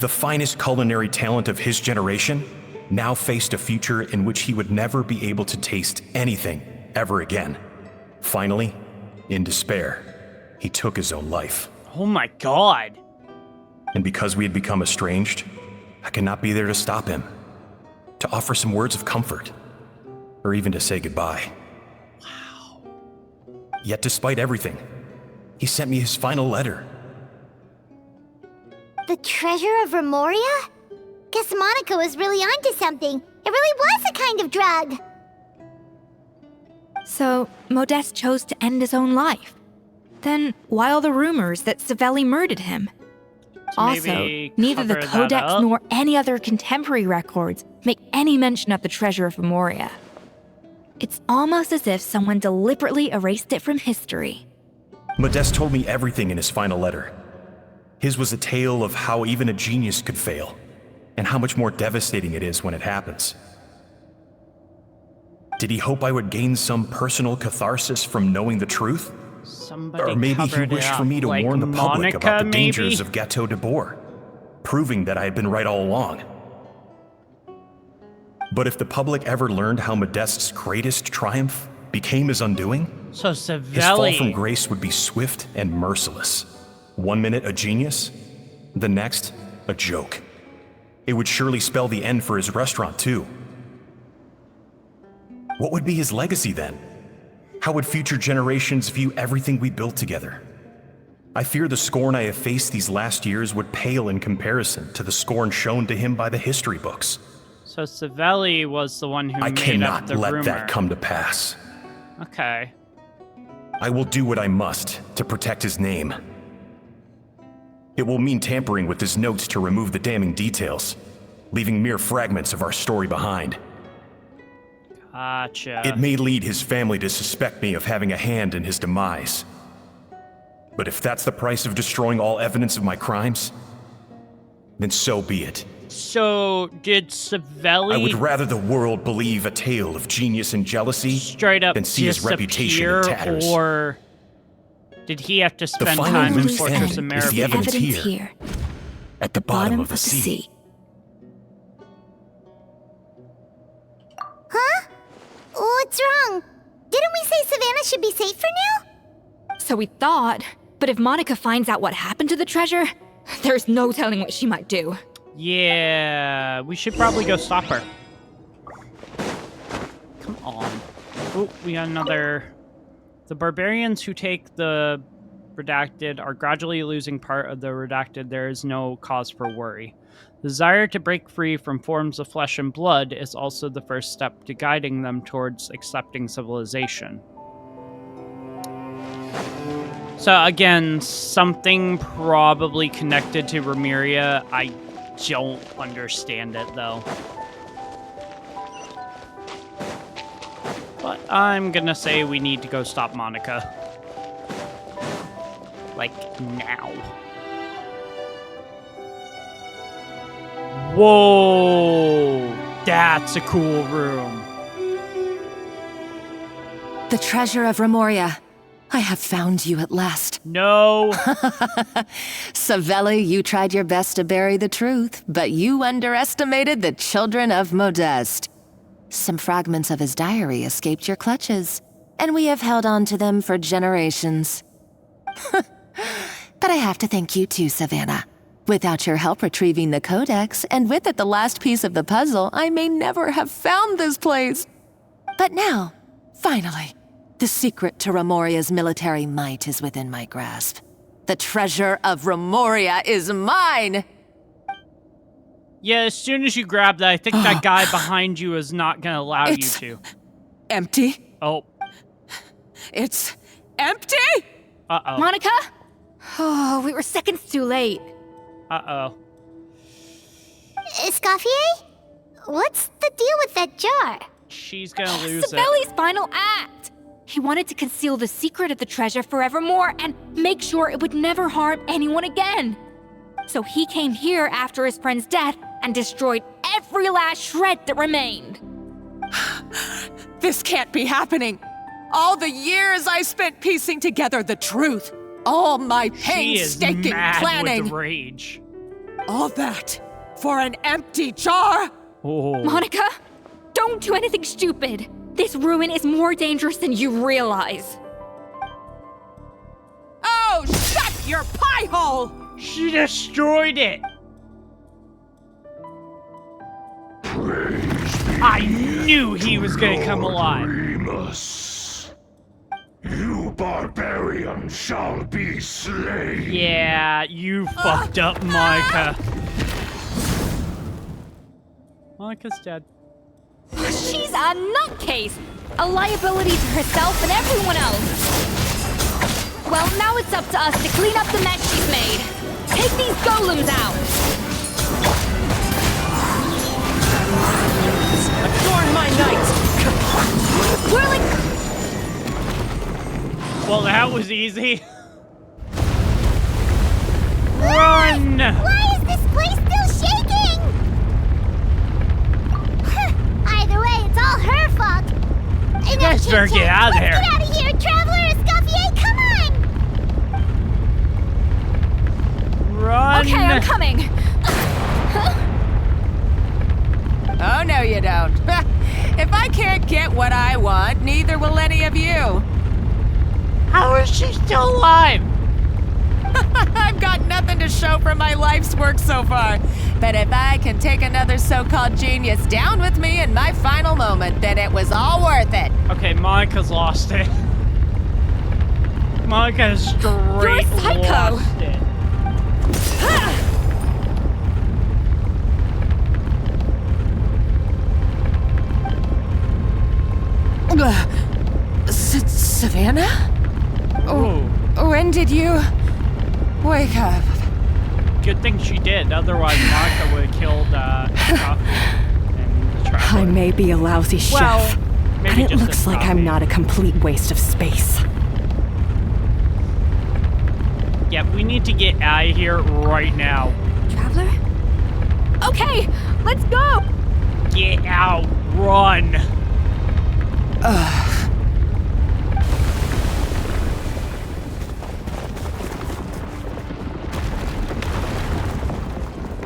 The finest culinary talent of his generation now faced a future in which he would never be able to taste anything ever again. Finally, in despair, he took his own life. Oh my god. And because we had become estranged, I could not be there to stop him, to offer some words of comfort, or even to say goodbye. Wow. Yet despite everything, he sent me his final letter. The treasure of Remoria? Guess Monica was really onto something. It really was a kind of drug. So, Modeste chose to end his own life. Then, why all the rumors that Savelli murdered him? Also, neither the Codex nor any other contemporary records make any mention of the treasure of Remoria. It's almost as if someone deliberately erased it from history. Modeste told me everything in his final letter. His was a tale of how even a genius could fail, and how much more devastating it is when it happens. Did he hope I would gain some personal catharsis from knowing the truth? Or maybe he wished for me to warn the public about the dangers of Gâteau de Bourg, proving that I had been right all along. But if the public ever learned how Modeste's greatest triumph became his undoing? So His fall from Savelli. grace would be swift and merciless. 1 minute a genius, the next a joke. It would surely spell the end for his restaurant too. What would be his legacy then? How would future generations view everything we built together? I fear the scorn I have faced these last years would pale in comparison to the scorn shown to him by the history books. So Savelli was the one who I made up cannot the let rumor. that come to pass. Okay. I will do what I must to protect his name. It will mean tampering with his notes to remove the damning details, leaving mere fragments of our story behind. Gotcha. It may lead his family to suspect me of having a hand in his demise. But if that's the price of destroying all evidence of my crimes, then so be it. So did Savelli I would rather the world believe a tale of genius and jealousy straight up than see his reputation in disappear, tatters. or did he have to The spend final time in loose Fortress end is the America? evidence here, at the bottom of the sea. Huh? What's wrong? Didn't we say Savannah should be safe for now? So we thought, but if Monica finds out what happened to the treasure, there's no telling what she might do. Yeah, we should probably go stop her. Come on. Oh, we got another. The barbarians who take the redacted are gradually losing part of the redacted. There is no cause for worry. The desire to break free from forms of flesh and blood is also the first step to guiding them towards accepting civilization. So again, something probably connected to Remeria. I don't understand it though. But I'm gonna say we need to go stop Monica. Like, now. Whoa! That's a cool room. The treasure of Remoria. I have found you at last. No. Savelli, you tried your best to bury the truth, but you underestimated the children of Modeste. Some fragments of his diary escaped your clutches, and we have held on to them for generations. But I have to thank you too, Savannah. Without your help retrieving the codex, and with it the last piece of the puzzle, I may never have found this place. But now, finally, the secret to Remoria's military might is within my grasp. The treasure of Remoria is mine! Yeah, as soon as you grab that, I think that guy behind you is not gonna allow you to. Empty? Oh. It's empty? Uh-oh. Monica? Oh, we were seconds too late. Uh-oh. Escoffier? What's the deal with that jar? She's gonna lose it. Savelli's final act. He wanted to conceal the secret of the treasure forevermore and make sure it would never harm anyone again. So he came here after his friend's death and destroyed every last shred that remained. This can't be happening. All the years I spent piecing together the truth. All my painstaking she is mad planning. with rage. All that for an empty jar? Oh. Monica, don't do anything stupid. This ruin is more dangerous than you realize. Oh, shut your pie hole! She destroyed it. I knew he was gonna come alive. You barbarian shall be slain. Yeah, you fucked up, Monica. Monica's dead. She's a nutcase! A liability to herself and everyone else! Well, now it's up to us to clean up the mess she's made. Take these golems out! Adorn my night! We're like... Well, that was easy. Run! Why is this place still shaking? Either way, it's all her fault. You guys better get out of here. Get out of here, Traveler Escoffier, come on! Run! Okay, I'm coming. Oh, no you don't. If I can't get what I want, neither will any of you. How is she still alive? I've got nothing to show for my life's work so far. But if I can take another so-called genius down with me in my final moment, then it was all worth it. Okay, Monica's lost it. Monica is straight lost it. Savannah? Oh. When did you wake up? Good thing she did, otherwise Monica would have killed Escoffier and the Traveler. I may be a lousy chef, but it looks like I'm not a complete waste of space. Yeah, we need to get out of here right now. Traveler? Okay, let's go! Get out, run!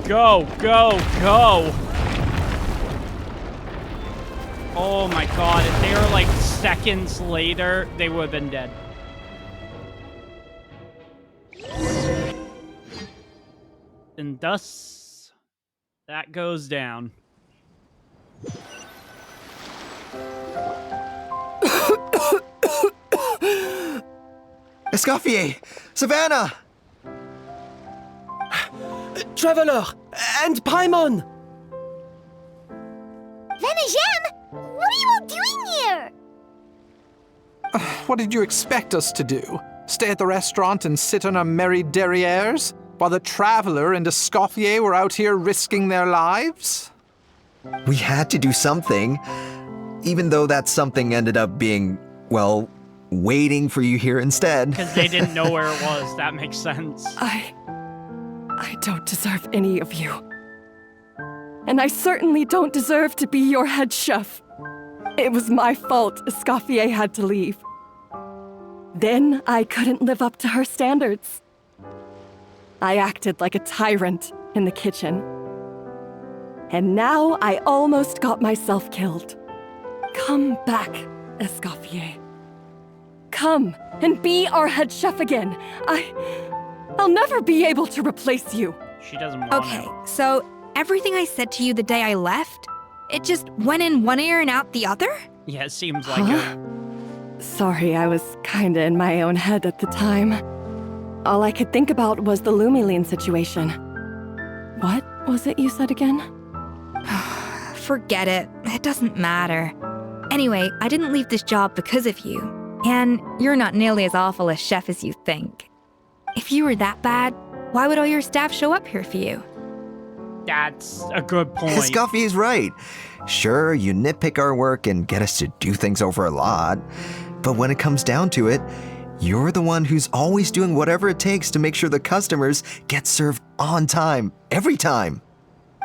Go, go, go! Oh my god, if they were like seconds later, they would have been dead. And thus, that goes down. Escoffier! Savannah! Traveler! And Paimon! Venejem! What are you all doing here? What did you expect us to do? Stay at the restaurant and sit on our merry derrieres? While the Traveler and Escoffier were out here risking their lives? We had to do something. Even though that something ended up being, well, waiting for you here instead. Because they didn't know where it was. That makes sense. I don't deserve any of you. And I certainly don't deserve to be your head chef. It was my fault Escoffier had to leave. Then I couldn't live up to her standards. I acted like a tyrant in the kitchen. And now I almost got myself killed. Come back, Escoffier. Come and be our head chef again. I'll never be able to replace you. She doesn't want Okay, so everything I said to you the day I left, it just went in one ear and out the other? Yeah, it seems like it. Sorry, I was kinda in my own head at the time. All I could think about was the Lumiline situation. What was it you said again? Forget it. It doesn't matter. Anyway, I didn't leave this job because of you. And you're not nearly as awful a chef as you think. If you were that bad, why would all your staff show up here for you? That's a good point. Escoffier's right. Sure, you nitpick our work and get us to do things over a lot. But when it comes down to it, you're the one who's always doing whatever it takes to make sure the customers get served on time, every time.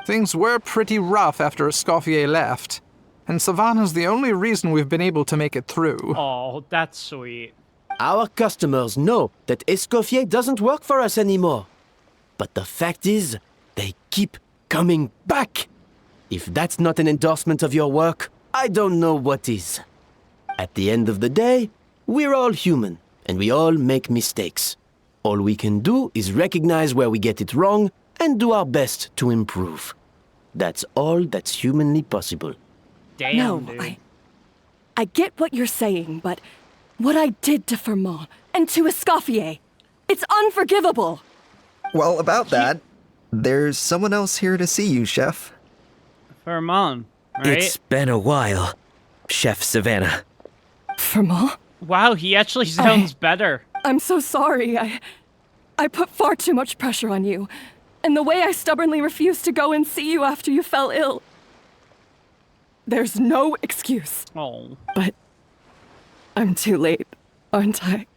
Things were pretty rough after Escoffier left. And Savannah's the only reason we've been able to make it through. Oh, that's sweet. Our customers know that Escoffier doesn't work for us anymore. But the fact is, they keep coming back. If that's not an endorsement of your work, I don't know what is. At the end of the day, we're all human, and we all make mistakes. All we can do is recognize where we get it wrong and do our best to improve. That's all that's humanly possible. Damn, no, dude. I get what you're saying, but what I did to Fermont and to Escoffier, it's unforgivable. Well, about that, there's someone else here to see you, Chef. Fermont, right? It's been a while, Chef Savannah. Fermont? Wow, he actually sounds better. I'm so sorry. I put far too much pressure on you. And the way I stubbornly refused to go and see you after you fell ill. There's no excuse. Oh. But I'm too late, aren't I?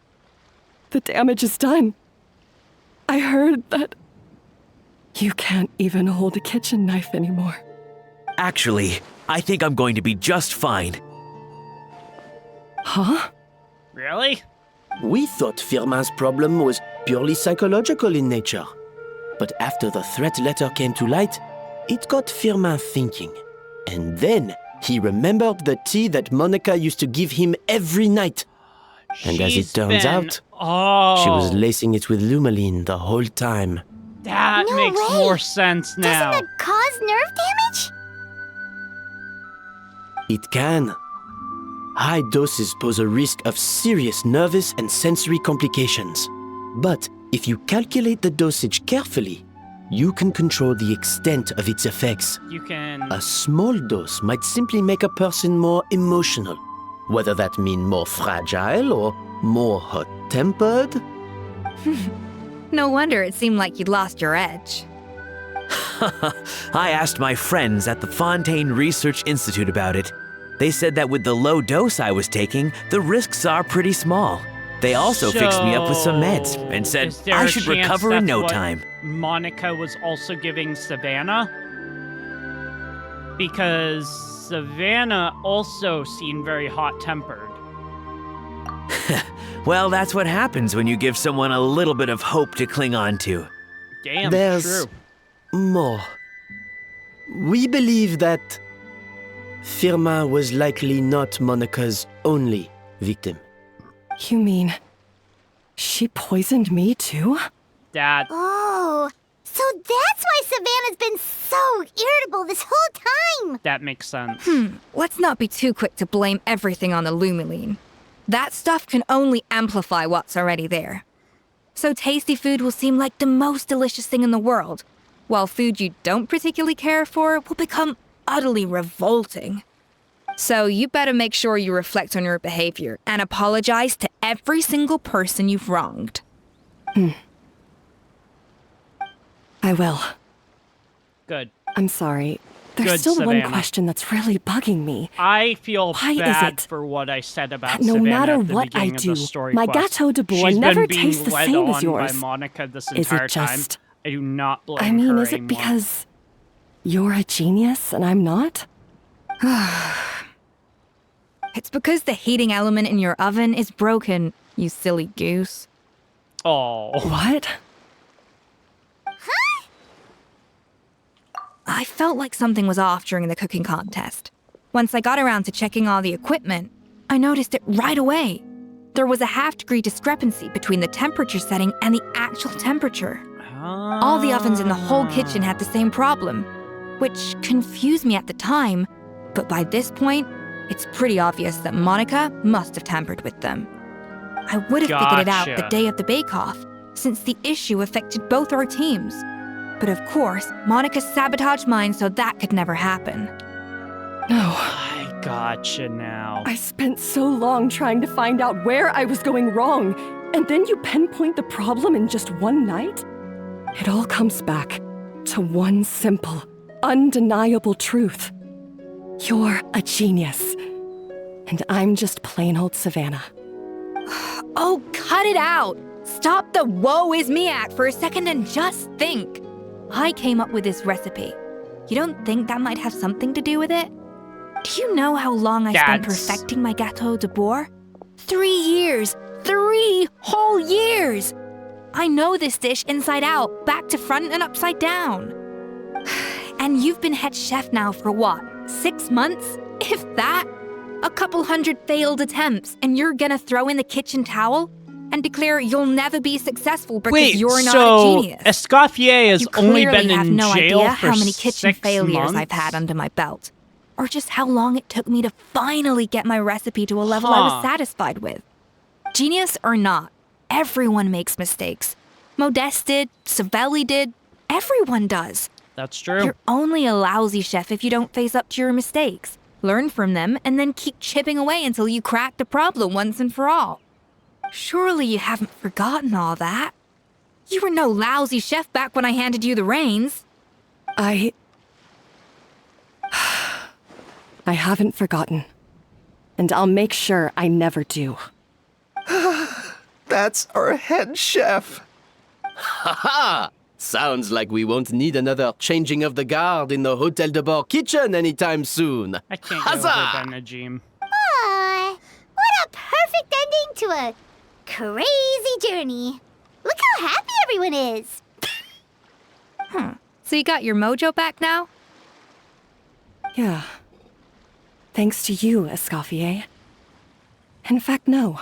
The damage is done. I heard that you can't even hold a kitchen knife anymore. Actually, I think I'm going to be just fine. Huh? Really? We thought Firmin's problem was purely psychological in nature. But after the threat letter came to light, it got Firmin thinking. And then He remembered the tea that Monica used to give him every night. And as it turns out, she was lacing it with Lumaline the whole time. That makes more sense now. Doesn't that cause nerve damage? It can. High doses pose a risk of serious nervous and sensory complications. But if you calculate the dosage carefully, you can control the extent of its effects. You can... A small dose might simply make a person more emotional, whether that means more fragile or more hot-tempered. No wonder it seemed like you'd lost your edge. I asked my friends at the Fontaine Research Institute about it. They said that with the low dose I was taking, the risks are pretty small. They also fixed me up with some meds and said I should recover in no time. Monica was also giving Savannah? Because Savannah also seemed very hot-tempered. Well, that's what happens when you give someone a little bit of hope to cling on to. Damn, There's true. more. We believe that Firma was likely not Monica's only victim. You mean she poisoned me too? That... Oh, so that's why Savannah's been so irritable this whole time. That makes sense. Let's not be too quick to blame everything on the Lumaline. That stuff can only amplify what's already there. So tasty food will seem like the most delicious thing in the world, while food you don't particularly care for will become utterly revolting. So you better make sure you reflect on your behavior and apologize to every single person you've wronged. I will. Good. I'm sorry. There's Good, still Savannah. one question that's really bugging me. I feel Why bad is it for what I said about that no Savannah matter at the what I beginning of do, the story my quest. Gâteau de Bois She's never been being tastes the led same as on yours. by Monica this Is entire it just... time. I do not blame I mean, her is it anymore. because you're a genius and I'm not? It's because the heating element in your oven is broken, you silly goose. Oh. What? I felt like something was off during the cooking contest. Once I got around to checking all the equipment, I noticed it right away. There was a half-degree discrepancy between the temperature setting and the actual temperature. All the ovens in the whole kitchen had the same problem, which confused me at the time, but by this point, it's pretty obvious that Monica must have tampered with them. I would have figured it out the day of the bake-off, since the issue affected both our teams. But of course, Monica sabotaged mine so that could never happen. No. I gotcha now. I spent so long trying to find out where I was going wrong, and then you pinpoint the problem in just one night? It all comes back to one simple, undeniable truth. You're a genius, and I'm just plain old Savannah. Oh, cut it out! Stop the woe is me act for a second and just think. I came up with this recipe. You don't think that might have something to do with it? Do you know how long I spent perfecting my Gâteau de Bois? 3 years! 3 whole years! I know this dish inside out, back to front and upside down. And you've been head chef now for what, 6 months? If that? A couple hundred failed attempts, and you're gonna throw in the kitchen towel? And declare you'll never be successful because you're not a genius. Escoffier has only been You have in no jail idea for how many kitchen 6 failures months? I've had under my belt. Or just how long it took me to finally get my recipe to a level I was satisfied with. Genius or not, everyone makes mistakes. Modeste did, Savelli did, everyone does. That's true. You're only a lousy chef if you don't face up to your mistakes, learn from them, and then keep chipping away until you crack the problem once and for all. Surely you haven't forgotten all that. You were no lousy chef back when I handed you the reins. I haven't forgotten. And I'll make sure I never do. That's our head chef. Ha ha! Sounds like we won't need another changing of the guard in the Hôtel de Bord kitchen anytime soon. I can't get over Benajim. Aw, what a perfect ending to a crazy journey. Look how happy everyone is. So you got your mojo back now? Yeah. thanks to you, Escoffier. In fact, no.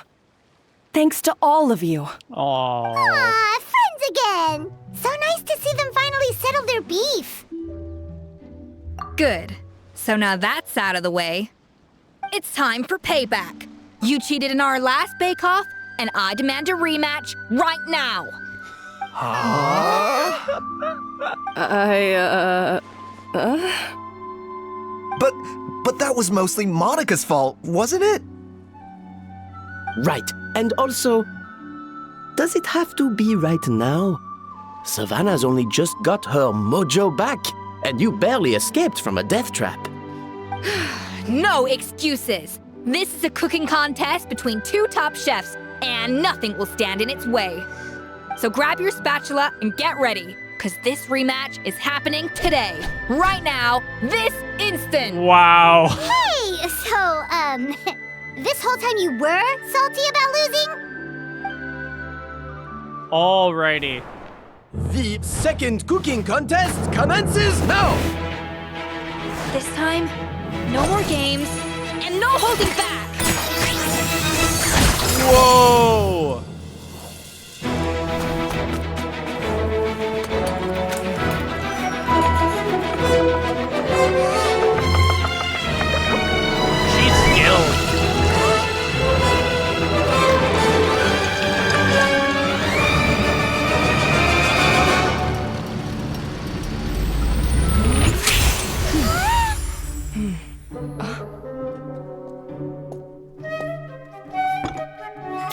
Thanks to all of you. Aww. Aw, friends again! So nice to see them finally settle their beef. Good. So now that's out of the way. It's time for payback. You cheated in our last bake-off, and I demand a rematch right now. But that was mostly Monica's fault, wasn't it? Right. And also, does it have to be right now? Savannah's only just got her mojo back, and you barely escaped from a death trap. No excuses. This is a cooking contest between two top chefs, and nothing will stand in its way. So grab your spatula and get ready, because this rematch is happening today. Right now, this instant. Wow. Hey, so, this whole time you were salty about losing? Alrighty. The second cooking contest commences now! This time, no more games, and no holding back! Whoa! She's skilled.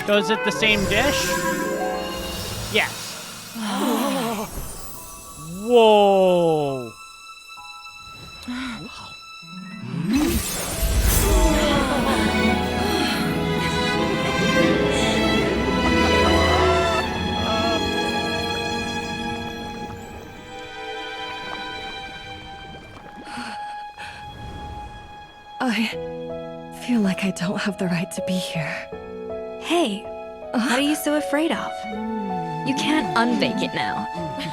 So is it the same dish? Yes. Whoa. I feel like I don't have the right to be here. Hey, what are you so afraid of? You can't unbake it now.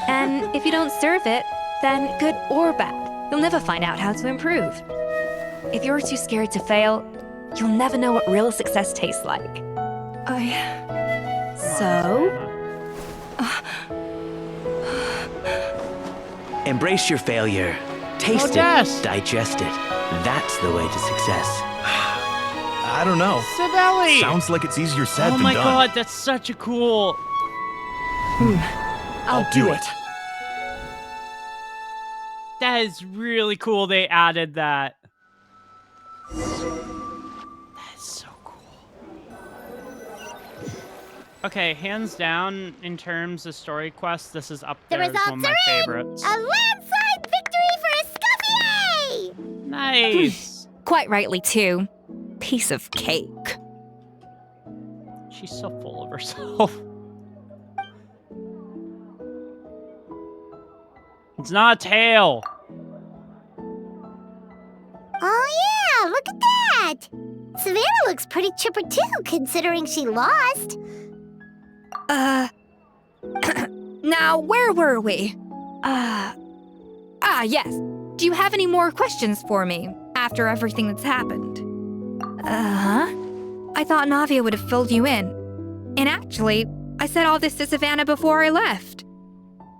And if you don't serve it, then good or bad, you'll never find out how to improve. If you're too scared to fail, you'll never know what real success tastes like. So? Embrace your failure. Taste it. Digest it. That's the way to success. I don't know. Savelli! Sounds like it's easier said Oh than my done. god, that's such a cool... I'll do it. That is really cool they added that. That is so cool. Okay, hands down, in terms of story quests, this is up there as one of my favorites. A landslide victory for Escoffier! Nice! Quite rightly, too. Piece of cake. She's so full of herself. It's not a tail. Oh yeah, look at that! Savannah looks pretty chipper too, considering she lost. Now, where were we? Yes. Do you have any more questions for me after everything that's happened? I thought Navia would have filled you in. And actually, I said all this to Savannah before I left.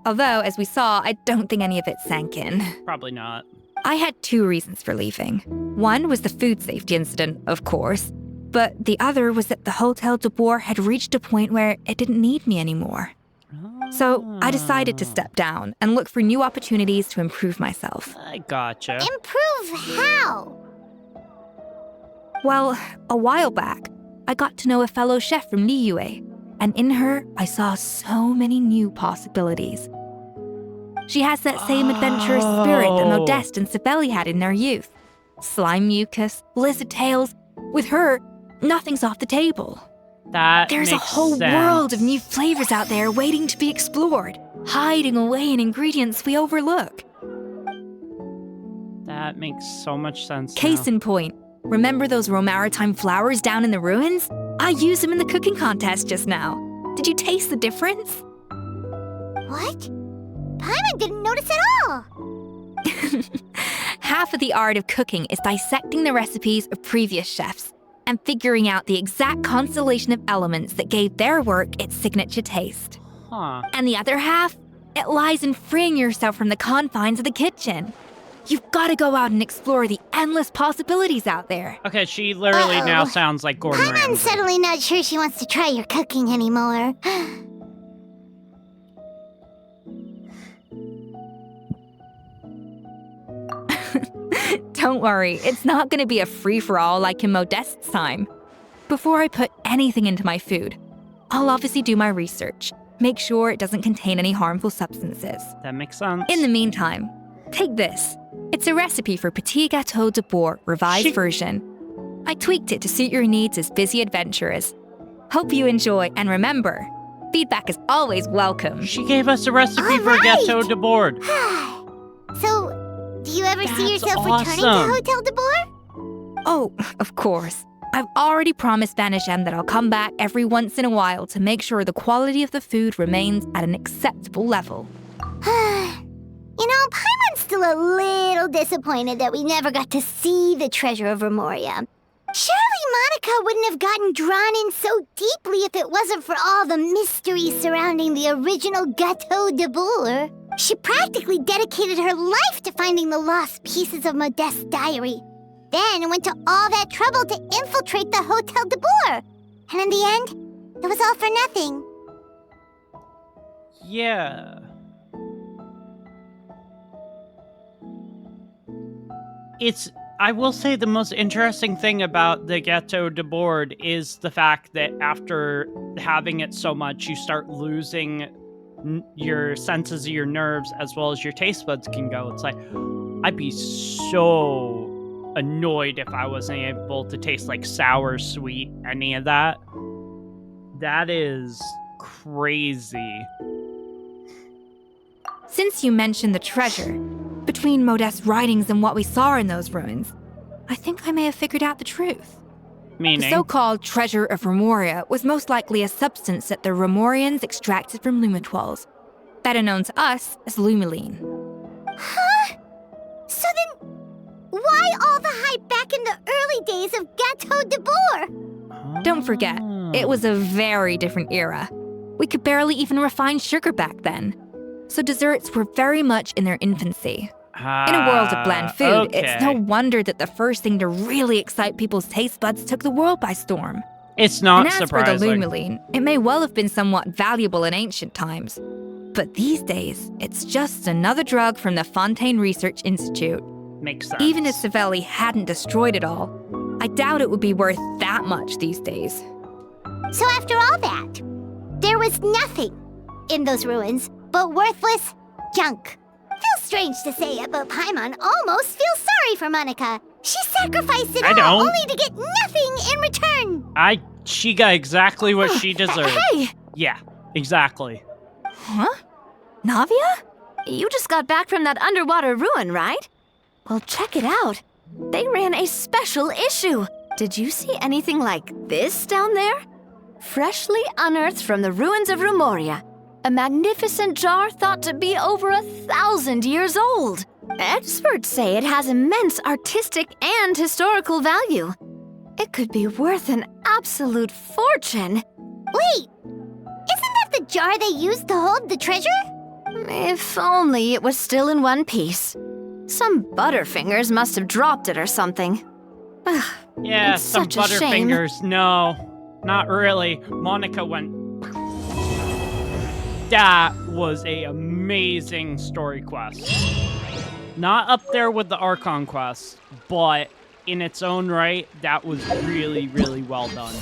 Although, as we saw, I don't think any of it sank in. Probably not. I had two reasons for leaving. One was the food safety incident, of course. But the other was that the Hotel de Boer had reached a point where it didn't need me anymore. So I decided to step down and look for new opportunities to improve myself. I gotcha. Improve how? Well, a while back, I got to know a fellow chef from Liyue, and in her, I saw so many new possibilities. She has that same adventurous spirit that Modeste and Sibeli had in their youth. Slime mucus, lizard tails. With her, nothing's off the table. There's a whole world of new flavors out there waiting to be explored, hiding away in ingredients we overlook. That makes so much sense. Case in point, remember those Romaritime flowers down in the ruins? I used them in the cooking contest just now. Did you taste the difference? What? Paimon didn't notice at all. half of the art of cooking is dissecting the recipes of previous chefs and figuring out the exact constellation of elements that gave their work its signature taste. Huh. And the other half, it lies in freeing yourself from the confines of the kitchen. You've got to go out and explore the endless possibilities out there. Okay, she literally now sounds like Gordon I'm Ramsay. suddenly not sure she wants to try your cooking anymore. Don't worry, it's not going to be a free-for-all like in Modeste's time. Before I put anything into my food, I'll obviously do my research. Make sure it doesn't contain any harmful substances. That makes sense. In the meantime, take this. It's a recipe for Petit Gâteau de Bourg revised version. I tweaked it to suit your needs as busy adventurers. Hope you enjoy, and remember, feedback is always welcome. She gave us a recipe for Gâteau de Bourg. So, do you ever see yourself returning to awesome. Hotel de Bourg? Oh, of course. I've already promised Vanishem that I'll come back every once in a while to make sure the quality of the food remains at an acceptable level. You know, Paimon's still a little disappointed that we never got to see the treasure of Remoria. Surely Monica wouldn't have gotten drawn in so deeply if it wasn't for all the mystery surrounding the original Gâteau de Bourg. She practically dedicated her life to finding the lost pieces of Modeste's diary. Then went to all that trouble to infiltrate the Hotel de Bourg. And in the end, it was all for nothing. Yeah. I will say the most interesting thing about the Gâteau de Bourg is the fact that after having it so much, you start losing your senses of your nerves as well as your taste buds can go. It's like, I'd be so annoyed if I wasn't able to taste like sour, sweet, any of that. That is crazy. Since you mentioned the treasure, between Modeste's writings and what we saw in those ruins, I think I may have figured out the truth. Meaning? The so-called treasure of Remoria was most likely a substance that the Remorians extracted from Lumitoiles, better known to us as Lumiline. Huh? So then, why all the hype back in the early days of Gâteau de Bourg? Don't forget, it was a very different era. We could barely even refine sugar back then. So desserts were very much in their infancy. In a world of bland food, it's no wonder that the first thing to really excite people's taste buds took the world by storm. It's not surprising. surprising. And as for the Lumiline, it may well have been somewhat valuable in ancient times. But these days, it's just another drug from the Fontaine Research Institute. Makes sense. Even if Savelli hadn't destroyed it all, I doubt it would be worth that much these days. So after all that, there was nothing in those ruins but worthless junk. Feels strange to say it, but Paimon almost feels sorry for Monica. She sacrificed it all only to get nothing in return. She got exactly what she deserved. Hey! Yeah, exactly. Huh? Navia? You just got back from that underwater ruin, right? Well, check it out. They ran a special issue. Did you see anything like this down there? Freshly unearthed from the ruins of Remoria. A magnificent jar thought to be over 1,000 years old. Experts say it has immense artistic and historical value. It could be worth an absolute fortune. Wait, isn't that the jar they used to hold the treasure? If only it was still in one piece. Some butterfingers must have dropped it or something. Yeah, it's some such a shame. butterfingers. No, not really. Monica went... That was an amazing story quest. Not up there with the Archon quest, but in its own right, that was really, really well done.